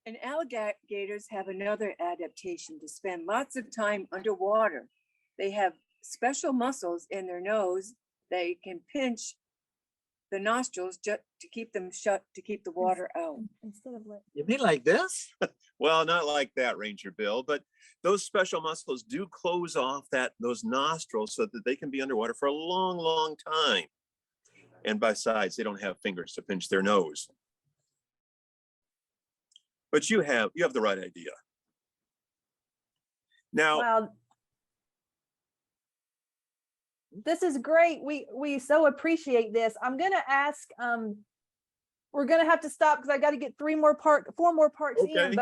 Speaker 22: And alligators have another adaptation to spend lots of time underwater. They have special muscles in their nose. They can pinch the nostrils just to keep them shut, to keep the water out.
Speaker 1: Instead of lip.
Speaker 23: You mean like this?
Speaker 3: Well, not like that, Ranger Bill, but those special muscles do close off those nostrils so that they can be underwater for a long, long time. And besides, they don't have fingers to pinch their nose. But you have the right idea. Now,
Speaker 1: Well, this is great. We so appreciate this. I'm gonna ask, we're gonna have to stop because I got to get four more parts in,
Speaker 3: Okay.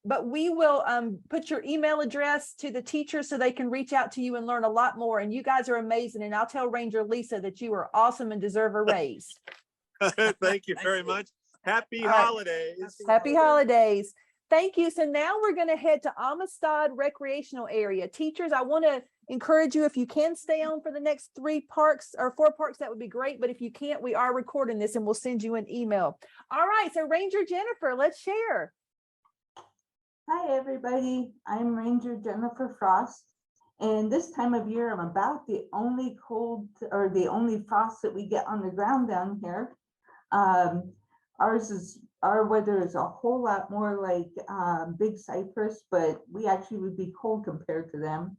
Speaker 1: but we will put your email address to the teachers so they can reach out to you and learn a lot more. And you guys are amazing. And I'll tell Ranger Lisa that you are awesome and deserve a raise.
Speaker 3: thank you very much. Happy
Speaker 1: All right.
Speaker 3: holidays.
Speaker 1: Happy holidays. Thank you. So now we're going to head to Amistad Recreational Area. Teachers, I want to encourage you, if you can stay on for the next 3 parks or 4 parks, that would be great. But if you can't, we are recording this and we'll send you an email. All right. So Ranger Jennifer, let's share.
Speaker 4: Hi, everybody. I'm Ranger Jennifer Frost. And this time of year, I'm about the only cold or the only frost that we get on the ground down here. Our weather is a whole lot more like Big Cypress, but we actually would be cold compared to them.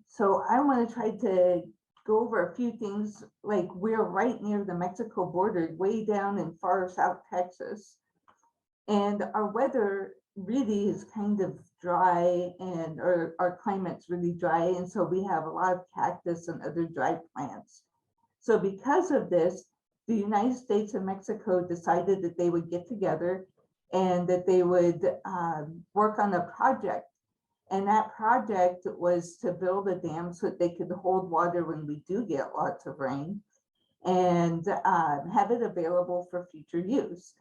Speaker 4: So I want to try to go over a few things. Like, we're right near the Mexico border, way down in far South Texas. And our weather really is kind of dry, and our climate's really dry. And so we have a lot of cactus and other dry plants. So because of this, the United States and Mexico decided that they would get together and that they would work on a project. And that project was to build a dam so that they could hold water when we do get lots of rain, and have it available for future use.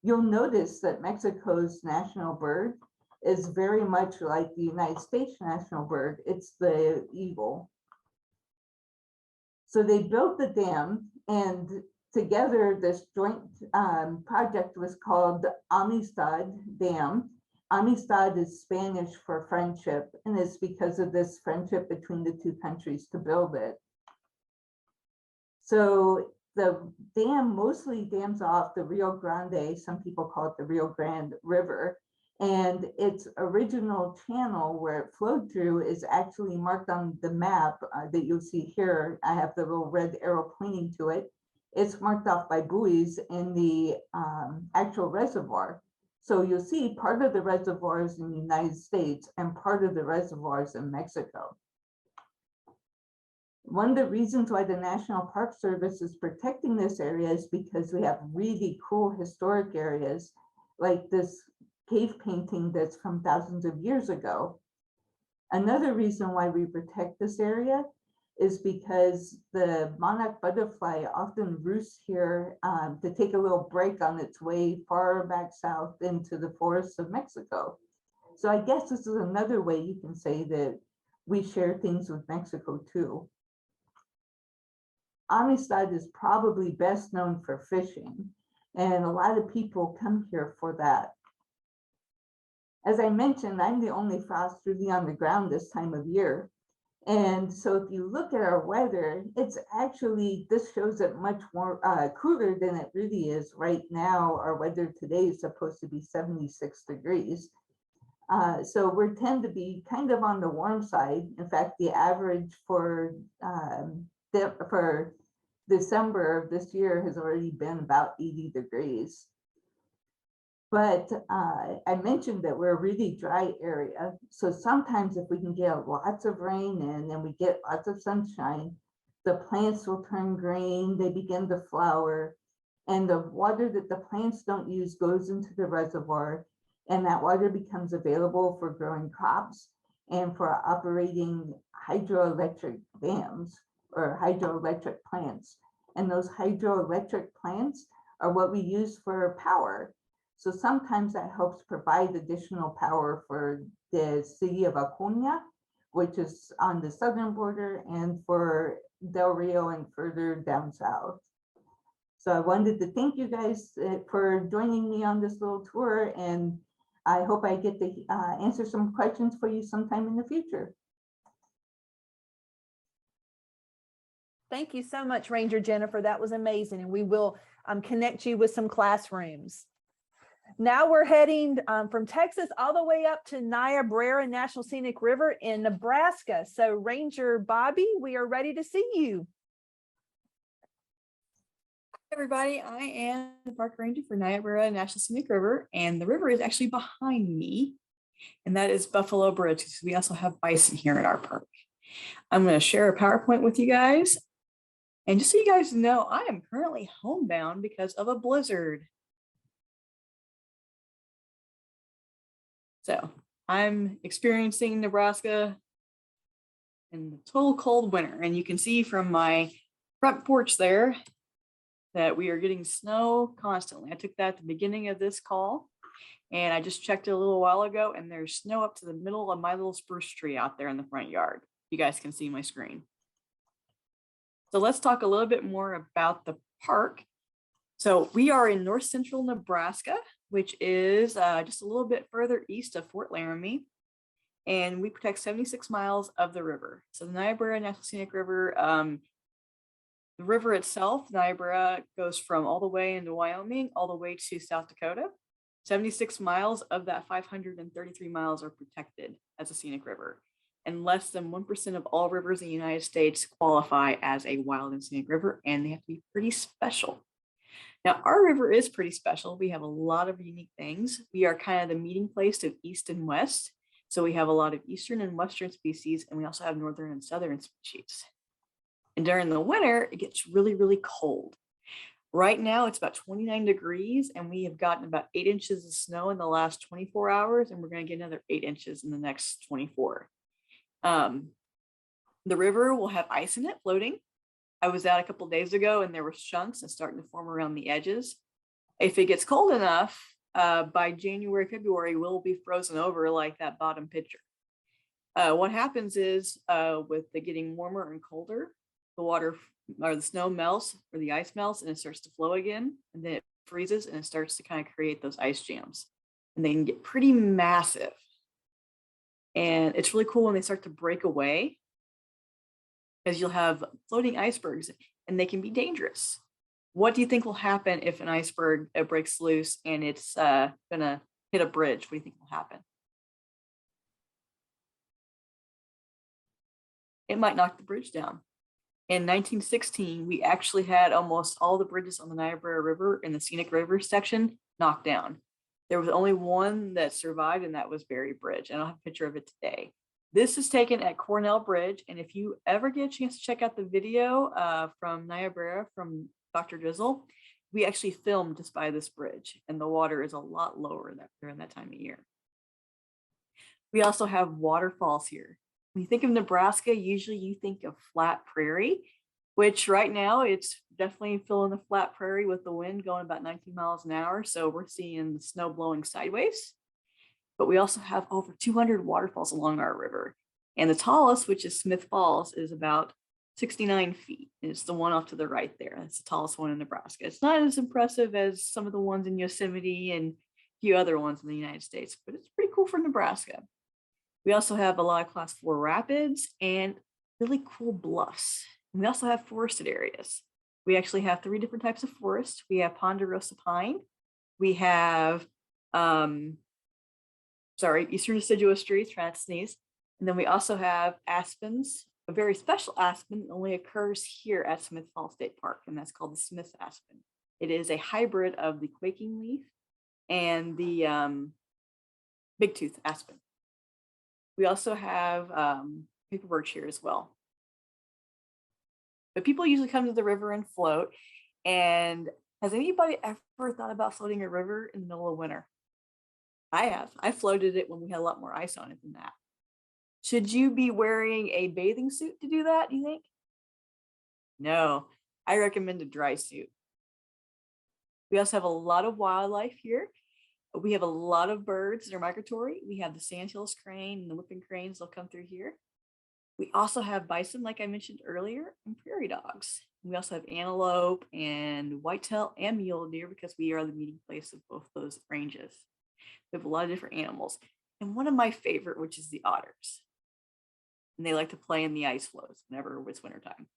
Speaker 4: You'll notice that Mexico's national bird is very much like the United States national bird. It's the eagle. So they built the dam, and together this joint project was called Amistad Dam. Amistad is Spanish for friendship, and it's because of this friendship between the two countries to build it. So the dam mostly dams off the Rio Grande, some people call it the Rio Grande River, and its original channel where it flowed through is actually marked on the map that you'll see here. I have the little red arrow pointing to it. It's marked off by buoys in the actual reservoir. So you'll see part of the reservoirs in the United States and part of the reservoirs in Mexico. One of the reasons why the National Park Service is protecting this area is because we have really cool historic areas, like this cave painting that's from thousands of years ago. Another reason why we protect this area is because the monarch butterfly often roosts here to take a little break on its way far back south into the forests of Mexico. So I guess this is another way you can say that we share things with Mexico too. Amistad is probably best known for fishing, and a lot of people come here for that. As I mentioned, I'm the only frost really on the ground this time of year. And so if you look at our weather, it's actually, this shows it much more cooler than it really is right now. Our weather today is supposed to be 76 degrees. So we tend to be kind of on the warm side. In fact, the average for December of this year has already been about 80 degrees. But I mentioned that we're a really dry area. So sometimes if we can get lots of rain in and we get lots of sunshine, the plants will turn green, they begin to flower, and the water that the plants don't use goes into the reservoir, and that water becomes available for growing crops and for operating hydroelectric dams or hydroelectric plants. And those hydroelectric plants are what we use for power. So sometimes that helps provide additional power for the city of Acuña, which is on the southern border, and for Del Rio and further down south. So I wanted to thank you guys for joining me on this little tour, and I hope I get to answer some questions for you sometime in the future.
Speaker 1: Thank you so much, Ranger Jennifer. That was amazing. And we will connect you with some classrooms. Now we're heading from Texas all the way up to Niobrara National Scenic River in Nebraska. So Ranger Bobby, we are ready to see you.
Speaker 6: Everybody, I am the park ranger for Niobrara National Scenic River, and the river is actually behind me, and that is Buffalo Bridge. We also have bison here at our park. I'm going to share a PowerPoint with you guys, and just so you guys know, I am currently homebound because of a blizzard. So I'm experiencing Nebraska in the total cold winter, and you can see from my front porch there that we are getting snow constantly. I took that at the beginning of this call, and I just checked it a little while ago, and there's snow up to the middle of my little spruce tree out there in the front yard. You guys can see my screen. So let's talk a little bit more about the park. So we are in north central Nebraska, which is just a little bit further east of Fort Laramie, and we protect 76 miles of the river. So the Niobrara National Scenic River, the river itself, Niobrara, goes from all the way into Wyoming, all the way to South Dakota. 76 miles of that 533 miles are protected as a scenic river. And less than 1% of all rivers in the United States qualify as a wild and scenic river, and they have to be pretty special. Now, our river is pretty special. We have a lot of unique things. We are kind of the meeting place of east and west. So we have a lot of eastern and western species, and we also have northern and southern species. And during the winter, it gets really, really cold. Right now, it's about 29 degrees, and we have gotten about 8 inches of snow in the last 24 hours, and we're going to get another 8 inches in the next 24. The river will have ice in it floating. I was out a couple days ago, and there were chunks and starting to form around the edges. If it gets cold enough, by January, February, we'll be frozen over like that bottom picture. What happens is with the getting warmer and colder, the water or the snow melts or the ice melts and it starts to flow again, and then it freezes and it starts to kind of create those ice jams, and they can get pretty massive. And it's really cool when they start to break away, because you'll have floating icebergs and they can be dangerous. What do you think will happen if an iceberg breaks loose and it's gonna hit a bridge? What do you think will happen? It might knock the bridge down. In 1916, we actually had almost all the bridges on the Niobrara River in the Scenic River section knocked down. There was only one that survived, and that was Berry Bridge. And I'll have a picture of it today. This is taken at Cornell Bridge. And if you ever get a chance to check out the video from Niobrara from Dr. Drizzle, we actually filmed just by this bridge, and the water is a lot lower during that time of year. We also have waterfalls here. When you think of Nebraska, usually you think of flat prairie, which right now it's definitely filling the flat prairie with the wind going about 19 miles an hour. So we're seeing the snow blowing sideways. But we also have over 200 waterfalls along our river. And the tallest, which is Smith Falls, is about 69 feet. And it's the one off to the right there. That's the tallest one in Nebraska. It's not as impressive as some of the ones in Yosemite and a few other ones in the United States, but it's pretty cool for Nebraska. We also have a lot of class 4 rapids and really cool bluffs. And we also have forested areas. We actually have 3 different types of forest. We have ponderosa pine. We have, eastern deciduous trees, trying to sneeze. And then we also have aspens. A very special aspen only occurs here at Smith Falls State Park, and that's called the Smith aspen. It is a hybrid of the quaking leaf and the bigtooth aspen. We also have paper birch here as well. But people usually come to the river and float. And has anybody ever thought about floating a river in the middle of winter? I have. I floated it when we had a lot more ice on it than that. Should you be wearing a bathing suit to do that, do you think? No, I recommend a dry suit. We also have a lot of wildlife here. We have a lot of birds that are migratory. We have the sandhills crane and the whooping cranes. They'll come through here. We also have bison, like I mentioned earlier, and prairie dogs. We also have antelope and whitetail and mule deer because we are the meeting place of both those ranges. We have a lot of different animals. And one of my favorite, which is the otters. And they like to play in the ice floes whenever it's wintertime.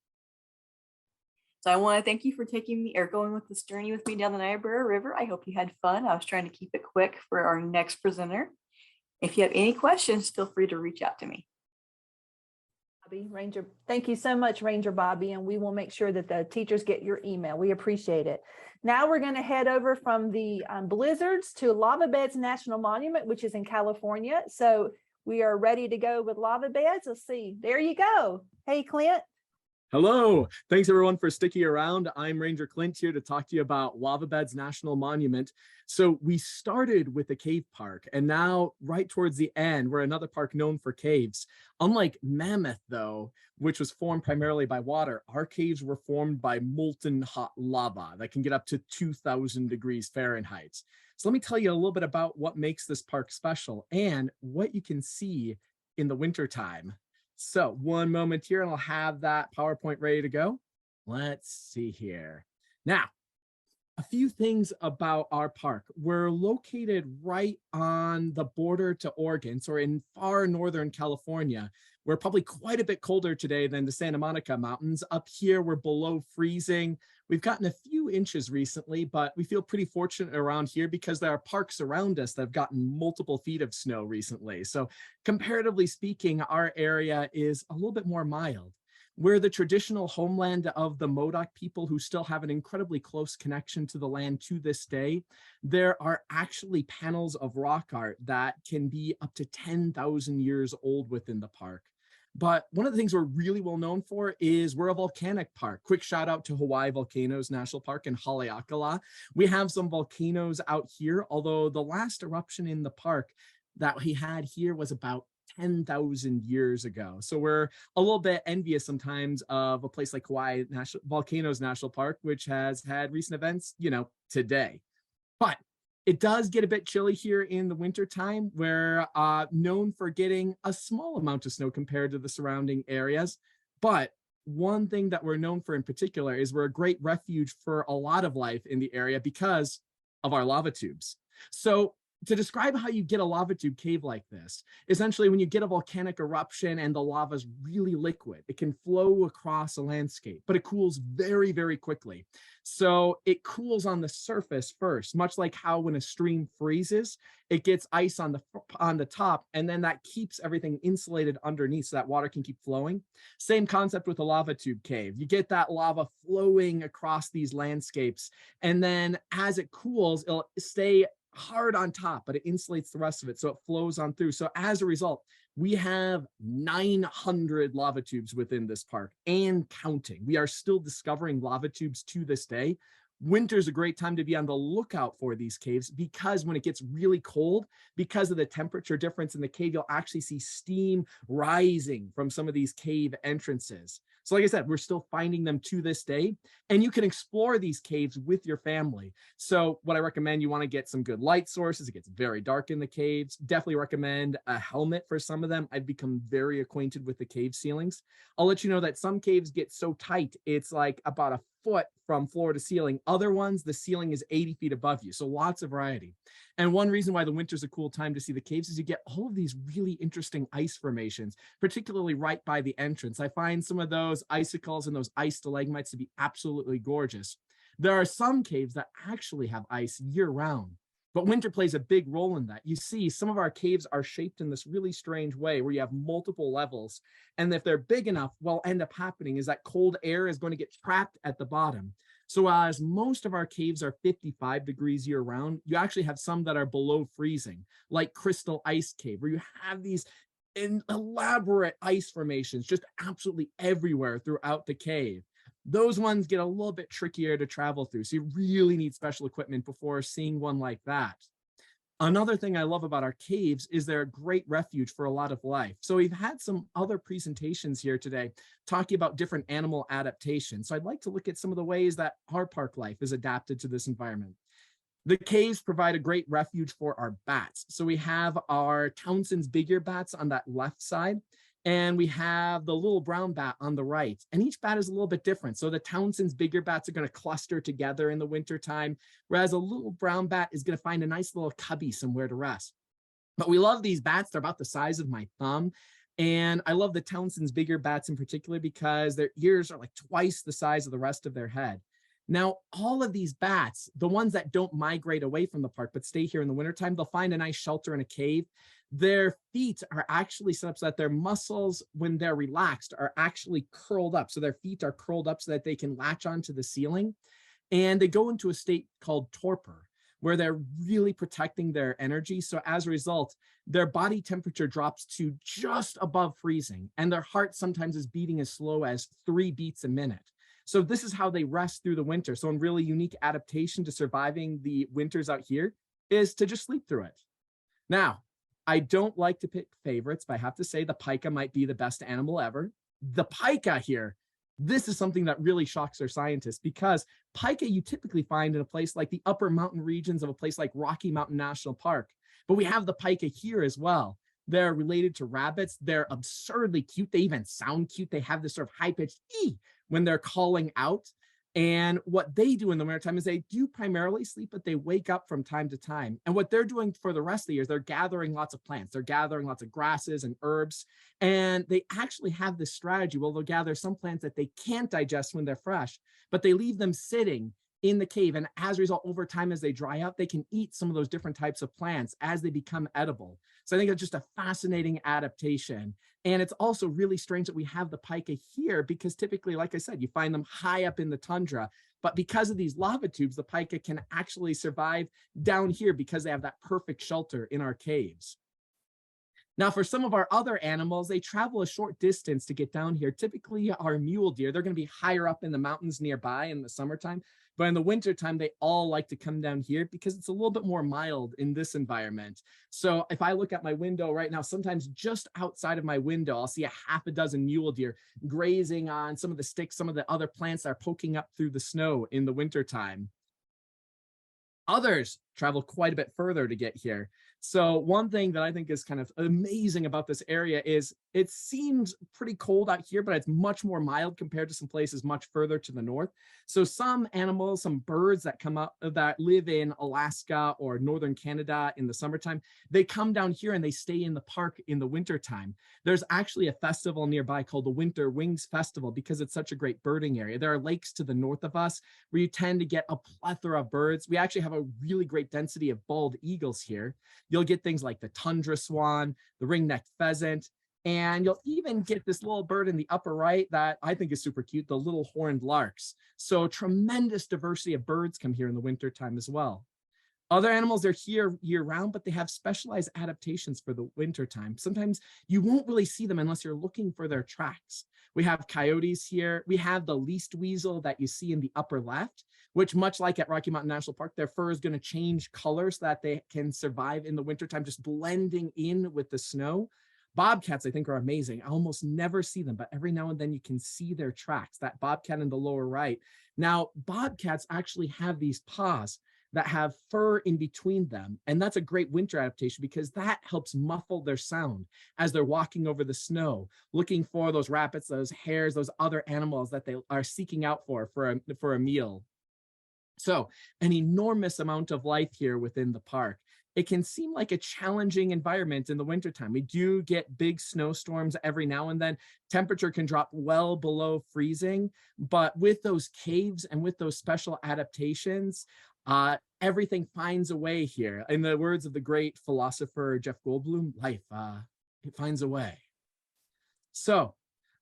Speaker 6: So I want to thank you for taking me or going with this journey with me down the Niobrara River. I hope you had fun. I was trying to keep it quick for our next presenter. If you have any questions, feel free to reach out to me.
Speaker 1: Bobby, Ranger, thank you so much, Ranger Bobby, and we will make sure that the teachers get your email. We appreciate it. Now we're going to head over from the blizzards to Lava Beds National Monument, which is in California. So we are ready to go with lava beds. Let's see. There you go. Hey, Clint.
Speaker 7: Hello, thanks everyone for sticking around. I'm Ranger Clint here to talk to you about Lava Beds National Monument. So we started with a cave park, and now right towards the end, we're another park known for caves. Unlike Mammoth though, which was formed primarily by water, our caves were formed by molten hot lava that can get up to 2000 degrees Fahrenheit. So let me tell you a little bit about what makes this park special and what you can see in the wintertime. So one moment here and I'll have that PowerPoint ready to go. Let's see here. Now, a few things about our park. We're located right on the border to Oregon, so we're in far northern California. We're probably quite a bit colder today than the Santa Monica Mountains. Up here, we're below freezing. We've gotten a few inches recently, but we feel pretty fortunate around here because there are parks around us that have gotten multiple feet of snow recently. So comparatively speaking, our area is a little bit more mild. We're the traditional homeland of the Modoc people who still have an incredibly close connection to the land to this day. There are actually panels of rock art that can be up to 10,000 years old within the park. But one of the things we're really well known for is we're a volcanic park. Quick shout out to Hawaii Volcanoes National Park in Haleakala. We have some volcanoes out here, although the last eruption in the park that we had here was about 10,000 years ago. So we're a little bit envious sometimes of a place like Hawaii Volcanoes National Park, which has had recent events, you know, today. But it does get a bit chilly here in the wintertime. We're known for getting a small amount of snow compared to the surrounding areas. But one thing that we're known for in particular is we're a great refuge for a lot of life in the area because of our lava tubes. So to describe how you get a lava tube cave like this, essentially when you get a volcanic eruption and the lava is really liquid, it can flow across a landscape, but it cools very, very quickly. So it cools on the surface first, much like how when a stream freezes, it gets ice on the top, and then that keeps everything insulated underneath so that water can keep flowing. Same concept with a lava tube cave. You get that lava flowing across these landscapes, and then as it cools, it'll stay hard on top, but it insulates the rest of it, so it flows on through. So as a result, we have 900 lava tubes within this park and counting. We are still discovering lava tubes to this day. Winter's a great time to be on the lookout for these caves because when it gets really cold, because of the temperature difference in the cave, you'll actually see steam rising from some of these cave entrances. So like I said, we're still finding them to this day, and you can explore these caves with your family. So what I recommend, you want to get some good light sources. It gets very dark in the caves. Definitely recommend a helmet for some of them. I've become very acquainted with the cave ceilings. I'll let you know that some caves get so tight, it's like about a foot from floor to ceiling. Other ones, the ceiling is 80 feet above you. So lots of variety. And one reason why the winter's a cool time to see the caves is you get all of these really interesting ice formations, particularly right by the entrance. I find some of those icicles and those ice stalagmites to be absolutely gorgeous. There are some caves that actually have ice year round, but winter plays a big role in that. You see, some of our caves are shaped in this really strange way where you have multiple levels. And if they're big enough, what'll end up happening is that cold air is going to get trapped at the bottom. So as most of our caves are 55 degrees year round, you actually have some that are below freezing, like Crystal Ice Cave, where you have these elaborate ice formations just absolutely everywhere throughout the cave. Those ones get a little bit trickier to travel through. So you really need special equipment before seeing one like that. Another thing I love about our caves is they're a great refuge for a lot of life. So we've had some other presentations here today talking about different animal adaptations. So I'd like to look at some of the ways that our park life is adapted to this environment. The caves provide a great refuge for our bats. So we have our Townsend's big ear bats on that left side, and we have the little brown bat on the right. And each bat is a little bit different. So the Townsend's big ear bats are going to cluster together in the wintertime, whereas a little brown bat is going to find a nice little cubby somewhere to rest. But we love these bats. They're about the size of my thumb. And I love the Townsend's big ear bats in particular because their ears are like twice the size of the rest of their head. Now, all of these bats, the ones that don't migrate away from the park but stay here in the wintertime, they'll find a nice shelter in a cave. Their feet are actually set up so that their muscles, when they're relaxed, are actually curled up. So their feet are curled up so that they can latch onto the ceiling. And they go into a state called torpor, where they're really protecting their energy. So as a result, their body temperature drops to just above freezing, and their heart sometimes is beating as slow as 3 beats a minute. So this is how they rest through the winter. So a really unique adaptation to surviving the winters out here is to just sleep through it. Now, I don't like to pick favorites, but I have to say the pika might be the best animal ever. The pika here, this is something that really shocks our scientists, because pika you typically find in a place like the upper mountain regions of a place like Rocky Mountain National Park. But we have the pika here as well. They're related to rabbits. They're absurdly cute. They even sound cute. They have this sort of high-pitched ee when they're calling out. And what they do in the wintertime is they do primarily sleep, but they wake up from time to time. And what they're doing for the rest of the year is they're gathering lots of plants. They're gathering lots of grasses and herbs. And they actually have this strategy. Well, they'll gather some plants that they can't digest when they're fresh, but they leave them sitting in the cave. And as a result, over time, as they dry out, they can eat some of those different types of plants as they become edible. So I think it's just a fascinating adaptation. And it's also really strange that we have the pika here, because typically, like I said, you find them high up in the tundra. But because of these lava tubes, the pika can actually survive down here because they have that perfect shelter in our caves. Now, for some of our other animals, they travel a short distance to get down here. Typically, our mule deer, they're going to be higher up in the mountains nearby in the summertime. But in the wintertime, they all like to come down here because it's a little bit more mild in this environment. So if I look at my window right now, sometimes just outside of my window, I'll see a half a dozen mule deer grazing on some of the sticks, some of the other plants that are poking up through the snow in the wintertime. Others travel quite a bit further to get here. So one thing that I think is kind of amazing about this area is it seems pretty cold out here, but it's much more mild compared to some places much further to the north. So some animals, some birds that come up that live in Alaska or northern Canada in the summertime, they come down here and they stay in the park in the wintertime. There's actually a festival nearby called the Winter Wings Festival because it's such a great birding area. There are lakes to the north of us where you tend to get a plethora of birds. We actually have a really great density of bald eagles here. You'll get things like the tundra swan, the ring-necked pheasant, and you'll even get this little bird in the upper right that I think is super cute, the little horned larks. So tremendous diversity of birds come here in the wintertime as well. Other animals are here year-round, but they have specialized adaptations for the wintertime. Sometimes you won't really see them unless you're looking for their tracks. We have coyotes here. We have the least weasel that you see in the upper left, which much like at Rocky Mountain National Park, their fur is going to change color so that they can survive in the wintertime, just blending in with the snow. Bobcats, I think, are amazing. I almost never see them, but every now and then you can see their tracks, that bobcat in the lower right. Now, bobcats actually have these paws that have fur in between them. And that's a great winter adaptation because that helps muffle their sound as they're walking over the snow, looking for those rabbits, those hares, those other animals that they are seeking out for a meal. So an enormous amount of life here within the park. It can seem like a challenging environment in the wintertime. We do get big snowstorms every now and then. Temperature can drop well below freezing, but with those caves and with those special adaptations, everything finds a way here. In the words of the great philosopher Jeff Goldblum, life, it finds a way. So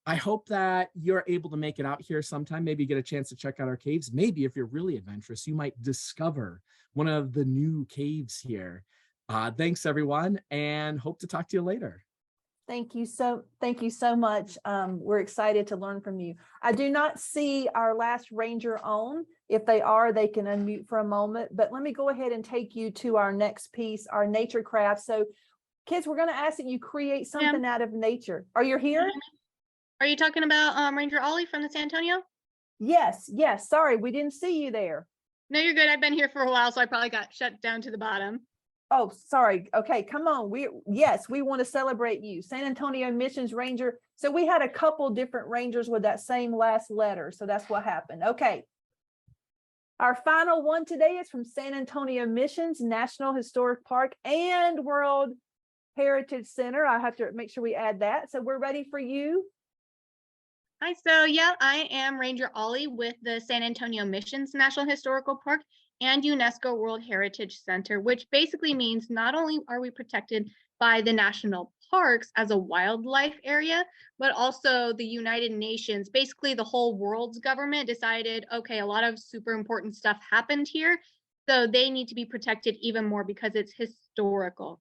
Speaker 7: I hope that you're able to make it out here sometime, maybe get a chance to check out our caves. Maybe if you're really adventurous, you might discover one of the new caves here. Thanks everyone, and hope to talk to you later.
Speaker 1: Thank you so much. We're excited to learn from you. I do not see our last ranger on. If they are, they can unmute for a moment, but let me go ahead and take you to our next piece, our nature craft. So kids, we're going to ask that you create something out of nature. Are you here?
Speaker 8: Are you talking about Ranger Ollie from the San Antonio?
Speaker 1: Yes. Sorry, we didn't see you there.
Speaker 8: No, you're good. I've been here for a while, so I probably got shut down to the bottom.
Speaker 1: Oh, sorry. Okay, come on. Yes, we want to celebrate you. San Antonio Missions Ranger. So we had a couple different rangers with that same last letter. So that's what happened. Okay. Our final one today is from San Antonio Missions National Historic Park and World Heritage Center. I have to make sure we add that. So we're ready for you.
Speaker 8: Hi, so yeah, I am Ranger Ollie with the San Antonio Missions National Historical Park and UNESCO World Heritage Center, which basically means not only are we protected by the national parks as a wildlife area, but also the United Nations, basically the whole world's government decided, okay, a lot of super important stuff happened here, so they need to be protected even more because it's historical.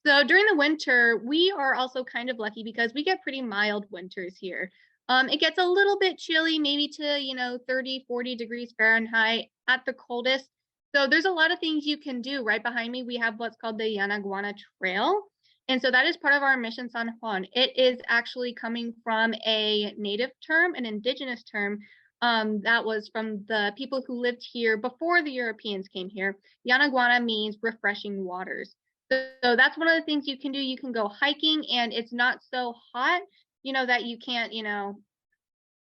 Speaker 8: So during the winter, we are also kind of lucky because we get pretty mild winters here. It gets a little bit chilly, maybe to, 30, 40 degrees Fahrenheit at the coldest. So there's a lot of things you can do. Right behind me, we have what's called the Yanaguana Trail. And so that is part of our Mission San Juan. It is actually coming from a native term, an indigenous term, that was from the people who lived here before the Europeans came here. Yanaguana means refreshing waters. So that's one of the things you can do. You can go hiking and it's not so hot, that you can't,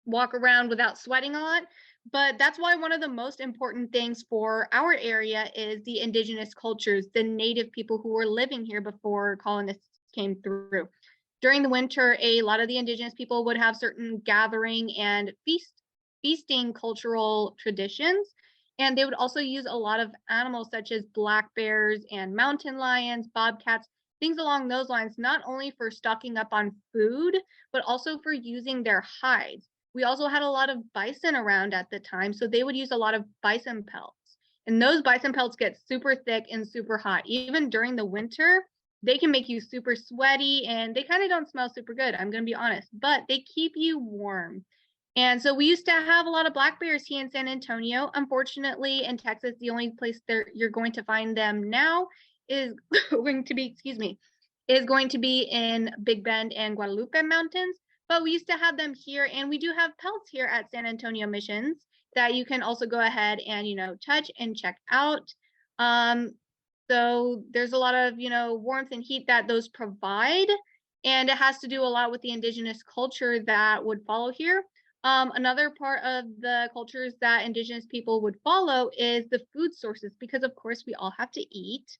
Speaker 8: walk around without sweating a lot. But that's why one of the most important things for our area is the indigenous cultures, the native people who were living here before colonists came through. During the winter, a lot of the indigenous people would have certain gathering and feasting cultural traditions. And they would also use a lot of animals such as black bears and mountain lions, bobcats, things along those lines, not only for stocking up on food, but also for using their hides. We also had a lot of bison around at the time, so they would use a lot of bison pelts. And those bison pelts get super thick and super hot. Even during the winter, they can make you super sweaty and they kind of don't smell super good, I'm going to be honest, but they keep you warm. And so we used to have a lot of black bears here in San Antonio. Unfortunately, in Texas, the only place you're going to find them now is going to be, is going to be in Big Bend and Guadalupe Mountains. But we used to have them here, and we do have pelts here at San Antonio Missions that you can also go ahead and, touch and check out. So there's a lot of, warmth and heat that those provide, and it has to do a lot with the indigenous culture that would follow here. Another part of the cultures that indigenous people would follow is the food sources, because of course we all have to eat.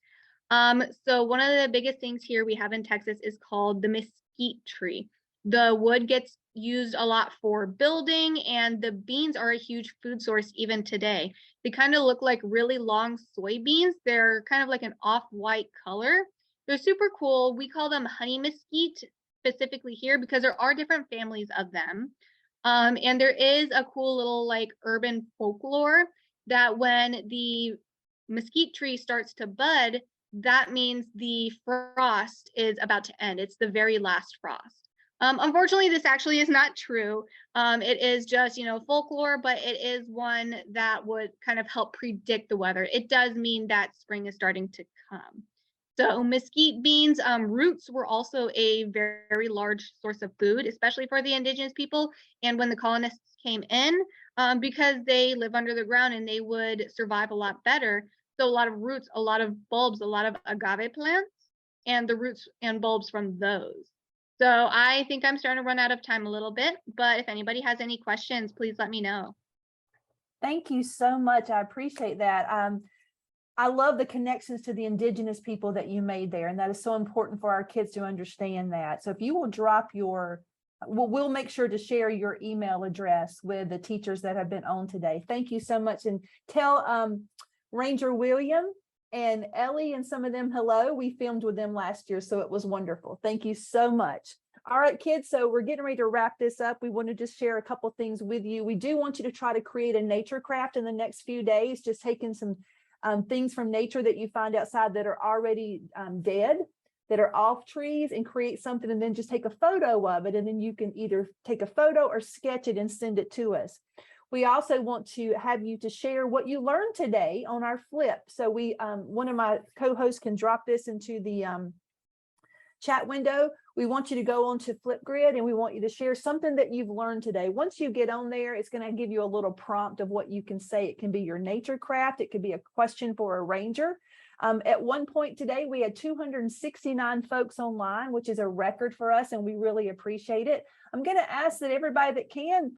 Speaker 8: So one of the biggest things here we have in Texas is called the mesquite tree. The wood gets used a lot for building, and the beans are a huge food source even today. They kind of look like really long soybeans. They're kind of like an off-white color. They're super cool. We call them honey mesquite specifically here because there are different families of them. And there is a cool little urban folklore that when the mesquite tree starts to bud, that means the frost is about to end. It's the very last frost. Unfortunately, this actually is not true. It is just, folklore, but it is one that would kind of help predict the weather. It does mean that spring is starting to come. So mesquite beans, roots were also a very, very large source of food, especially for the indigenous people. And when the colonists came in, because they live under the ground and they would survive a lot better. So a lot of roots, a lot of bulbs, a lot of agave plants, and the roots and bulbs from those. So I think I'm starting to run out of time a little bit, but if anybody has any questions, please let me know.
Speaker 1: Thank you so much. I appreciate that. I love the connections to the indigenous people that you made there, and that is so important for our kids to understand that. So if you will drop we'll make sure to share your email address with the teachers that have been on today. Thank you so much. And tell Ranger William and Ellie and some of them hello. We filmed with them last year, so it was wonderful. Thank you so much. All right, kids, so we're getting ready to wrap this up. We want to just share a couple things with you. We do want you to try to create a nature craft in the next few days, just taking some things from nature that you find outside that are already dead, that are off trees, and create something, and then just take a photo of it, and then you can either take a photo or sketch it and send it to us. We also want to have you to share what you learned today on our flip. So one of my co-hosts can drop this into the chat window. We want you to go on to Flipgrid and we want you to share something that you've learned today. Once you get on there, it's going to give you a little prompt of what you can say. It can be your nature craft. It could be a question for a ranger. At one point today, we had 269 folks online, which is a record for us, and we really appreciate it. I'm going to ask that everybody that can